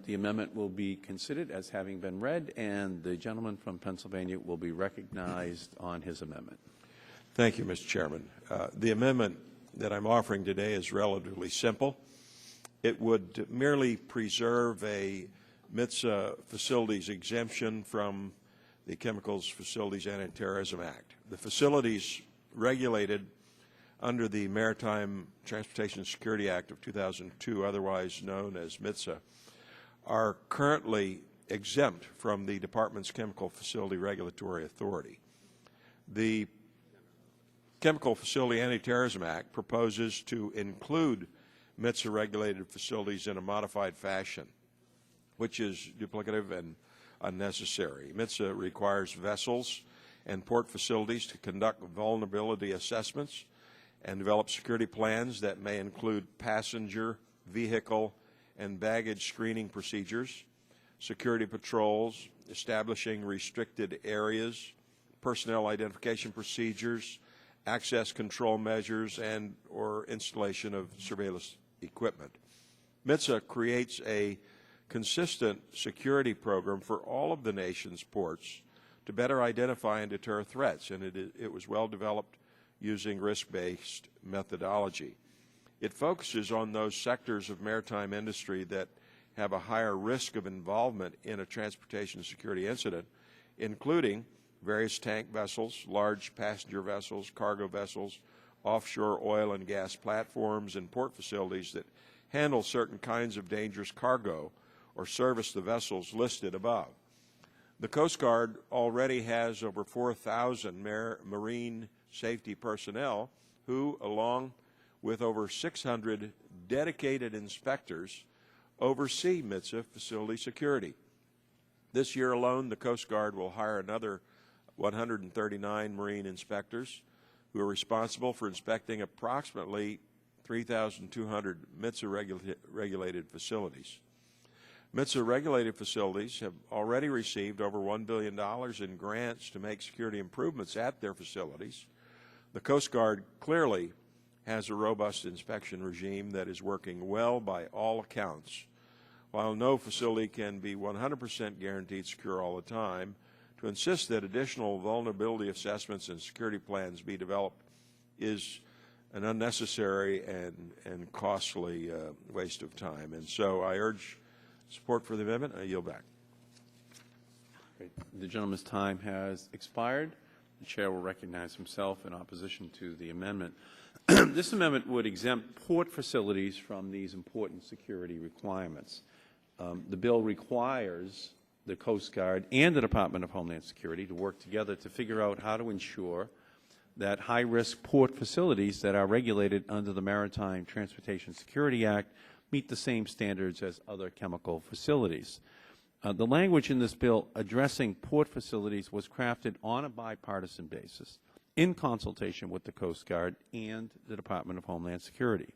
the amendment will be considered as having been read, and the gentleman from Pennsylvania will be recognized on his amendment. Thank you, Mr. Chairman. The amendment that I'm offering today is relatively simple. It would merely preserve a MITSA facilities exemption from the Chemicals Facilities Anti-Terrorism Act. The facilities regulated under the Maritime Transportation Security Act of 2002, otherwise known as MITSA, are currently exempt from the Department's Chemical Facility Regulatory Authority. The Chemical Facility Anti-Terrorism Act proposes to include MITSA-regulated facilities in a modified fashion, which is duplicative and unnecessary. MITSA requires vessels and port facilities to conduct vulnerability assessments and develop security plans that may include passenger, vehicle, and baggage screening procedures, security patrols, establishing restricted areas, personnel identification procedures, access control measures, and or installation of surveillance equipment. MITSA creates a consistent security program for all of the nation's ports to better identify and deter threats, and it was well developed using risk-based methodology. It focuses on those sectors of maritime industry that have a higher risk of involvement in a transportation security incident, including various tank vessels, large passenger vessels, cargo vessels, offshore oil and gas platforms, and port facilities that handle certain kinds of dangerous cargo or service the vessels listed above. The Coast Guard already has over 4,000 marine safety personnel who, along with over 600 dedicated inspectors, oversee MITSA facility security. This year alone, the Coast Guard will hire another 139 marine inspectors who are responsible for inspecting approximately 3,200 MITSA-regulated facilities. MITSA-regulated facilities have already received over $1 billion in grants to make security improvements at their facilities. The Coast Guard clearly has a robust inspection regime that is working well by all accounts. While no facility can be 100% guaranteed secure all the time, to insist that additional vulnerability assessments and security plans be developed is an unnecessary and costly waste of time. And so I urge support for the amendment. I yield back. Great. The gentleman's time has expired. The chair will recognize himself in opposition to the amendment. This amendment would exempt port facilities from these important security requirements. The bill requires the Coast Guard and the Department of Homeland Security to work together to figure out how to ensure that high-risk port facilities that are regulated under the Maritime Transportation Security Act meet the same standards as other chemical facilities. The language in this bill addressing port facilities was crafted on a bipartisan basis in consultation with the Coast Guard and the Department of Homeland Security.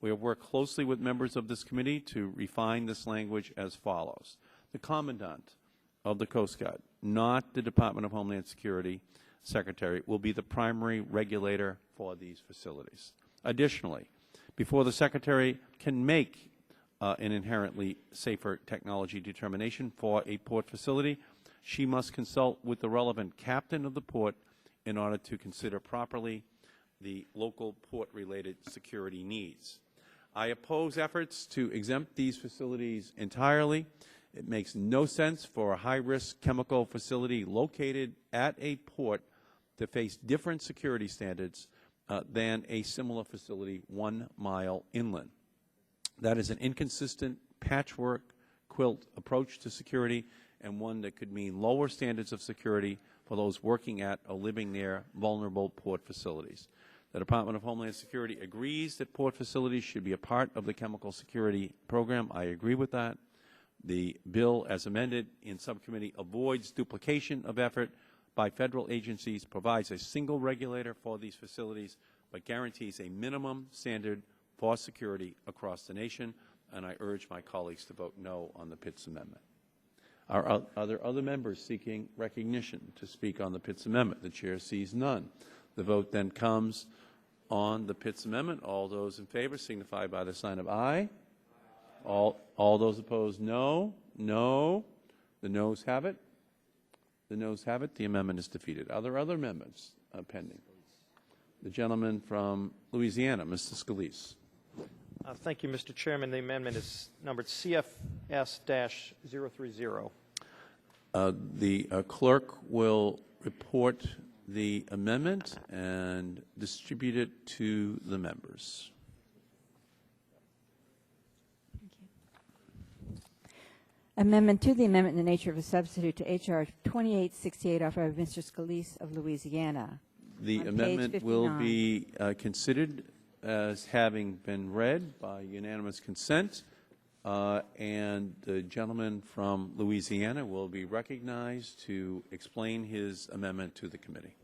We have worked closely with members of this committee to refine this language as follows. The Commandant of the Coast Guard, not the Department of Homeland Security Secretary, will be the primary regulator for these facilities. Additionally, before the Secretary can make an inherently safer technology determination for a port facility, she must consult with the relevant captain of the port in order to consider properly the local port-related security needs. I oppose efforts to exempt these facilities entirely. It makes no sense for a high-risk chemical facility located at a port to face different security standards than a similar facility 1 mile inland. That is an inconsistent patchwork quilt approach to security, and one that could mean lower standards of security for those working at or living near vulnerable port facilities. The Department of Homeland Security agrees that port facilities should be a part of the chemical security program. I agree with that. The bill, as amended in subcommittee, avoids duplication of effort by federal agencies, provides a single regulator for these facilities, but guarantees a minimum standard for security across the nation, and I urge my colleagues to vote no on the Pitts Amendment. Are there other members seeking recognition to speak on the Pitts Amendment? The chair sees none. The vote then comes on the Pitts Amendment. All those in favor signify by the sign of aye. All those opposed, no. No. The noes have it. The noes have it. The amendment is defeated. Are there other amendments pending? The gentleman from Louisiana, Mr. Scalise. Thank you, Mr. Chairman. The amendment is numbered CFS-030. The clerk will report the amendment and distribute it to the members. Amendment to the amendment in the nature of a substitute to H.R. 2868, offered by Mr. Scalise of Louisiana. The amendment will be considered as having been read by unanimous consent, and the gentleman from Louisiana will be recognized to explain his amendment to the committee.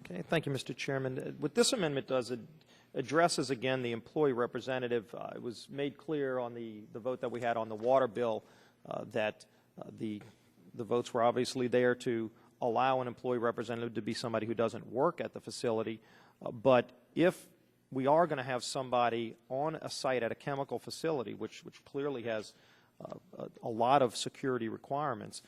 Okay, thank you, Mr. Chairman. What this amendment does, it addresses again the employee representative. It was made clear on the vote that we had on the water bill that the votes were obviously there to allow an employee representative to be somebody who doesn't work at the facility, but if we are going to have somebody on a site at a chemical facility, which clearly has a lot of security requirements,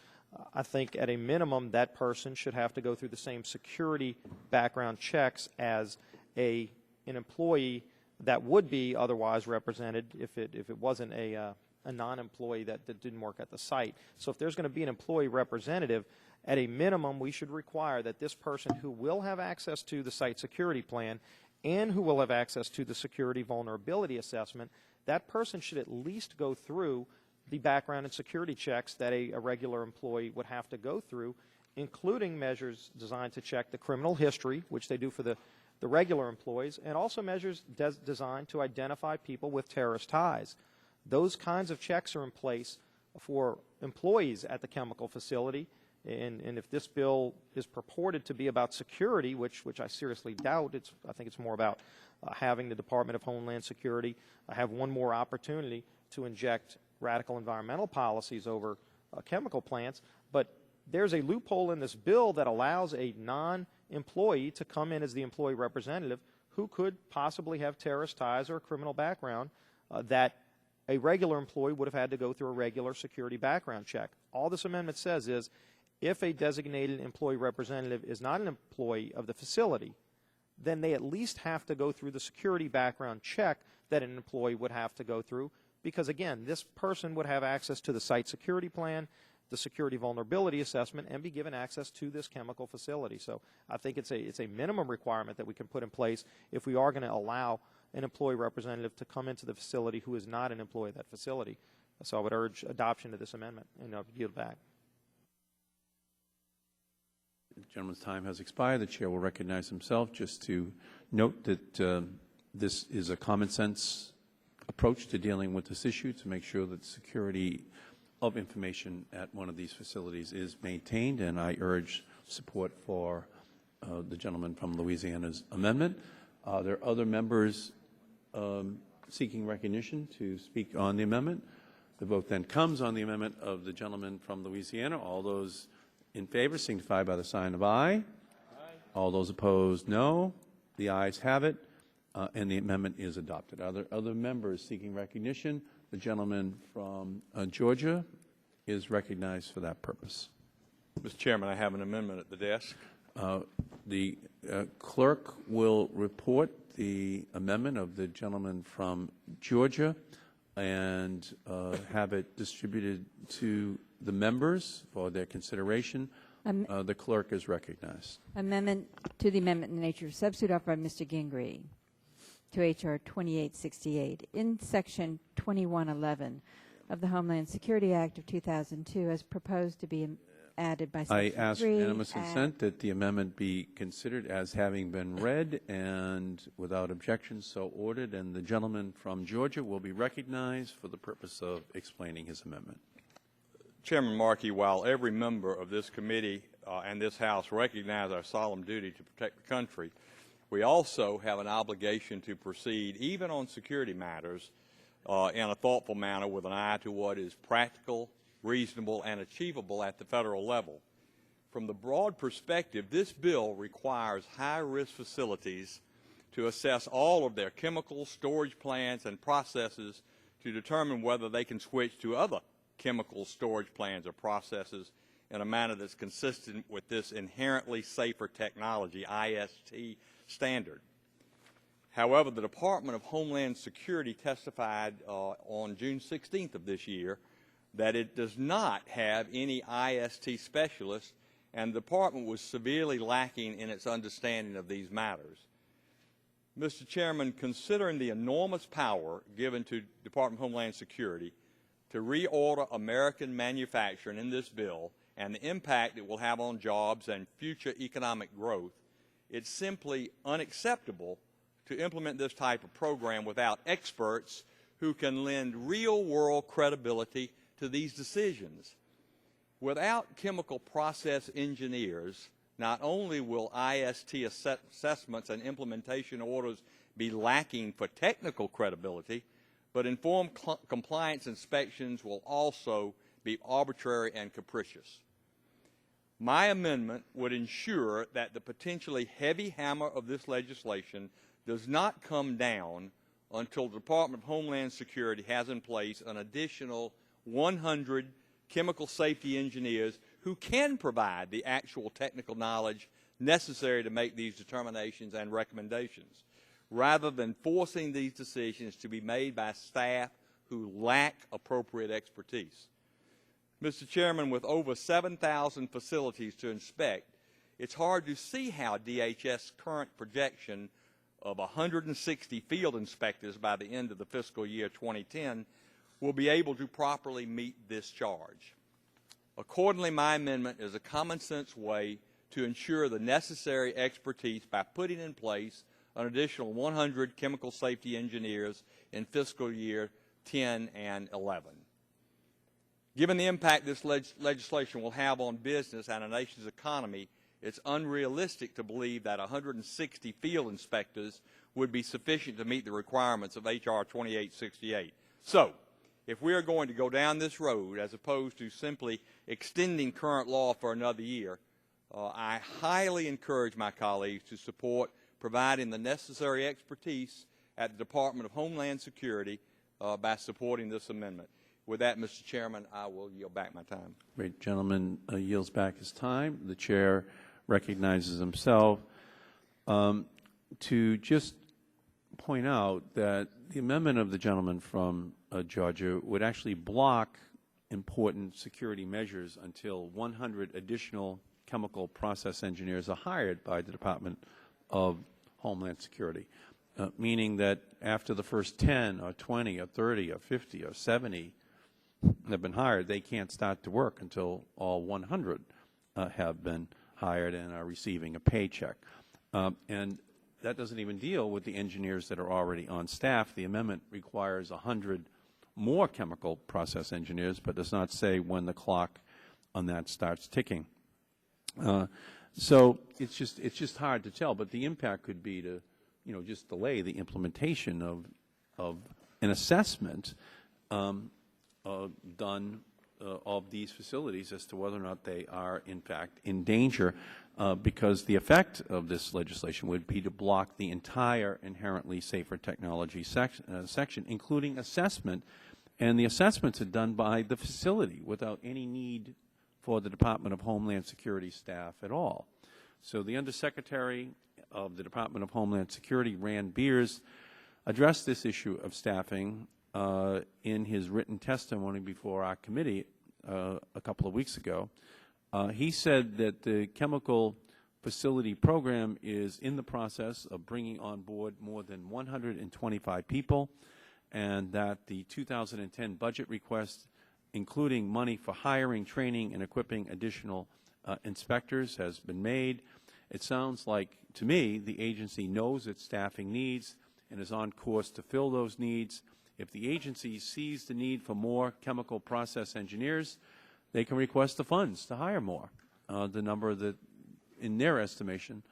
I think at a minimum that person should have to go through the same security background checks as an employee that would be otherwise represented if it wasn't a non-employee that didn't work at the site. So if there's going to be an employee representative, at a minimum we should require that this person who will have access to the site security plan and who will have access to the security vulnerability assessment, that person should at least go through the background and security checks that a regular employee would have to go through, including measures designed to check the criminal history, which they do for the regular employees, and also measures designed to identify people with terrorist ties. Those kinds of checks are in place for employees at the chemical facility, and if this bill is purported to be about security, which I seriously doubt, I think it's more about having the Department of Homeland Security have one more opportunity to inject radical environmental policies over chemical plants. But there's a loophole in this bill that allows a non-employee to come in as the employee representative who could possibly have terrorist ties or a criminal background that a regular employee would have had to go through a regular security background check. All this amendment says is if a designated employee representative is not an employee of the facility, then they at least have to go through the security background check that an employee would have to go through, because again, this person would have access to the site security plan, the security vulnerability assessment, and be given access to this chemical facility. So I think it's a minimum requirement that we can put in place if we are going to allow an employee representative to come into the facility who is not an employee of that facility. So I would urge adoption of this amendment, and I'll yield back. The gentleman's time has expired. The chair will recognize himself. Just to note that this is a common sense approach to dealing with this issue, to make sure that security of information at one of these facilities is maintained, and I urge support for the gentleman from Louisiana's amendment. Are there other members seeking recognition to speak on the amendment? The vote then comes on the amendment of the gentleman from Louisiana. All those in favor signify by the sign of aye. All those opposed, no. The ayes have it, and the amendment is adopted. Are there other members seeking recognition? The gentleman from Georgia is recognized for that purpose. Mr. Chairman, I have an amendment at the desk. The clerk will report the amendment of the gentleman from Georgia and have it distributed to the members for their consideration. The clerk is recognized. Amendment to the amendment in the nature of substitute offered by Mr. Gingrey to H.R. 2868. In Section 2111 of the Homeland Security Act of 2002 as proposed to be added by Section 3. I ask unanimous consent that the amendment be considered as having been read and without objection so ordered, and the gentleman from Georgia will be recognized for the purpose of explaining his amendment. Chairman Markey, while every member of this committee and this House recognize our solemn duty to protect the country, we also have an obligation to proceed, even on security matters, in a thoughtful manner with an eye to what is practical, reasonable, and achievable at the federal level. From the broad perspective, this bill requires high-risk facilities to assess all of their chemical storage plants and processes to determine whether they can switch to other chemical storage plans or processes in a manner that's consistent with this inherently safer technology, IST, standard. However, the Department of Homeland Security testified on June 16th of this year that it does not have any IST specialists, and the department was severely lacking in its understanding of these matters. Mr. Chairman, considering the enormous power given to Department of Homeland Security to reorder American manufacturing in this bill and the impact it will have on jobs and future economic growth, it's simply unacceptable to implement this type of program without experts who can lend real-world credibility to these decisions. Without chemical process engineers, not only will IST assessments and implementation orders be lacking for technical credibility, but informed compliance inspections will also be arbitrary and capricious. My amendment would ensure that the potentially heavy hammer of this legislation does not come down until the Department of Homeland Security has in place an additional 100 chemical safety engineers who can provide the actual technical knowledge necessary to make these determinations and recommendations, rather than forcing these decisions to be made by staff who lack appropriate expertise. Mr. Chairman, with over 7,000 facilities to inspect, it's hard to see how DHS' current projection of 160 field inspectors by the end of the fiscal year 2010 will be able to properly meet this charge. Accordingly, my amendment is a common-sense way to ensure the necessary expertise by putting in place an additional 100 chemical safety engineers in fiscal year 10 and 11. Given the impact this legislation will have on business and a nation's economy, it's unrealistic to believe that 160 field inspectors would be sufficient to meet the requirements of H.R. 2868. So, if we are going to go down this road, as opposed to simply extending current law for another year, I highly encourage my colleagues to support providing the necessary expertise at the Department of Homeland Security by supporting this amendment. With that, Mr. Chairman, I will yield back my time. Great. Gentleman yields back his time. The chair recognizes himself. To just point out that the amendment of the gentleman from Georgia would actually block important security measures until 100 additional chemical process engineers are hired by the Department of Homeland Security, meaning that after the first 10 or 20 or 30 or 50 or 70 have been hired, they can't start to work until all 100 have been hired and are receiving a paycheck. And that doesn't even deal with the engineers that are already on staff. The amendment requires 100 more chemical process engineers, but does not say when the clock on that starts ticking. So it's just hard to tell, but the impact could be to, just delay the implementation of an assessment done of these facilities as to whether or not they are, in fact, in danger, because the effect of this legislation would be to block the entire inherently safer technology section, including assessment. And the assessments are done by the facility without any need for the Department of Homeland Security staff at all. So the Undersecretary of the Department of Homeland Security, Rand Beers, addressed this issue of staffing in his written testimony before our committee a couple of weeks ago. He said that the chemical facility program is in the process of bringing on board more than 125 people, and that the 2010 budget request, including money for hiring, training, and equipping additional inspectors, has been made. It sounds like, to me, the agency knows its staffing needs and is on course to fill those needs. If the agency sees the need for more chemical process engineers, they can request the funds to hire more, the number that, in their estimation,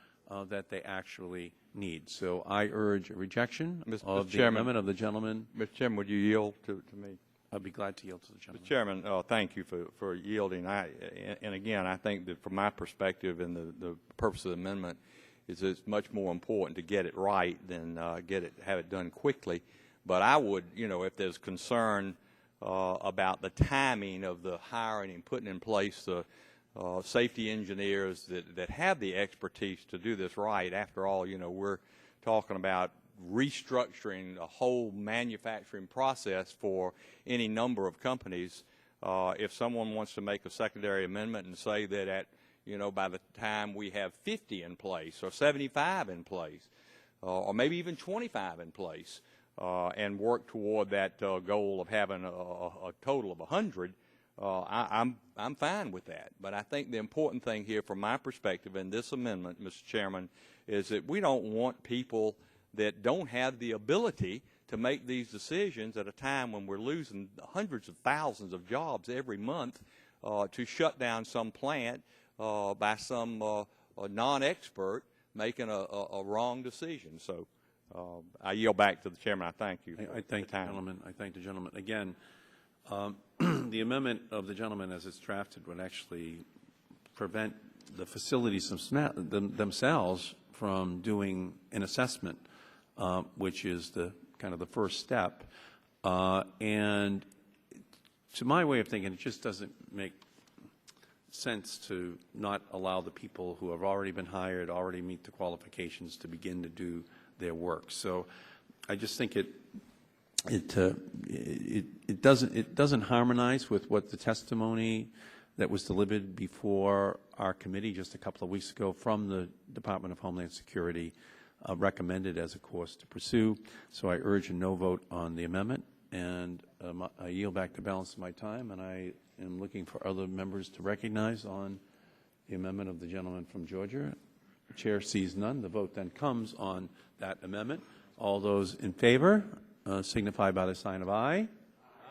that they actually need. So I urge a rejection of the amendment of the gentleman. Mr. Chairman, would you yield to me? I'd be glad to yield to the gentleman. Mr. Chairman, thank you for yielding. And again, I think that from my perspective and the purpose of the amendment is it's much more important to get it right than have it done quickly. But I would, if there's concern about the timing of the hiring and putting in place the safety engineers that have the expertise to do this right. After all, we're talking about restructuring a whole manufacturing process for any number of companies. If someone wants to make a secondary amendment and say that by the time we have 50 in place or 75 in place, or maybe even 25 in place, and work toward that goal of having a total of 100, I'm fine with that. But I think the important thing here from my perspective in this amendment, Mr. Chairman, is that we don't want people that don't have the ability to make these decisions at a time when we're losing hundreds of thousands of jobs every month to shut down some plant by some non-expert making a wrong decision. So I yield back to the chairman. I thank you. I thank the gentleman. I thank the gentleman. Again, the amendment of the gentleman as it's drafted would actually prevent the facilities themselves from doing an assessment, which is the kind of the first step. And to my way of thinking, it just doesn't make sense to not allow the people who have already been hired, already meet the qualifications to begin to do their work. So I just think it doesn't harmonize with what the testimony that was delivered before our committee just a couple of weeks ago from the Department of Homeland Security recommended as a course to pursue. So I urge a no vote on the amendment, and I yield back the balance of my time, and I am looking for other members to recognize on the amendment of the gentleman from Georgia. The chair sees none. The vote then comes on that amendment. All those in favor signify by the sign of aye.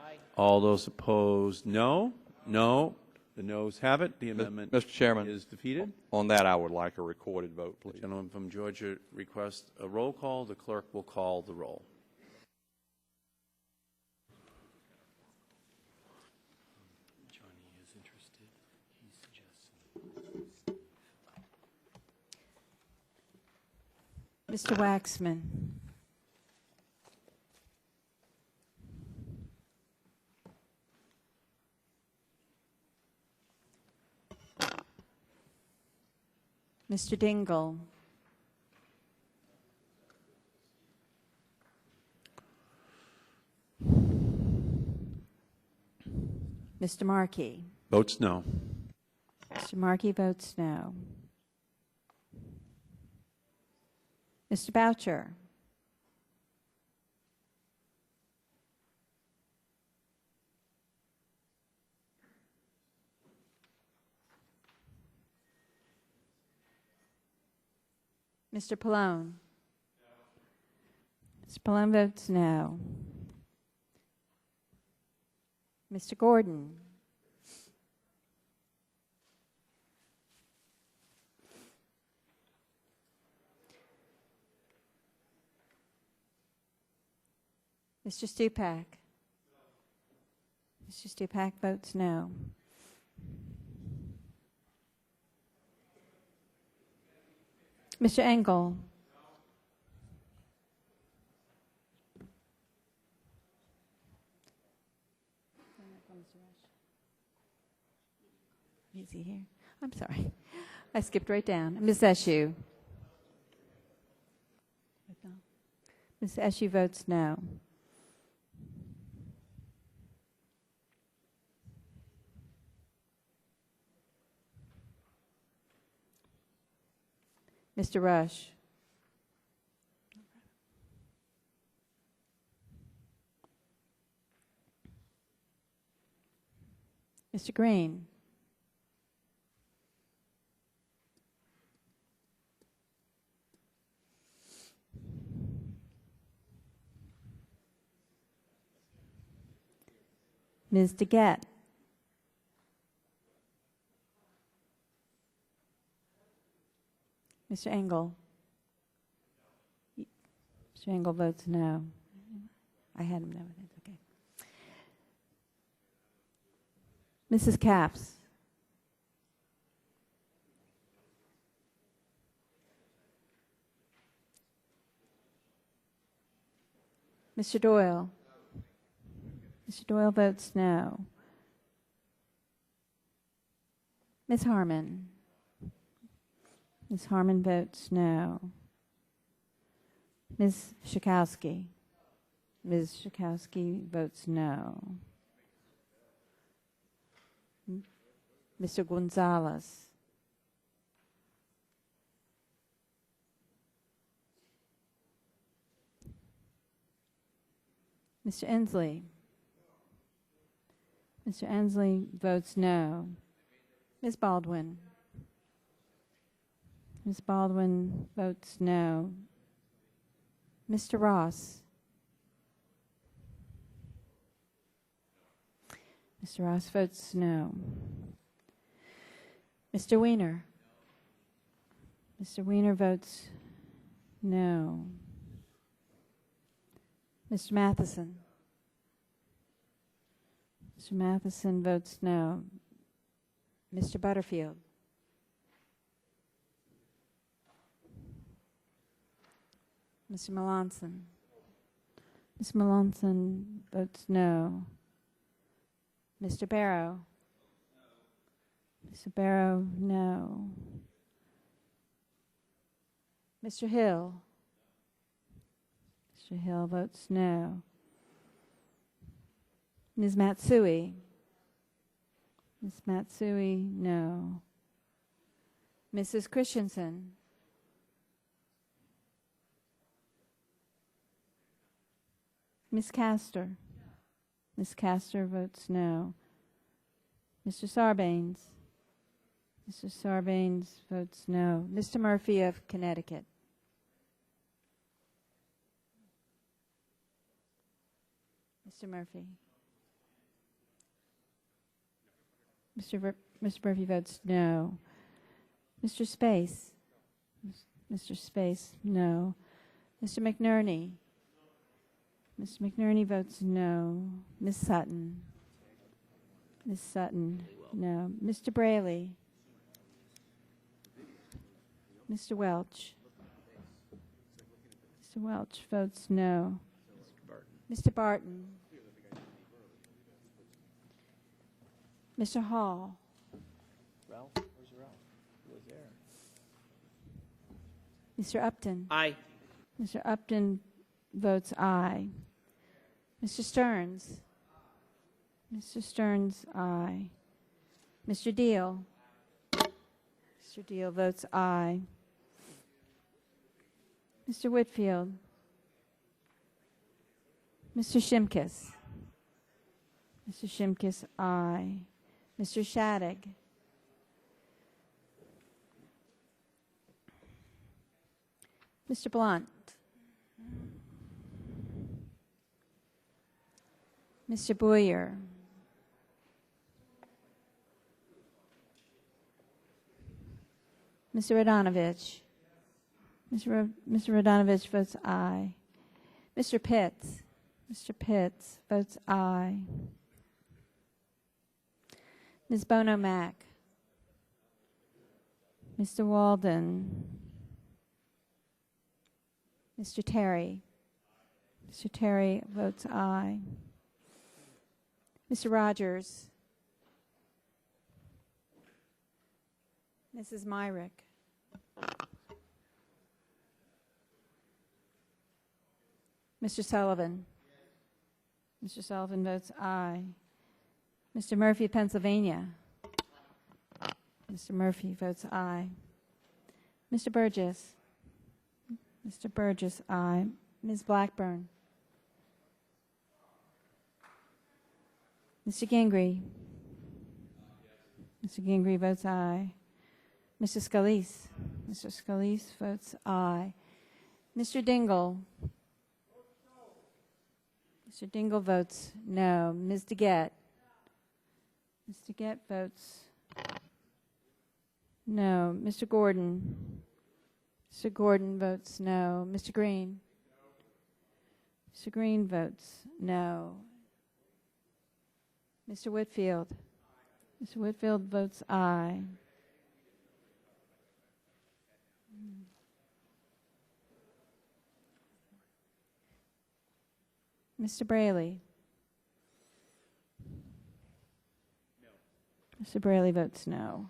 Aye. All those opposed, no. No. The noes have it. The amendment, Mr. Chairman, is defeated. On that, I would like a recorded vote, please. The gentleman from Georgia requests a roll call. The clerk will call the roll. Johnny is interested. He suggests. Mr. Waxman. Mr. Dingell. Mr. Markey. Votes no. Mr. Markey votes no. Mr. Boucher. Mr. Pallone. Mr. Pallone votes no. Mr. Gordon. Mr. Stupak. Mr. Stupak votes no. Mr. Engel. Is he here? I'm sorry. I skipped right down. Ms. Eshoo. Ms. Eshoo votes no. Mr. Rush. Mr. Green. Ms. DeGette. Mr. Engel. Mr. Engel votes no. I had him no. It's okay. Mrs. Capps. Mr. Doyle. Mr. Doyle votes no. Ms. Harmon. Ms. Harmon votes no. Ms. Schakowsky. Ms. Schakowsky votes no. Mr. Gonzalez. Mr. Inslee. Mr. Inslee votes no. Ms. Baldwin. Ms. Baldwin votes no. Mr. Ross. Mr. Ross votes no. Mr. Weiner. Mr. Weiner votes no. Mr. Matheson. Mr. Matheson votes no. Mr. Butterfield. Mr. Melanson. Ms. Melanson votes no. Mr. Barrow. Mr. Barrow, no. Mr. Hill. Mr. Hill votes no. Ms. Matsui. Ms. Matsui, no. Mrs. Christensen. Ms. Castor. Ms. Castor votes no. Mr. Sarbanes. Mr. Sarbanes votes no. Mr. Murphy of Connecticut. Mr. Murphy. Mr. Murphy votes no. Mr. Space. Mr. Space, no. Mr. McNerney. Mr. McNerney votes no. Ms. Sutton. Ms. Sutton, no. Mr. Braley. Mr. Welch. Mr. Welch votes no. Mr. Barton. Mr. Hall. Ralph? Where's Ralph? Who was there? Mr. Upton. Aye. Mr. Upton votes aye. Mr. Stearns. Mr. Stearns, aye. Mr. Deal. Mr. Deal votes aye. Mr. Whitfield. Mr. Shimkus. Mr. Shimkus, aye. Mr. Shattuck. Mr. Blunt. Mr. Boyer. Mr. Radonovich. Mr. Radonovich votes aye. Mr. Pitts. Mr. Pitts votes aye. Ms. Bono Mack. Mr. Walden. Mr. Terry. Mr. Terry votes aye. Mr. Rogers. Mrs. Myrick. Mr. Sullivan. Mr. Sullivan votes aye. Mr. Murphy, Pennsylvania. Mr. Murphy votes aye. Mr. Burgess. Mr. Burgess, aye. Ms. Blackburn. Mr. Gingrey. Mr. Gingrey votes aye. Mr. Scalise. Mr. Scalise votes aye. Mr. Dingell. Mr. Dingell votes no. Ms. DeGette. Ms. DeGette votes no. Mr. Gordon. Mr. Gordon votes no. Mr. Green. Mr. Green votes no. Mr. Whitfield. Mr. Whitfield votes aye. Mr. Braley. No. Mr. Braley votes no.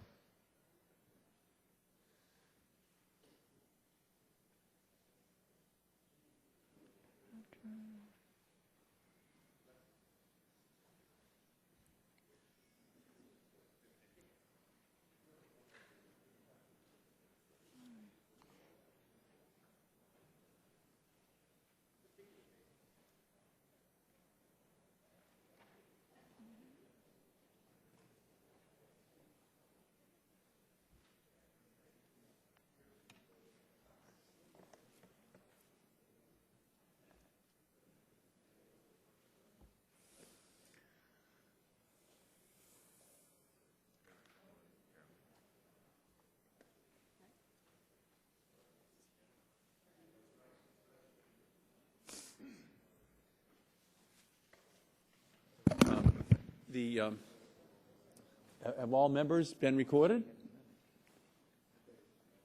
Have all members been recorded?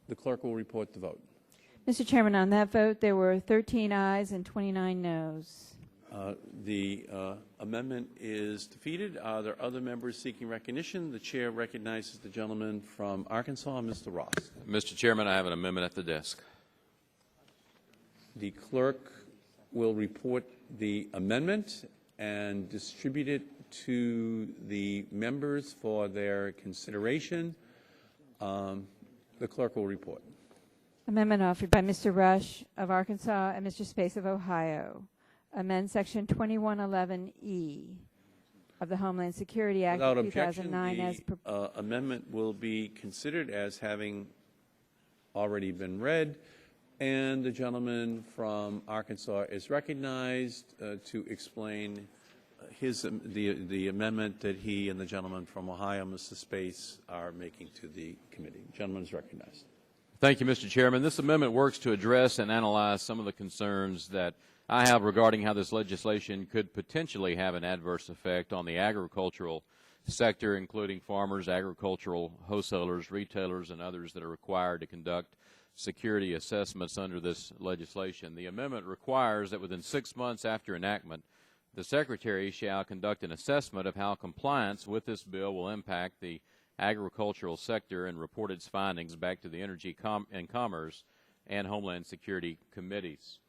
The clerk will report the vote. Mr. Chairman, on that vote, there were 13 ayes and 29 noes. The amendment is defeated. Are there other members seeking recognition? The chair recognizes the gentleman from Arkansas, Mr. Ross. Mr. Chairman, I have an amendment at the desk. The clerk will report the amendment and distribute it to the members for their consideration. The clerk will report. Amendment offered by Mr. Rush of Arkansas and Mr. Space of Ohio. Amend Section 2111E of the Homeland Security Act Without of objection, 2009 as the amendment will be considered as having already been read, and the gentleman from Arkansas is recognized to explain the amendment that he and the gentleman from Ohio, Mr. Space, are making to the committee. The gentleman is recognized. Thank you, Mr. Chairman. This amendment works to address and analyze some of the concerns that I have regarding how this legislation could potentially have an adverse effect on the agricultural sector, including farmers, agricultural wholesalers, retailers, and others that are required to conduct security assessments under this legislation. The amendment requires that within 6 months after enactment, the Secretary shall conduct an assessment of how compliance with this bill will impact the agricultural sector and report its findings back to the Energy and Commerce and Homeland Security Committees.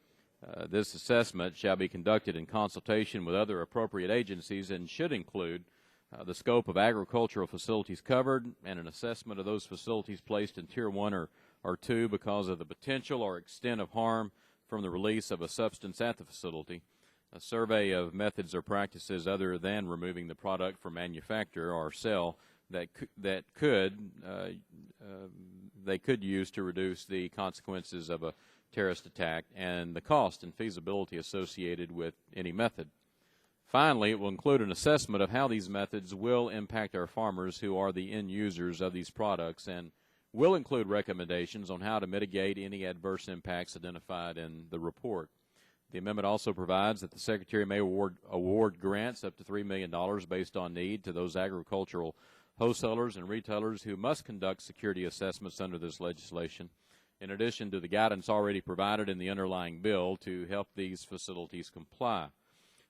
This assessment shall be conducted in consultation with other appropriate agencies and should include the scope of agricultural facilities covered and an assessment of those facilities placed in Tier 1 or 2 because of the potential or extent of harm from the release of a substance at the facility, a survey of methods or practices other than removing the product from manufacture or sale that they could use to reduce the consequences of a terrorist attack, and the cost and feasibility associated with any method. Finally, it will include an assessment of how these methods will impact our farmers who are the end users of these products, and will include recommendations on how to mitigate any adverse impacts identified in the report. The amendment also provides that the Secretary may award grants up to $3 million based on need to those agricultural wholesalers and retailers who must conduct security assessments under this legislation, in addition to the guidance already provided in the underlying bill to help these facilities comply.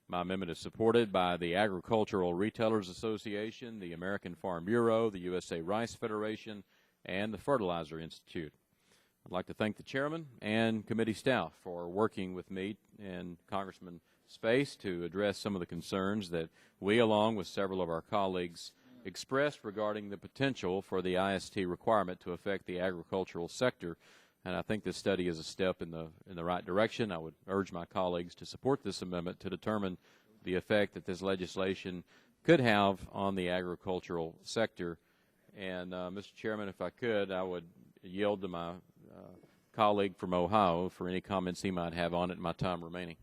My amendment is supported by the Agricultural Retailers Association, the American Farm Bureau, the USA Rice Federation, and the Fertilizer Institute. I'd like to thank the chairman and committee staff for working with me and Congressman Space to address some of the concerns that we, along with several of our colleagues, expressed regarding the potential for the IST requirement to affect the agricultural sector. And I think this study is a step in the right direction. I would urge my colleagues to support this amendment to determine the effect that this legislation could have on the agricultural sector. And, Mr. Chairman, if I could, I would yield to my colleague from Ohio for any comments he might have on it in my time remaining.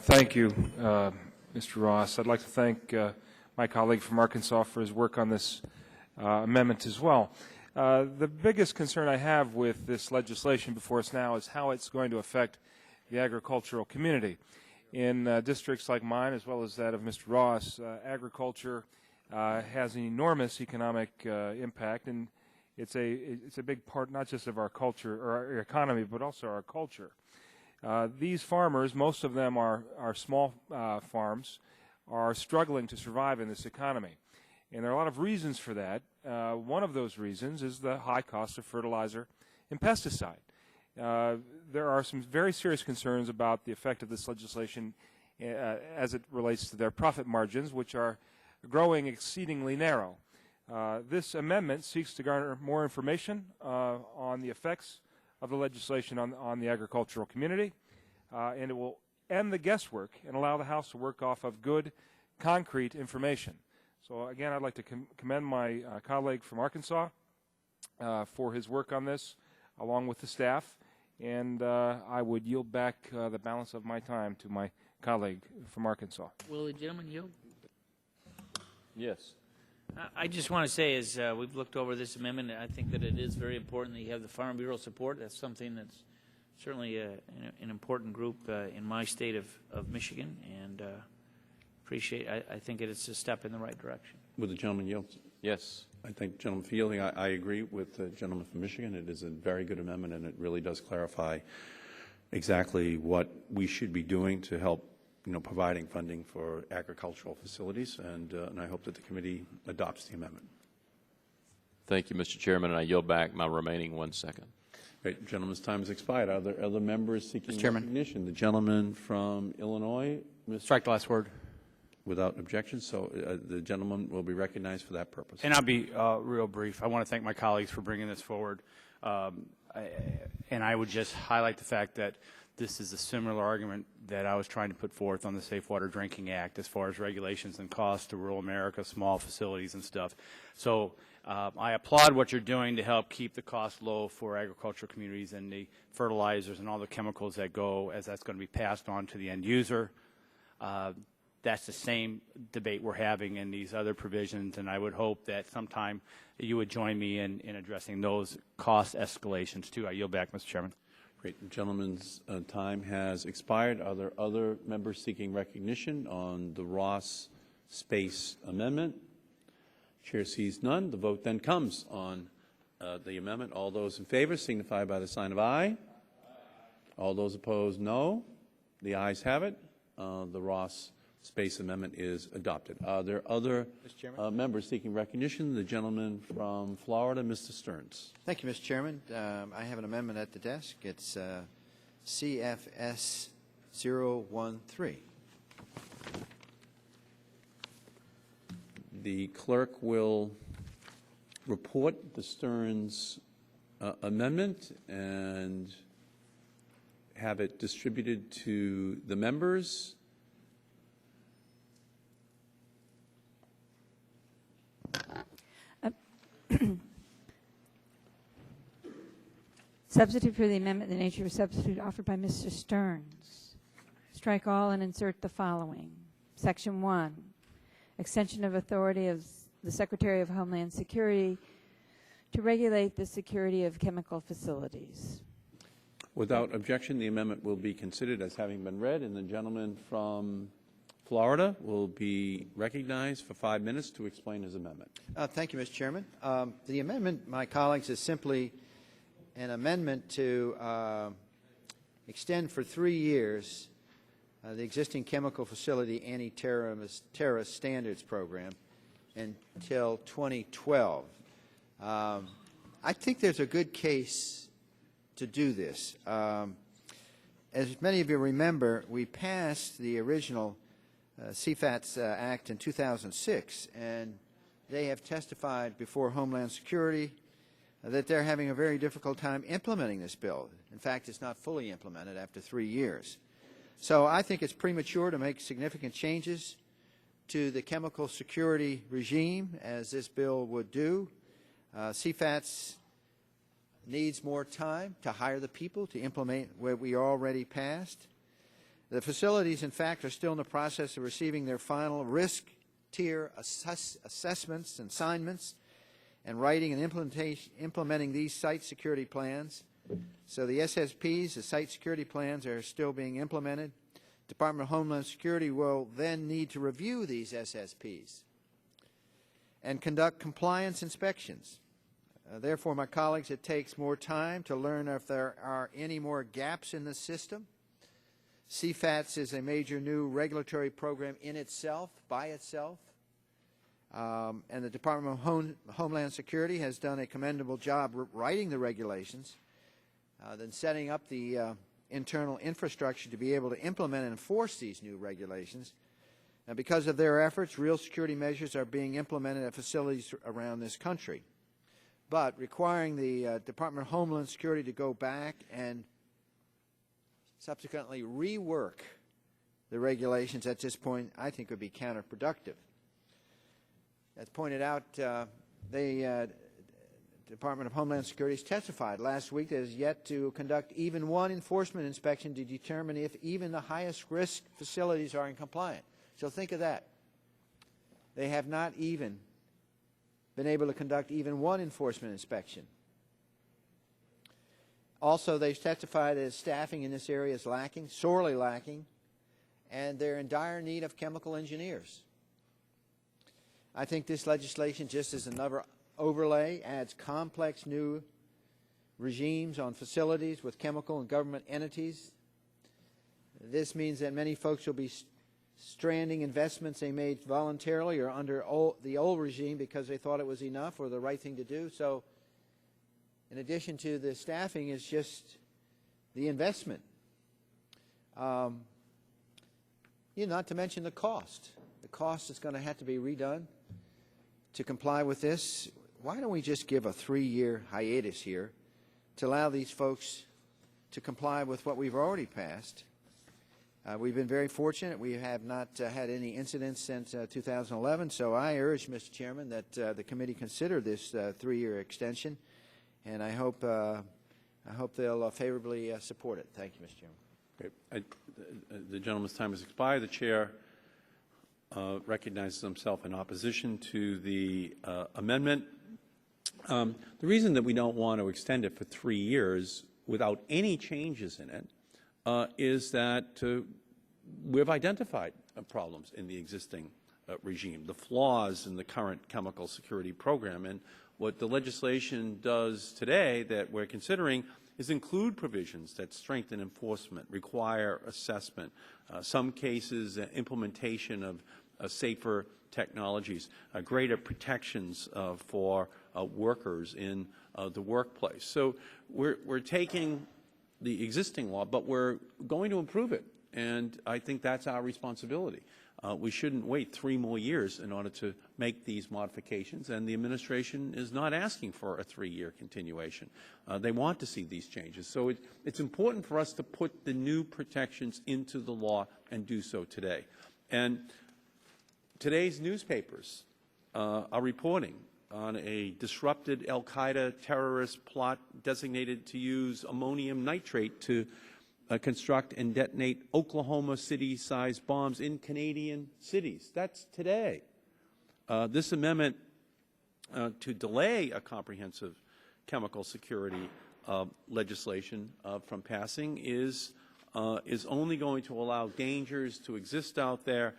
Thank you, Mr. Ross. I'd like to thank my colleague from Arkansas for his work on this amendment as well. The biggest concern I have with this legislation before us now is how it's going to affect the agricultural community. In districts like mine, as well as that of Mr. Ross, agriculture has an enormous economic impact, and it's a big part not just of our culture or our economy, but also our culture. These farmers, most of them are small farms, are struggling to survive in this economy. And there are a lot of reasons for that. One of those reasons is the high cost of fertilizer and pesticide. There are some very serious concerns about the effect of this legislation as it relates to their profit margins, which are growing exceedingly narrow. This amendment seeks to garner more information on the effects of the legislation on the agricultural community, and it will end the guesswork and allow the House to work off of good, concrete information. So again, I'd like to commend my colleague from Arkansas for his work on this, along with the staff, and I would yield back the balance of my time to my colleague from Arkansas. Will the gentleman yield? Yes. I just want to say, as we've looked over this amendment, I think that it is very important that you have the Farm Bureau support. That's something that's certainly an important group in my state of Michigan, and appreciate. I think it's a step in the right direction. Would the gentleman yield? Yes. I thank Gentleman Fielding. I agree with the gentleman from Michigan. It is a very good amendment, and it really does clarify exactly what we should be doing to help, providing funding for agricultural facilities, and I hope that the committee adopts the amendment. Thank you, Mr. Chairman, and I yield back my remaining 1 second. Great. Gentleman's time has expired. Are there other members seeking recognition? The gentleman from Illinois. Strike the last word. Without objection, so the gentleman will be recognized for that purpose. And I'll be real brief. I want to thank my colleagues for bringing this forward. And I would just highlight the fact that this is a similar argument that I was trying to put forth on the Safe Water Drinking Act as far as regulations and costs to rural America, small facilities and stuff. So I applaud what you're doing to help keep the cost low for agricultural communities and the fertilizers and all the chemicals that go, as that's going to be passed on to the end user. That's the same debate we're having in these other provisions, and I would hope that sometime you would join me in addressing those cost escalations, too. I yield back, Mr. Chairman. Great. The gentleman's time has expired. Are there other members seeking recognition on the Ross Space Amendment? Chair sees none. The vote then comes on the amendment. All those in favor signify by the sign of aye. All those opposed, no. The ayes have it. The Ross Space Amendment is adopted. Are there other members seeking recognition? The gentleman from Florida, Mr. Stearns. Thank you, Mr. Chairman. I have an amendment at the desk. It's CFS 013. The clerk will report the Stearns amendment and have it distributed to the members. Substitute for the amendment in the nature of a substitute offered by Mr. Stearns. Strike all and insert the following. Section 1, extension of authority of the Secretary of Homeland Security to regulate the security of chemical facilities. Without objection, the amendment will be considered as having been read, and the gentleman from Florida will be recognized for 5 minutes to explain his amendment. Thank you, Mr. Chairman. The amendment, my colleagues, is simply an amendment to extend for 3 years the existing Chemical Facility Anti-Terrorist Standards Program until 2012. I think there's a good case to do this. As many of you remember, we passed the original CFATS Act in 2006, and they have testified before Homeland Security that they're having a very difficult time implementing this bill. In fact, it's not fully implemented after 3 years. So I think it's premature to make significant changes to the chemical security regime, as this bill would do. CFATS needs more time to hire the people to implement what we already passed. The facilities, in fact, are still in the process of receiving their final risk tier assessments and assignments and writing and implementing these site security plans. So the SSPs, the site security plans, are still being implemented. Department of Homeland Security will then need to review these SSPs and conduct compliance inspections. Therefore, my colleagues, it takes more time to learn if there are any more gaps in the system. CFATS is a major new regulatory program in itself, by itself. And the Department of Homeland Security has done a commendable job writing the regulations, then setting up the internal infrastructure to be able to implement and enforce these new regulations. And because of their efforts, real security measures are being implemented at facilities around this country. But requiring the Department of Homeland Security to go back and subsequently rework the regulations at this point, I think, would be counterproductive. As pointed out, the Department of Homeland Security has testified last week that it has yet to conduct even one enforcement inspection to determine if even the highest risk facilities are in compliance. So think of that. They have not even been able to conduct even one enforcement inspection. Also, they've testified that staffing in this area is lacking, sorely lacking, and they're in dire need of chemical engineers. I think this legislation, just as another overlay, adds complex new regimes on facilities with chemical and government entities. This means that many folks will be stranding investments they made voluntarily or under the old regime because they thought it was enough or the right thing to do. So in addition to the staffing, is just the investment. Not to mention the cost. The cost is going to have to be redone to comply with this. Why don't we just give a 3-year hiatus here to allow these folks to comply with what we've already passed? We've been very fortunate. We have not had any incidents since 2011, so I urge, Mr. Chairman, that the committee consider this 3-year extension, and I hope they'll favorably support it. Thank you, Mr. Chairman. Okay. The gentleman's time has expired. The chair recognizes himself in opposition to the amendment. The reason that we don't want to extend it for 3 years without any changes in it is that we've identified problems in the existing regime, the flaws in the current chemical security program. And what the legislation does today that we're considering is include provisions that strengthen enforcement, require assessment, some cases implementation of safer technologies, greater protections for workers in the workplace. So we're taking the existing law, but we're going to improve it, and I think that's our responsibility. We shouldn't wait 3 more years in order to make these modifications, and the administration is not asking for a 3-year continuation. They want to see these changes. So it's important for us to put the new protections into the law and do so today. And today's newspapers are reporting on a disrupted al-Qaeda terrorist plot designated to use ammonium nitrate to construct and detonate Oklahoma City-sized bombs in Canadian cities. That's today. This amendment to delay a comprehensive chemical security legislation from passing is only going to allow dangers to exist out there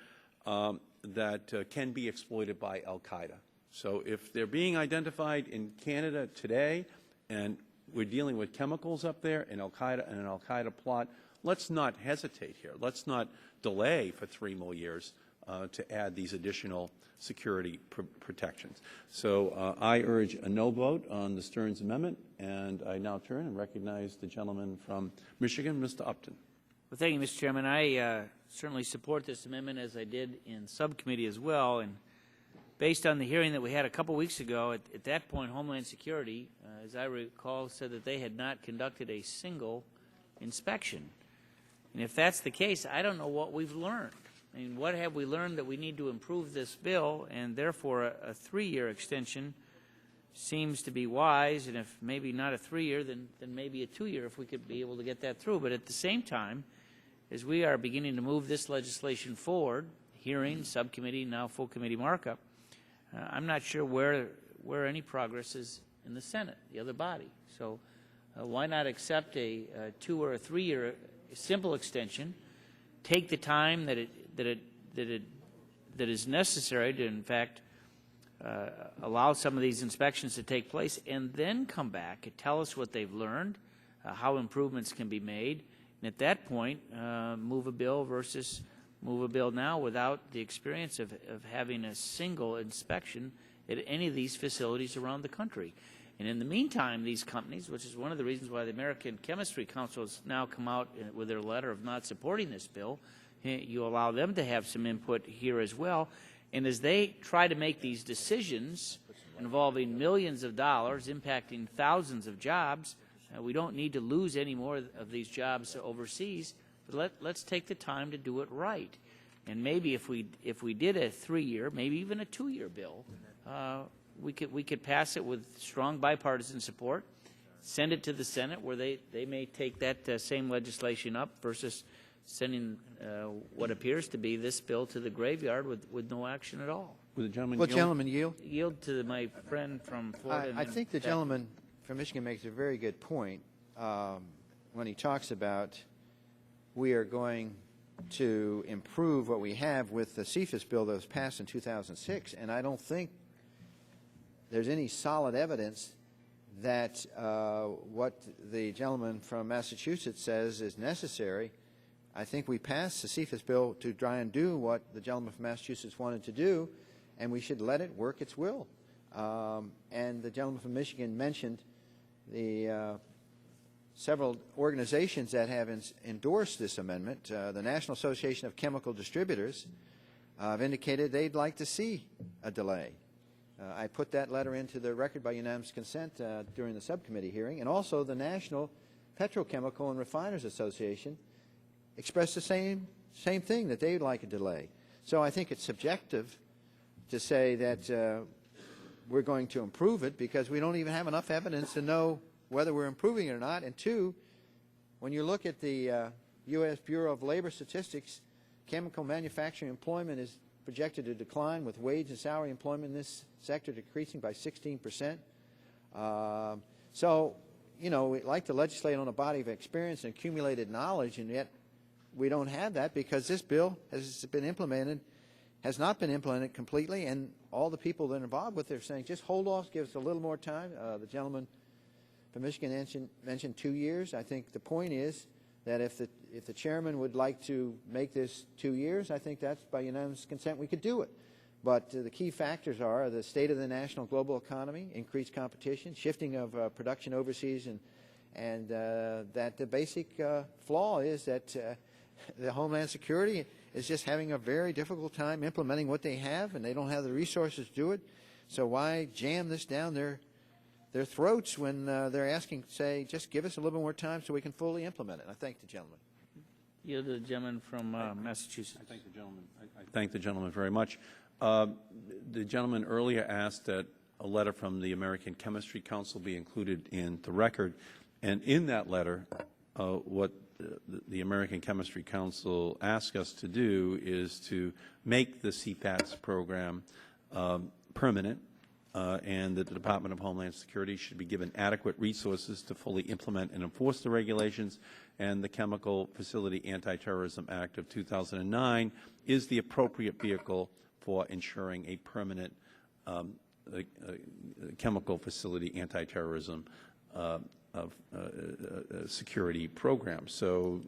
that can be exploited by al-Qaeda. So if they're being identified in Canada today and we're dealing with chemicals up there and an al-Qaeda plot, let's not hesitate here. Let's not delay for 3 more years to add these additional security protections. So I urge a no vote on the Stearns Amendment, and I now turn and recognize the gentleman from Michigan, Mr. Upton. Well, thank you, Mr. Chairman. I certainly support this amendment, as I did in subcommittee as well. And based on the hearing that we had a couple weeks ago, at that point, Homeland Security, as I recall, said that they had not conducted a single inspection. And if that's the case, I don't know what we've learned. I mean, what have we learned that we need to improve this bill, and therefore a 3-year extension seems to be wise, and if maybe not a 3-year, then maybe a 2-year if we could be able to get that through. But at the same time, as we are beginning to move this legislation forward, hearing, subcommittee, now full committee markup, I'm not sure where any progress is in the Senate, the other body. So why not accept a 2 or a 3-year simple extension, take the time that is necessary to, in fact, allow some of these inspections to take place, and then come back and tell us what they've learned, how improvements can be made, and at that point, move a bill versus move a bill now without the experience of having a single inspection at any of these facilities around the country. And in the meantime, these companies, which is one of the reasons why the American Chemistry Council has now come out with their letter of not supporting this bill, you allow them to have some input here as well. And as they try to make these decisions involving millions of dollars, impacting thousands of jobs, we don't need to lose any more of these jobs overseas. But let's take the time to do it right. And maybe if we did a 3-year, maybe even a 2-year bill, we could pass it with strong bipartisan support, send it to the Senate where they may take that same legislation up versus sending what appears to be this bill to the graveyard with no action at all. Would the gentleman Will yield? Gentleman yield? Yield to my friend from Florida. I think the gentleman from Michigan makes a very good point when he talks about we are going to improve what we have with the CFIUS bill that was passed in 2006, and I don't think there's any solid evidence that what the gentleman from Massachusetts says is necessary. I think we passed the CFIUS bill to try and do what the gentleman from Massachusetts wanted to do, and we should let it work its will. And the gentleman from Michigan mentioned the several organizations that have endorsed this amendment. The National Association of Chemical Distributors have indicated they'd like to see a delay. I put that letter into the record by unanimous consent during the subcommittee hearing, and also the National Petrochemical and Refiners Association expressed the same thing, that they'd like a delay. So I think it's subjective to say that we're going to improve it because we don't even have enough evidence to know whether we're improving it or not. And two, when you look at the U.S. Bureau of Labor Statistics, chemical manufacturing employment is projected to decline, with wage and salary employment in this sector decreasing by 16%. So, you know, we like to legislate on a body of experience and accumulated knowledge, and yet we don't have that because this bill has not been implemented completely, and all the people that are involved with it are saying, just hold off, give us a little more time. The gentleman from Michigan mentioned 2 years. I think the point is that if the chairman would like to make this 2 years, I think that's by unanimous consent we could do it. But the key factors are the state of the national global economy, increased competition, shifting of production overseas, and that the basic flaw is that the Homeland Security is just having a very difficult time implementing what they have, and they don't have the resources to do it. So why jam this down their throats when they're asking, say, just give us a little bit more time so we can fully implement it? I thank the gentleman. Yield to the gentleman from Massachusetts. I thank the gentleman. I thank the gentleman very much. The gentleman earlier asked that a letter from the American Chemistry Council be included in the record, and in that letter, what the American Chemistry Council asked us to do is to make the CPATS program permanent and that the Department of Homeland Security should be given adequate resources to fully implement and enforce the regulations, and the Chemical Facility Anti-Terrorism Act of 2009 is the appropriate vehicle for ensuring a permanent chemical facility anti-terrorism security program. So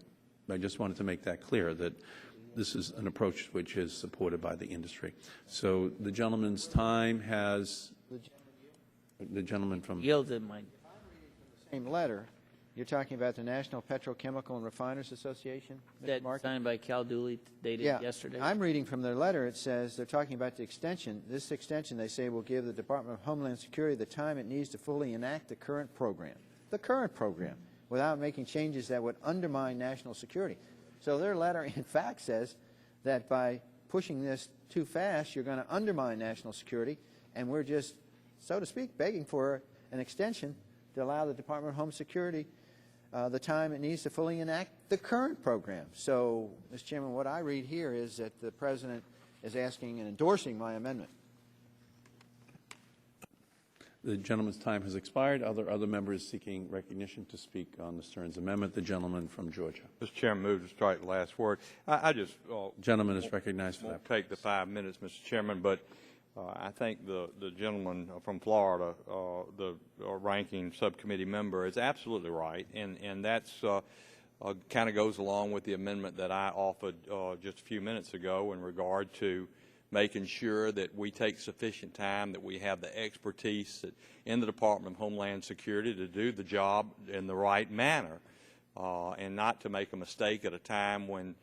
I just wanted to make that clear, that this is an approach which is supported by the industry. So the gentleman's time has, the gentleman from... Yielded my... Same letter. You're talking about the National Petrochemical and Refiners Association, Mr. That Markey? signed by Cal Dooley, dated yesterday. I'm reading from their letter. It says they're talking about the extension. This extension, they say, will give the Department of Homeland Security the time it needs to fully enact the current program, without making changes that would undermine national security. So their letter, in fact, says that by pushing this too fast, you're going to undermine national security, and we're just, so to speak, begging for an extension to allow the Department of Homeland Security the time it needs to fully enact the current program. So, Mr. Chairman, what I read here is that the President is asking and endorsing my amendment. The gentleman's time has expired. Other members seeking recognition to speak on the Stearns Amendment. The gentleman from Georgia. Mr. Chairman, move to strike the last word. I just... gentleman is recognized for that. Take the 5 minutes, Mr. Chairman, but I think the gentleman from Florida, the ranking subcommittee member, is absolutely right, and that's kind of goes along with the amendment that I offered just a few minutes ago in regard to making sure that we take sufficient time, that we have the expertise in the Department of Homeland Security to do the job in the right manner, and not to make a mistake at a time when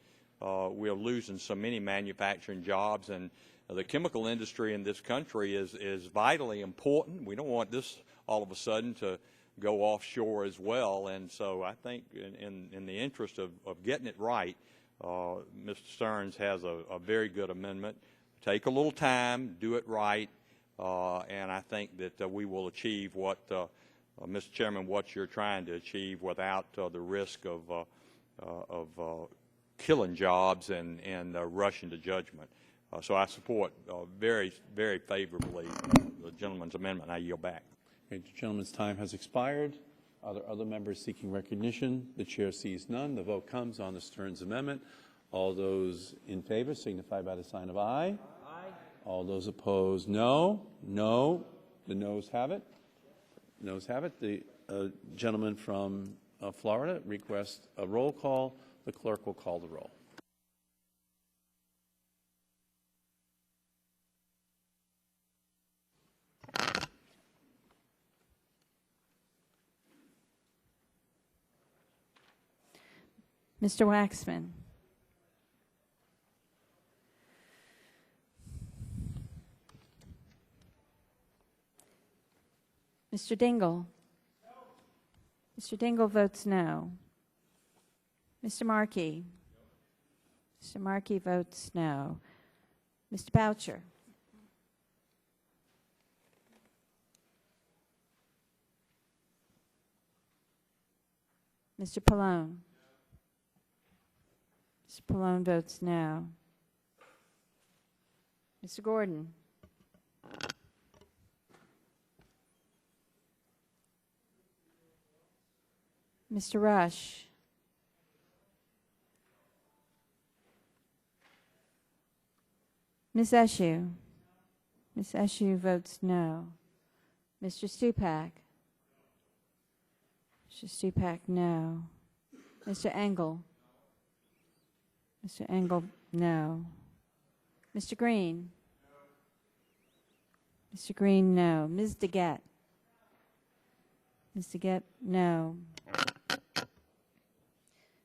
we're losing so many manufacturing jobs. And the chemical industry in this country is vitally important. We don't want this all of a sudden to go offshore as well. And so I think in the interest of getting it right, Mr. Stearns has a very good amendment. Take a little time, do it right, and I think that we will achieve what, Mr. Chairman, what you're trying to achieve without the risk of killing jobs and rushing to judgment. So I support very, very favorably the gentleman's amendment. I yield back. Okay, the gentleman's time has expired. Are there other members seeking recognition? The chair sees none. The vote comes on the Stearns Amendment. All those in favor signify by the sign of aye. Aye. All those opposed, no. No. The noes have it. Noes have it. The gentleman from Florida requests a roll call. The clerk will call the roll. Mr. Waxman. Mr. Dingell. Mr. Dingell votes no. Mr. Markey. Mr. Markey votes no. Mr. Boucher. Mr. Pallone. Mr. Pallone votes no. Mr. Gordon. Mr. Rush. Ms. Eshoo. Ms. Eshoo votes no. Mr. Stupak. Mr. Stupak, no. Mr. Engel. Mr. Engel, no. Mr. Green. Mr. Green, no. Ms. DeGette. Ms. DeGette, no.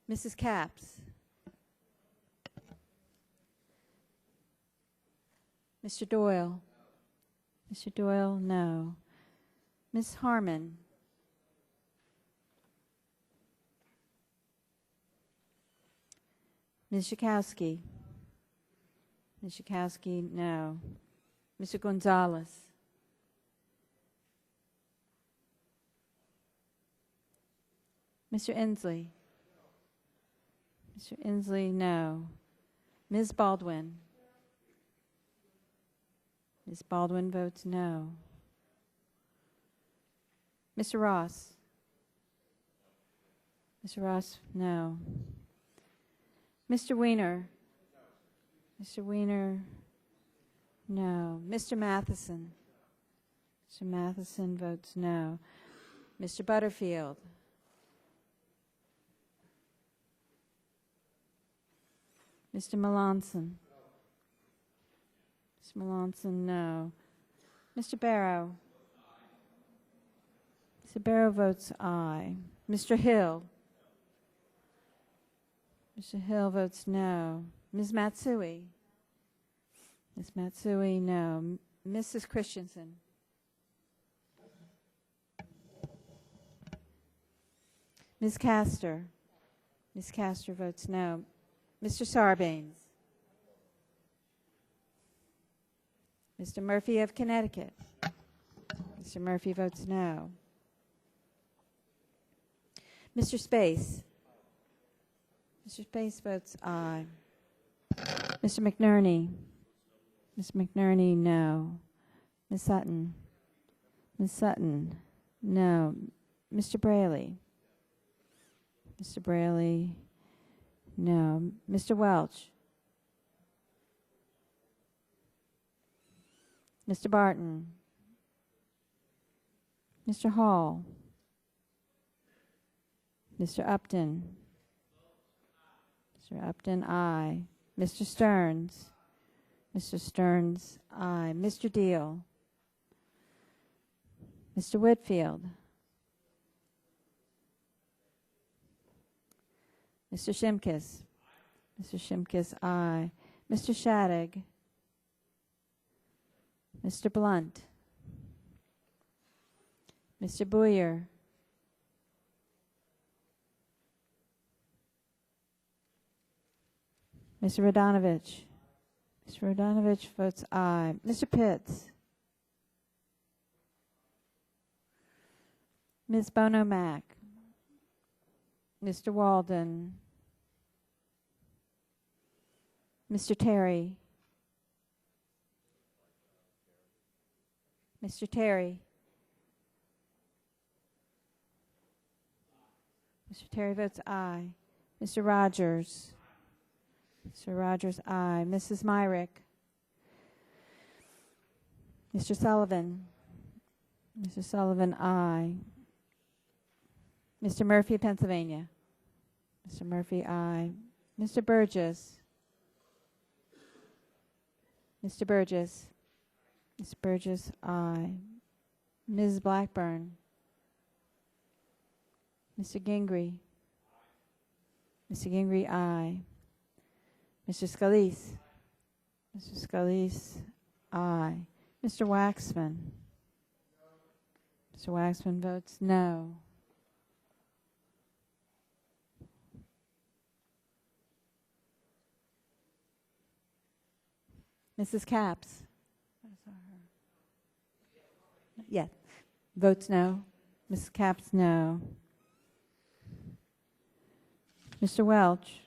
Mrs. Capps. Mr. Doyle. Mr. Doyle, no. Ms. Harmon. Ms. Schakowsky. Ms. Schakowsky, no. Mr. Gonzalez. Mr. Inslee. Mr. Inslee, no. Ms. Baldwin. Ms. Baldwin votes no. Mr. Ross? Mr. Ross, no. Mr. Weiner? Mr. Weiner, no. Mr. Matheson? Mr. Matheson votes no. Mr. Butterfield? Mr. Melanson? Mr. Melanson, no. Mr. Barrow? Mr. Barrow votes aye. Mr. Hill? Mr. Hill votes no. Ms. Matsui? Ms. Matsui, no. Mrs. Christensen? Ms. Castor? Ms. Castor votes no. Mr. Sarbanes? Mr. Murphy of Connecticut? Mr. Murphy votes no. Mr. Space? Mr. Space votes aye. Mr. McNerney? Mr. McNerney, no. Ms. Sutton? Ms. Sutton, no. Mr. Braley? Mr. Braley, no. Mr. Welch? Mr. Barton? Mr. Hall? Mr. Upton? Mr. Upton, aye. Mr. Stearns? Mr. Stearns, aye. Mr. Deal? Mr. Whitfield? Mr. Shimkus? Mr. Shimkus, aye. Mr. Shattuck? Mr. Blunt? Mr. Boyer? Mr. Radonovich? Mr. Radonovich votes aye. Mr. Pitts? Ms. Bono-Mack? Mr. Walden? Mr. Terry? Mr. Terry? Mr. Terry votes aye. Mr. Rogers? Mr. Rogers, aye. Mrs. Myrick? Mr. Sullivan? Mr. Sullivan, aye. Mr. Murphy of Pennsylvania? Mr. Murphy, aye. Mr. Burgess? Mr. Burgess? Mr. Burgess, aye. Ms. Blackburn? Mr. Gingrey? Mr. Gingrey, aye. Mr. Scalise? Mr. Scalise, aye. Mr. Waxman? Mr. Waxman votes no. Mrs. Capps? Yes. Votes no. Mrs. Capps, no. Mr. Welch?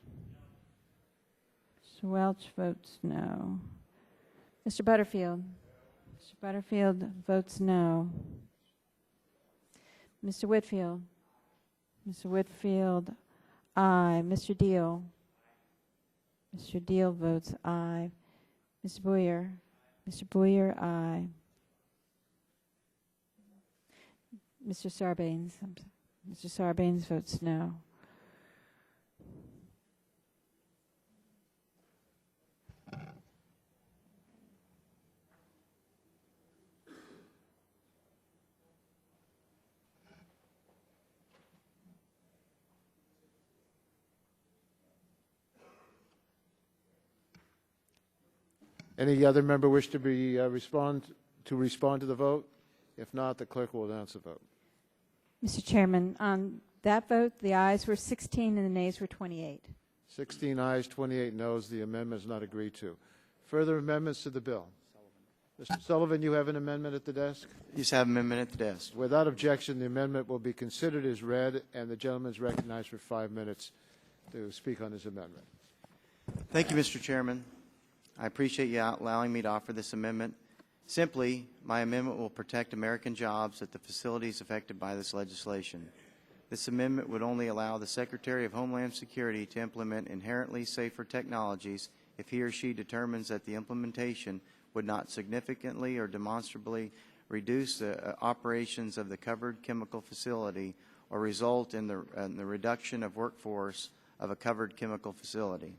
Mr. Welch votes no. Mr. Butterfield? Mr. Butterfield votes no. Mr. Whitfield? Mr. Whitfield, aye. Mr. Deal? Mr. Deal votes aye. Mr. Boyer? Mr. Boyer, aye. Mr. Sarbanes? Mr. Sarbanes votes no. Any other member wish to be respond to the vote? If not, the clerk will announce the vote. Mr. Chairman, on that vote, the ayes were 16 and the nays were 28. 16 ayes, 28 noes. The amendment is not agreed to. Further amendments to the bill? Mr. Sullivan, you have an amendment at the desk? You have an amendment at the desk. Without objection, the amendment will be considered as read, and the gentleman is recognized for 5 minutes to speak on his amendment. Thank you, Mr. Chairman. I appreciate you allowing me to offer this amendment. Simply, my amendment will protect American jobs at the facilities affected by this legislation. This amendment would only allow the Secretary of Homeland Security to implement inherently safer technologies if he or she determines that the implementation would not significantly or demonstrably reduce the operations of the covered chemical facility or result in the reduction of workforce of a covered chemical facility.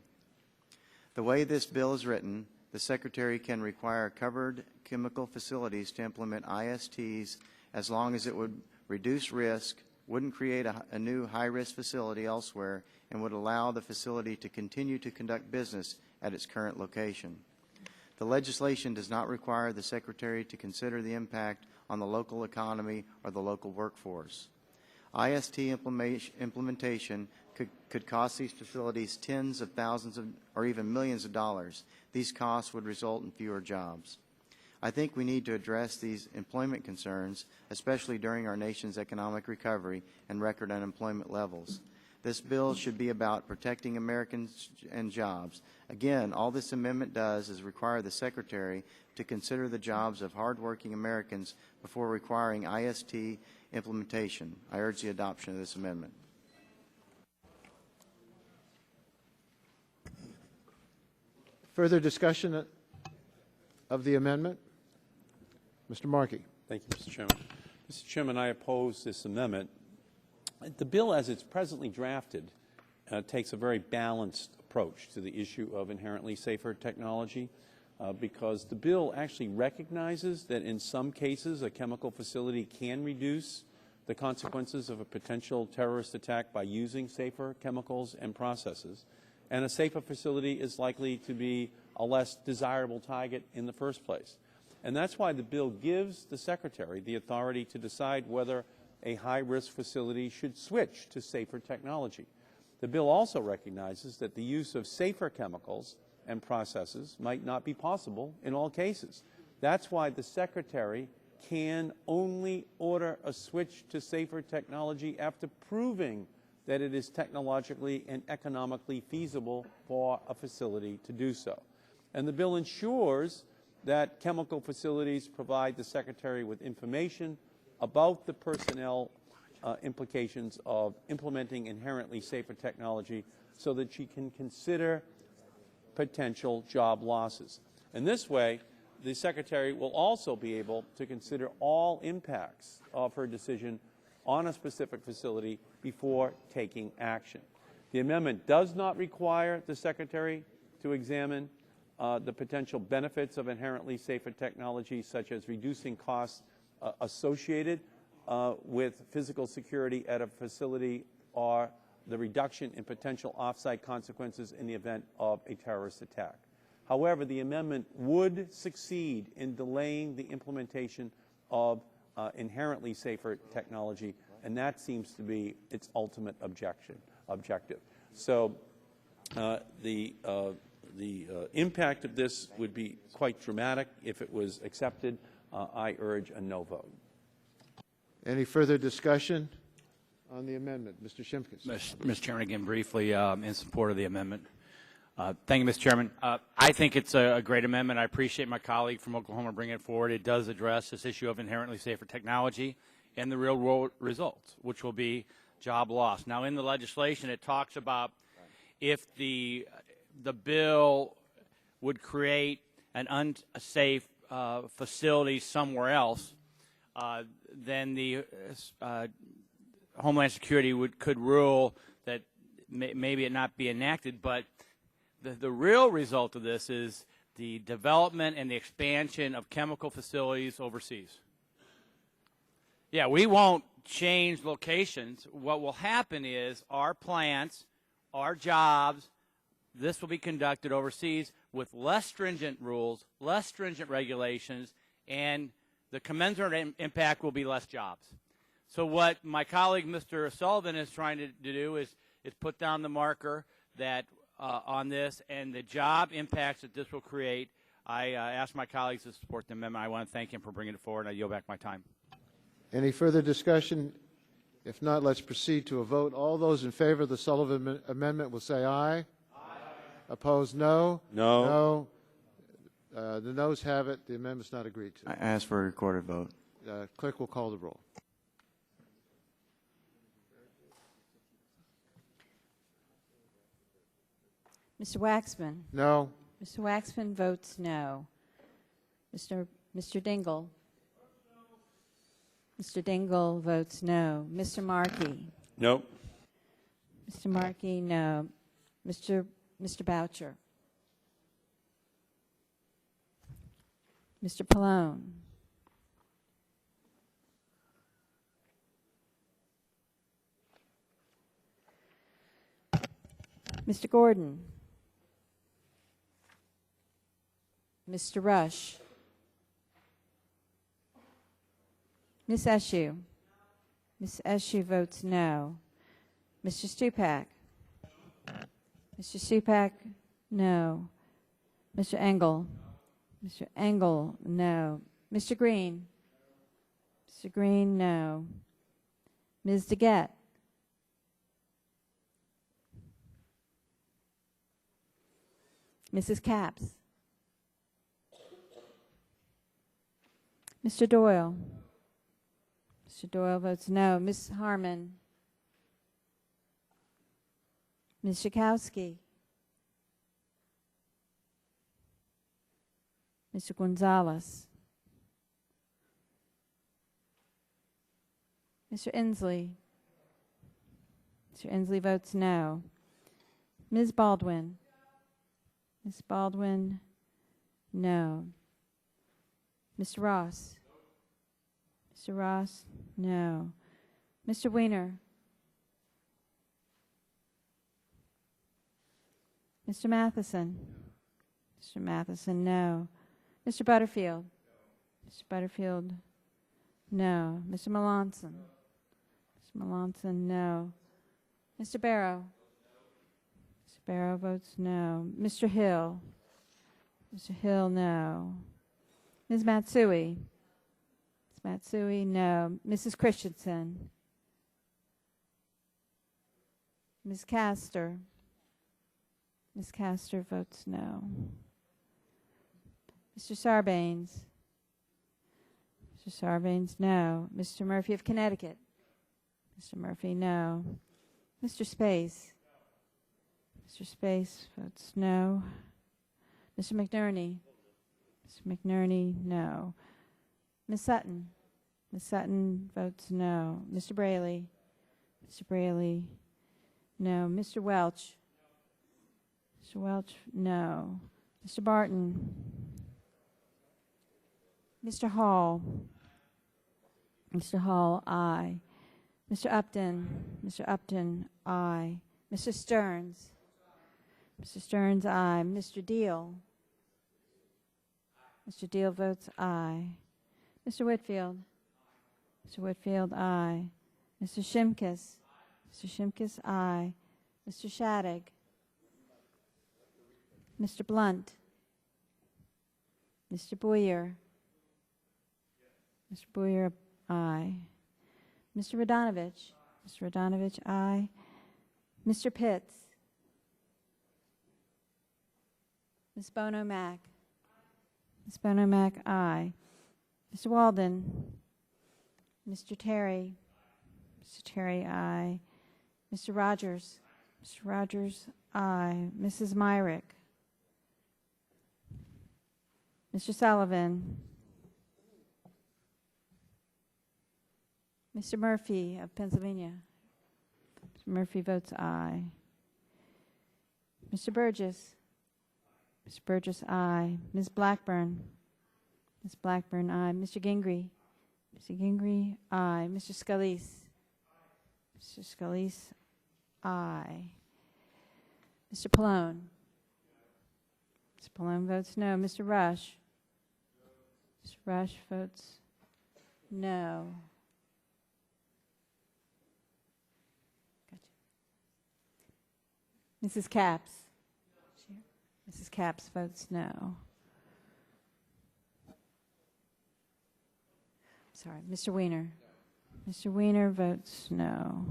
The way this bill is written, the Secretary can require covered chemical facilities to implement ISTs as long as it would reduce risk, wouldn't create a new high-risk facility elsewhere, and would allow the facility to continue to conduct business at its current location. The legislation does not require the Secretary to consider the impact on the local economy or the local workforce. IST implementation could cost these facilities tens of thousands of, or even millions of dollars. These costs would result in fewer jobs. I think we need to address these employment concerns, especially during our nation's economic recovery and record unemployment levels. This bill should be about protecting Americans and jobs. Again, all this amendment does is require the Secretary to consider the jobs of hardworking Americans before requiring IST implementation. I urge the adoption of this amendment. Further discussion of the amendment? Mr. Markey. Thank you, Mr. Chairman. Mr. Chairman, I oppose this amendment. The bill as it's presently drafted takes a very balanced approach to the issue of inherently safer technology because the bill actually recognizes that in some cases a chemical facility can reduce the consequences of a potential terrorist attack by using safer chemicals and processes, and a safer facility is likely to be a less desirable target in the first place. And that's why the bill gives the Secretary the authority to decide whether a high-risk facility should switch to safer technology. The bill also recognizes that the use of safer chemicals and processes might not be possible in all cases. That's why the Secretary can only order a switch to safer technology after proving that it is technologically and economically feasible for a facility to do so. And the bill ensures that chemical facilities provide the Secretary with information about the personnel implications of implementing inherently safer technology so that she can consider potential job losses. In this way, the Secretary will also be able to consider all impacts of her decision on a specific facility before taking action. The amendment does not require the Secretary to examine the potential benefits of inherently safer technology, such as reducing costs associated with physical security at a facility or the reduction in potential off-site consequences in the event of a terrorist attack. However, the amendment would succeed in delaying the implementation of inherently safer technology, and that seems to be its ultimate objective. So the impact of this would be quite dramatic if it was accepted. I urge a no vote. Any further discussion on the amendment? Mr. Shimkins. Mr. Chairman, again, briefly in support of the amendment. Thank you, Mr. Chairman. I think it's a great amendment. I appreciate my colleague from Oklahoma bringing it forward. It does address this issue of inherently safer technology and the real-world results, which will be job loss. Now, in the legislation, it talks about if the bill would create an unsafe facility somewhere else, then the Homeland Security could rule that maybe it not be enacted. But the real result of this is the development and the expansion of chemical facilities overseas. Yeah, we won't change locations. What will happen is our plants, our jobs, this will be conducted overseas with less stringent rules, less stringent regulations, and the commensurate impact will be less jobs. So what my colleague, Mr. Sullivan, is trying to do is put down the marker that on this and the job impacts that this will create. I ask my colleagues to support the amendment. I want to thank him for bringing it forward, and I yield back my time. Any further discussion? If not, let's proceed to a vote. All those in favor of the Sullivan amendment will say aye. Aye. Opposed, no. No. No. The noes have it. The amendment's not agreed to. I ask for a recorded vote. Clerk will call the roll. Mr. Waxman? No. Mr. Waxman votes no. Mr. Dingell? Mr. Dingell votes no. Mr. Markey? No. Mr. Markey, no. Mr. Boucher? Mr. Pallone? Mr. Gordon? Mr. Rush? Ms. Eshoo? Ms. Eshoo votes no. Mr. Stupak? Mr. Stupak, no. Mr. Engel? Mr. Engel, no. Mr. Green? Mr. Green, no. Ms. DeGette? Mrs. Capps? Mr. Doyle? Mr. Doyle votes no. Ms. Harmon? Ms. Schakowsky? Mr. Gonzalez? Mr. Inslee? Mr. Inslee votes no. Ms. Baldwin? Ms. Baldwin, no. Mr. Ross? Mr. Ross, no. Mr. Weiner? Mr. Matheson? Mr. Matheson, no. Mr. Butterfield? Mr. Butterfield, no. Mr. Melanson? Mr. Melanson, no. Mr. Barrow? Mr. Barrow votes no. Mr. Hill? Mr. Hill, no. Ms. Matsui? Ms. Matsui, no. Mrs. Christensen? Ms. Castor? Ms. Castor votes no. Mr. Sarbanes? Mr. Sarbanes, no. Mr. Murphy of Connecticut? Mr. Murphy, no. Mr. Space? Mr. Space votes no. Mr. McNerney? Mr. McNerney, no. Ms. Sutton? Ms. Sutton votes no. Mr. Braley? Mr. Braley, no. Mr. Welch? Mr. Welch, no. Mr. Barton? Mr. Hall? Mr. Hall, aye. Mr. Upton? Mr. Upton, aye. Mr. Stearns? Mr. Stearns, aye. Mr. Deal? Mr. Deal votes aye. Mr. Whitfield? Mr. Whitfield, aye. Mr. Shimkus? Mr. Shimkus, aye. Mr. Shattuck? Mr. Blunt? Mr. Boyer? Mr. Boyer, aye. Mr. Radonovich? Mr. Radonovich, aye. Mr. Pitts? Ms. Bono Mack? Ms. Bono Mack, aye. Mr. Walden? Mr. Terry? Mr. Terry, aye. Mr. Rogers? Mr. Rogers, aye. Mrs. Myrick? Mr. Sullivan? Mr. Murphy of Pennsylvania? Mr. Murphy votes aye. Mr. Burgess? Mr. Burgess, aye. Ms. Blackburn? Ms. Blackburn, aye. Mr. Gingrey? Mr. Gingrey, aye. Mr. Scalise? Mr. Scalise, aye. Mr. Pallone? Mr. Pallone votes no. Mr. Rush? Mr. Rush votes no. Gotcha. Mrs. Capps? Mrs. Capps votes no. Sorry, Mr. Weiner. Mr. Weiner votes no.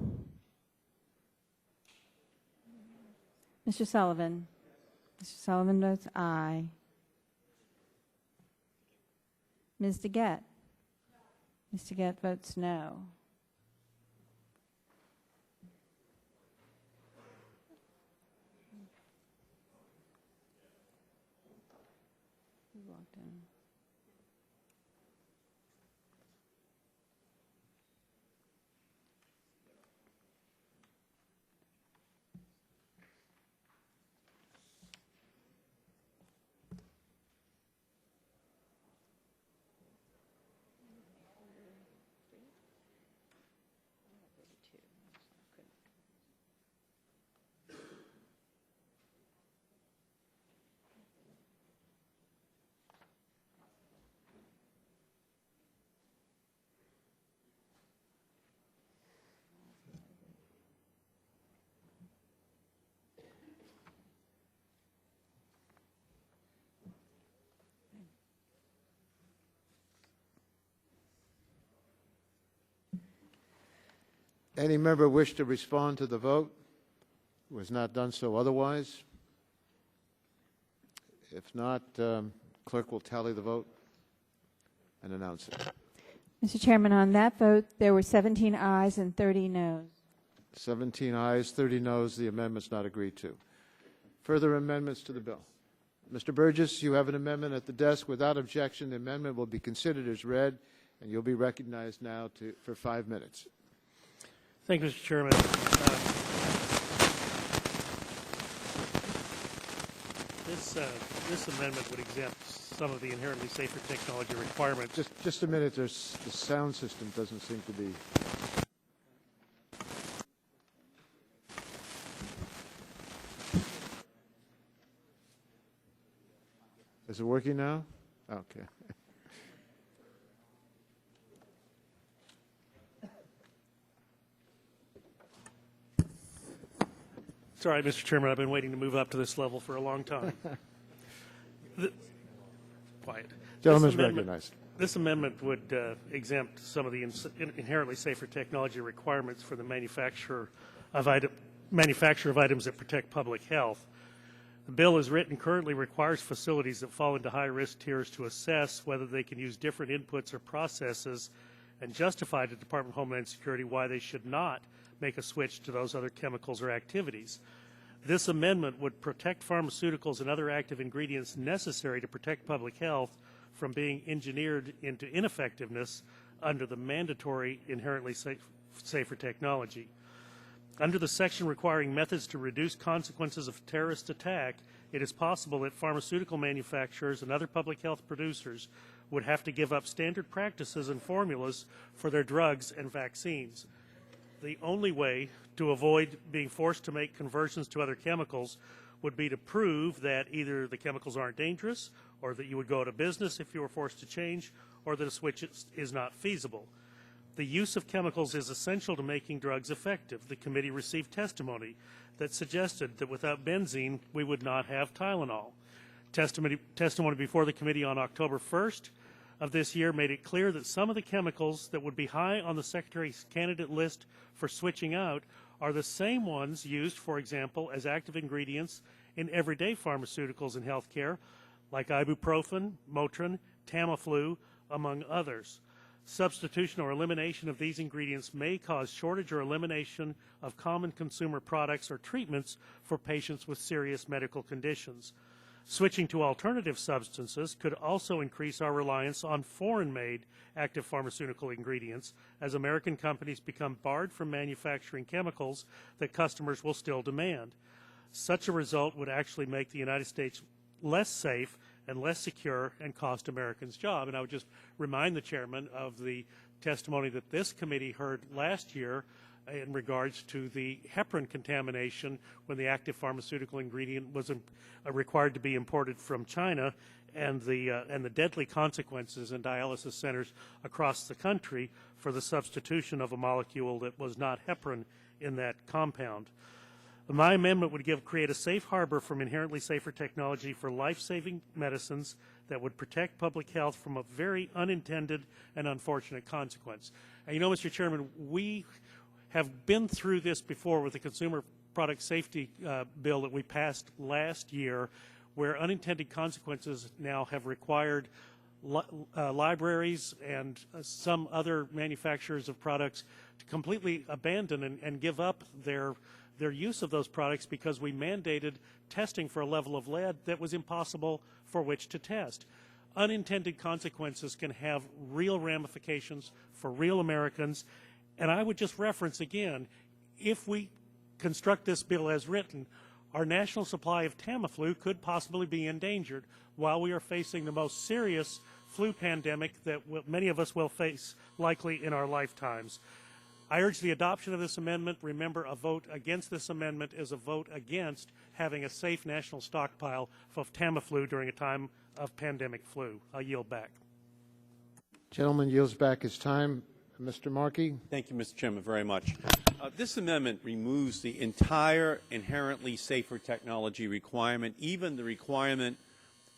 Mr. Sullivan. Mr. Sullivan votes aye. Ms. DeGette? Ms. DeGette votes no. Who walked in? Any member wish to respond to the vote who has not done so otherwise? If not, clerk will tally the vote and announce it. Mr. Chairman, on that vote, there were 17 ayes and 30 noes. 17 ayes, 30 noes. The amendment's not agreed to. Further amendments to the bill? Mr. Burgess, you have an amendment at the desk. Without objection, the amendment will be considered as read, and you'll be recognized now for 5 minutes. Thank you, Mr. Chairman. This amendment would exempt some of the inherently safer technology requirements. Just a minute. The sound system doesn't seem to be. Is it working now? Okay. It's all right, Mr. Chairman. I've been waiting to move up to this level for a long time. Quiet. Gentleman's recognized. This amendment would exempt some of the inherently safer technology requirements for the manufacture of items that protect public health. The bill as written currently requires facilities that fall into high-risk tiers to assess whether they can use different inputs or processes and justify to the Department of Homeland Security why they should not make a switch to those other chemicals or activities. This amendment would protect pharmaceuticals and other active ingredients necessary to protect public health from being engineered into ineffectiveness under the mandatory inherently safer technology. Under the section requiring methods to reduce consequences of terrorist attack, it is possible that pharmaceutical manufacturers and other public health producers would have to give up standard practices and formulas for their drugs and vaccines. The only way to avoid being forced to make conversions to other chemicals would be to prove that either the chemicals aren't dangerous, or that you would go out of business if you were forced to change, or that a switch is not feasible. The use of chemicals is essential to making drugs effective. The committee received testimony that suggested that without benzene, we would not have Tylenol. Testimony before the committee on October 1st of this year made it clear that some of the chemicals that would be high on the Secretary's candidate list for switching out are the same ones used, for example, as active ingredients in everyday pharmaceuticals and healthcare, like ibuprofen, Motrin, Tamiflu, among others. Substitution or elimination of these ingredients may cause shortage or elimination of common consumer products or treatments for patients with serious medical conditions. Switching to alternative substances could also increase our reliance on foreign-made active pharmaceutical ingredients as American companies become barred from manufacturing chemicals that customers will still demand. Such a result would actually make the United States less safe and less secure and cost Americans jobs. And I would just remind the chairman of the testimony that this committee heard last year in regards to the heparin contamination when the active pharmaceutical ingredient was required to be imported from China, and the deadly consequences in dialysis centers across the country for the substitution of a molecule that was not heparin in that compound. My amendment would create a safe harbor from inherently safer technology for life-saving medicines that would protect public health from a very unintended and unfortunate consequence. And you know, Mr. Chairman, we have been through this before with the Consumer Product Safety Bill that we passed last year, where unintended consequences now have required libraries and some other manufacturers of products to completely abandon and give up their use of those products because we mandated testing for a level of lead that was impossible for which to test. Unintended consequences can have real ramifications for real Americans. And I would just reference again, if we construct this bill as written, our national supply of Tamiflu could possibly be endangered while we are facing the most serious flu pandemic that many of us will face likely in our lifetimes. I urge the adoption of this amendment. Remember, a vote against this amendment is a vote against having a safe national stockpile of Tamiflu during a time of pandemic flu. I yield back. Gentleman yields back his time. Mr. Markey. Thank you, Mr. Chairman, very much. This amendment removes the entire inherently safer technology requirement, even the requirement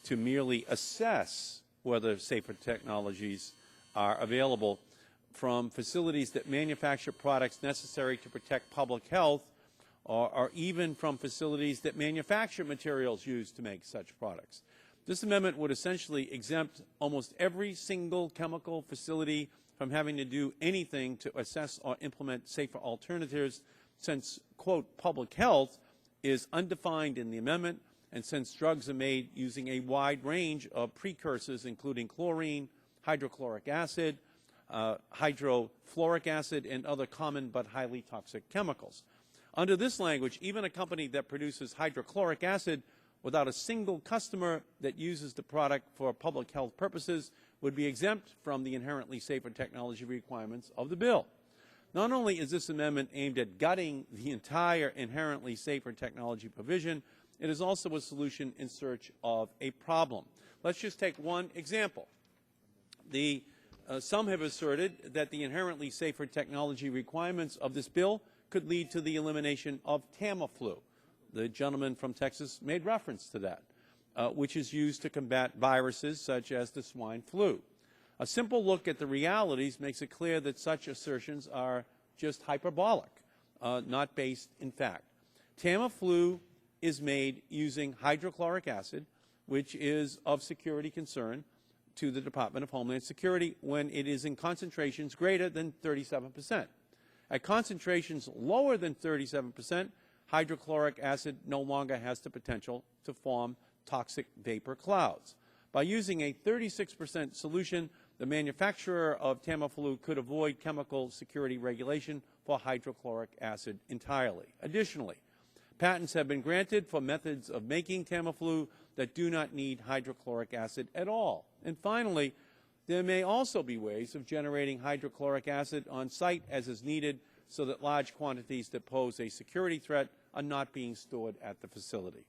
to merely assess whether safer technologies are available from facilities that manufacture products necessary to protect public health, or even from facilities that manufacture materials used to make such products. This amendment would essentially exempt almost every single chemical facility from having to do anything to assess or implement safer alternatives, since, quote, public health is undefined in the amendment, and since drugs are made using a wide range of precursors, including chlorine, hydrochloric acid, hydrofluoric acid, and other common but highly toxic chemicals. Under this language, even a company that produces hydrochloric acid without a single customer that uses the product for public health purposes would be exempt from the inherently safer technology requirements of the bill. Not only is this amendment aimed at gutting the entire inherently safer technology provision, it is also a solution in search of a problem. Let's just take one example. Some have asserted that the inherently safer technology requirements of this bill could lead to the elimination of Tamiflu. The gentleman from Texas made reference to that, which is used to combat viruses such as the swine flu. A simple look at the realities makes it clear that such assertions are just hyperbolic, not based in fact. Tamiflu is made using hydrochloric acid, which is of security concern to the Department of Homeland Security when it is in concentrations greater than 37%. At concentrations lower than 37%, hydrochloric acid no longer has the potential to form toxic vapor clouds. By using a 36% solution, the manufacturer of Tamiflu could avoid chemical security regulation for hydrochloric acid entirely. Additionally, patents have been granted for methods of making Tamiflu that do not need hydrochloric acid at all. And finally, there may also be ways of generating hydrochloric acid on site as is needed so that large quantities that pose a security threat are not being stored at the facility.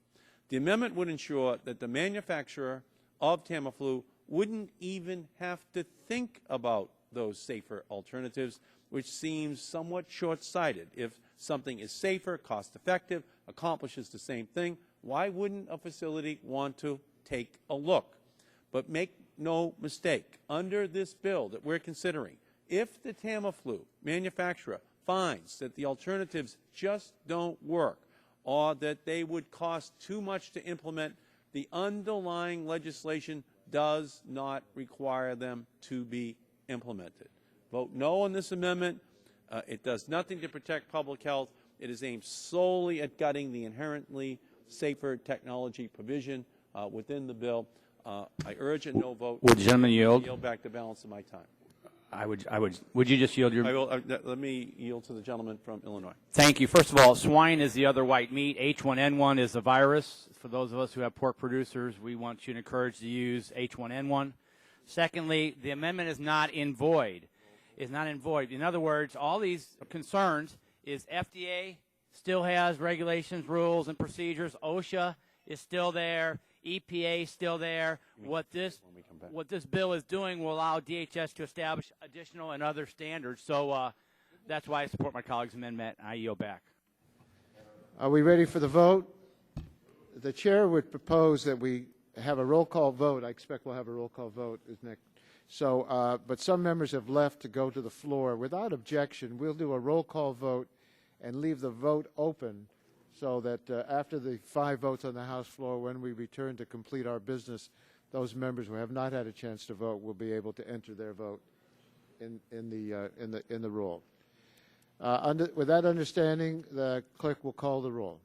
The amendment would ensure that the manufacturer of Tamiflu wouldn't even have to think about those safer alternatives, which seems somewhat short-sighted. If something is safer, cost-effective, accomplishes the same thing, why wouldn't a facility want to take a look? But make no mistake, under this bill that we're considering, if the Tamiflu manufacturer finds that the alternatives just don't work or that they would cost too much to implement, the underlying legislation does not require them to be implemented. Vote no on this amendment. It does nothing to protect public health. It is aimed solely at gutting the inherently safer technology provision within the bill. I urge a no vote. Would the gentleman yield? I yield back the balance of my time. Would you just yield your? I will. Let me yield to the gentleman from Illinois. Thank you. First of all, swine is the other white meat. H1N1 is a virus. For those of us who have pork producers, we want you to encourage to use H1N1. Secondly, the amendment is not in void. Is not in void. In other words, all these concerns is FDA still has regulations, rules, and procedures. OSHA is still there. EPA is still there. What this bill is doing will allow DHS to establish additional and other standards. So that's why I support my colleague's amendment. I yield back. Are we ready for the vote? The chair would propose that we have a roll call vote. I expect we'll have a roll call vote next. So, but some members have left to go to the floor. Without objection, we'll do a roll call vote and leave the vote open so that after the 5 votes on the House floor, when we return to complete our business, those members who have not had a chance to vote will be able to enter their vote in the roll. With that understanding, the clerk will call the roll.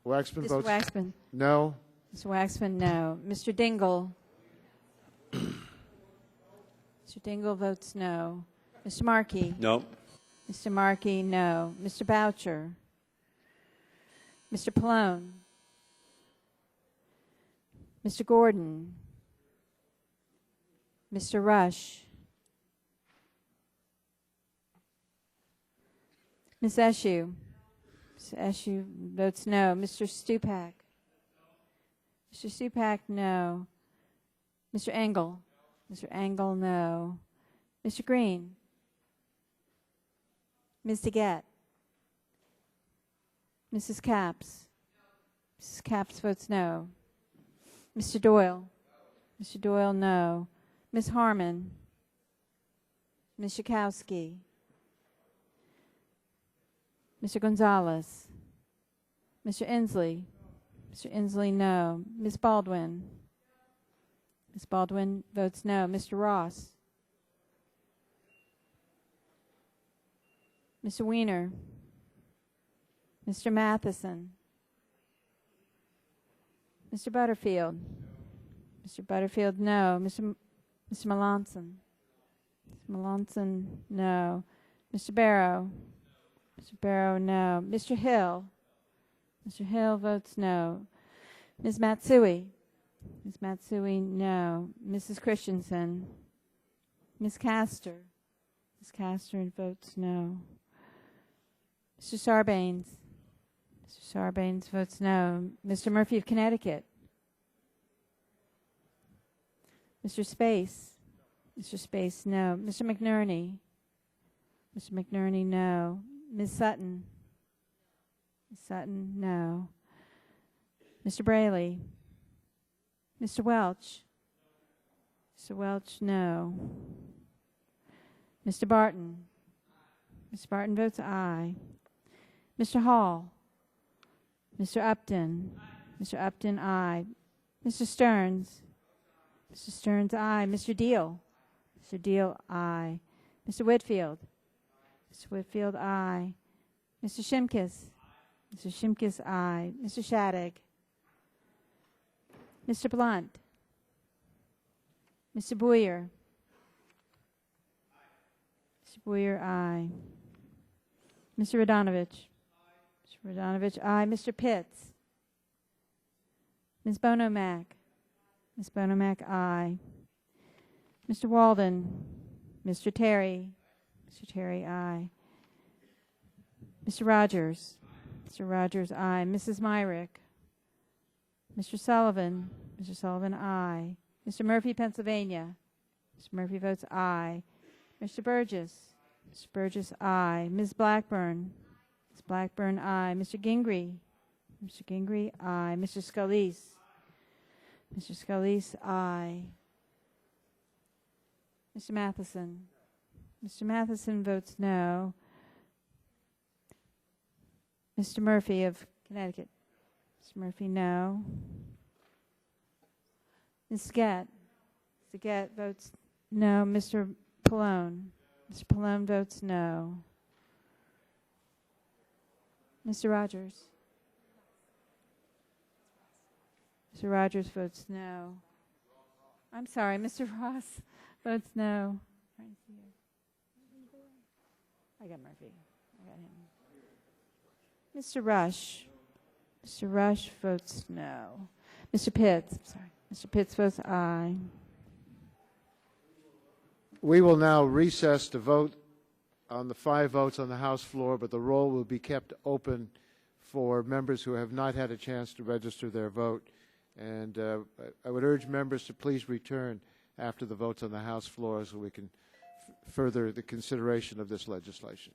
Waxman Mr. votes Waxman. no. Mr. Waxman, no. Mr. Dingle. Mr. Dingle votes no. Mr. Markey. No. Mr. Markey, no. Mr. Boucher. Mr. Pallone. Mr. Gordon. Mr. Rush. Ms. Eshoo. Ms. Eshoo votes no. Mr. Stupak. Mr. Stupak, no. Mr. Engel. Mr. Engel, no. Mr. Green. Ms. DeGette. Mrs. Capps. Mrs. Capps votes no. Mr. Doyle. Mr. Doyle, no. Ms. Harmon. Ms. Schakowsky. Mr. Gonzalez. Mr. Inslee. Mr. Inslee, no. Ms. Baldwin. Ms. Baldwin votes no. Mr. Ross. Mr. Weiner. Mr. Matheson. Mr. Butterfield. Mr. Butterfield, no. Mr. Melanson. Mr. Melanson, no. Mr. Barrow. Mr. Barrow, no. Mr. Hill. Mr. Hill votes no. Ms. Matsui. Ms. Matsui, no. Mrs. Christensen. Ms. Castor. Ms. Castor votes no. Mr. Sarbanes. Mr. Sarbanes votes no. Mr. Murphy of Connecticut. Mr. Space. Mr. Space, no. Mr. McNerney. Mr. McNerney, no. Ms. Sutton. Ms. Sutton, no. Mr. Braley. Mr. Welch. Mr. Welch, no. Mr. Barton. Mr. Barton votes aye. Mr. Hall. Mr. Upton. Mr. Upton, aye. Mr. Stearns. Mr. Stearns, aye. Mr. Deal. Mr. Deal, aye. Mr. Whitfield. Mr. Whitfield, aye. Mr. Shimkus. Mr. Shimkus, aye. Mr. Shadegg. Mr. Blunt. Mr. Boyer. Mr. Boyer, aye. Mr. Radonovich. Mr. Radonovich, aye. Mr. Pitts. Ms. Bonomack. Ms. Bonomack, aye. Mr. Walden. Mr. Terry. Mr. Terry, aye. Mr. Rogers. Mr. Rogers, aye. Mrs. Myrick. Mr. Sullivan. Mr. Sullivan, aye. Mr. Murphy, Pennsylvania. Mr. Murphy votes aye. Mr. Burgess. Mr. Burgess, aye. Ms. Blackburn. Ms. Blackburn, aye. Mr. Gingrey. Mr. Gingrey, aye. Mr. Scalise. Mr. Scalise, aye. Mr. Matheson. Mr. Matheson votes no. Mr. Murphy of Connecticut. Mr. Murphy, no. Ms. Gett. Ms. Gett votes no. Mr. Pallone. Mr. Pallone votes no. Mr. Rogers. Mr. Rogers votes no. I'm sorry, Mr. Ross votes no. I got Murphy. I got him. Mr. Rush. Mr. Rush votes no. Mr. Pitts. Sorry. Mr. Pitts votes aye. We will now recess to vote on the 5 votes on the House floor, but the roll will be kept open for members who have not had a chance to register their vote. And I would urge members to please return after the votes on the House floor so we can further the consideration of this legislation.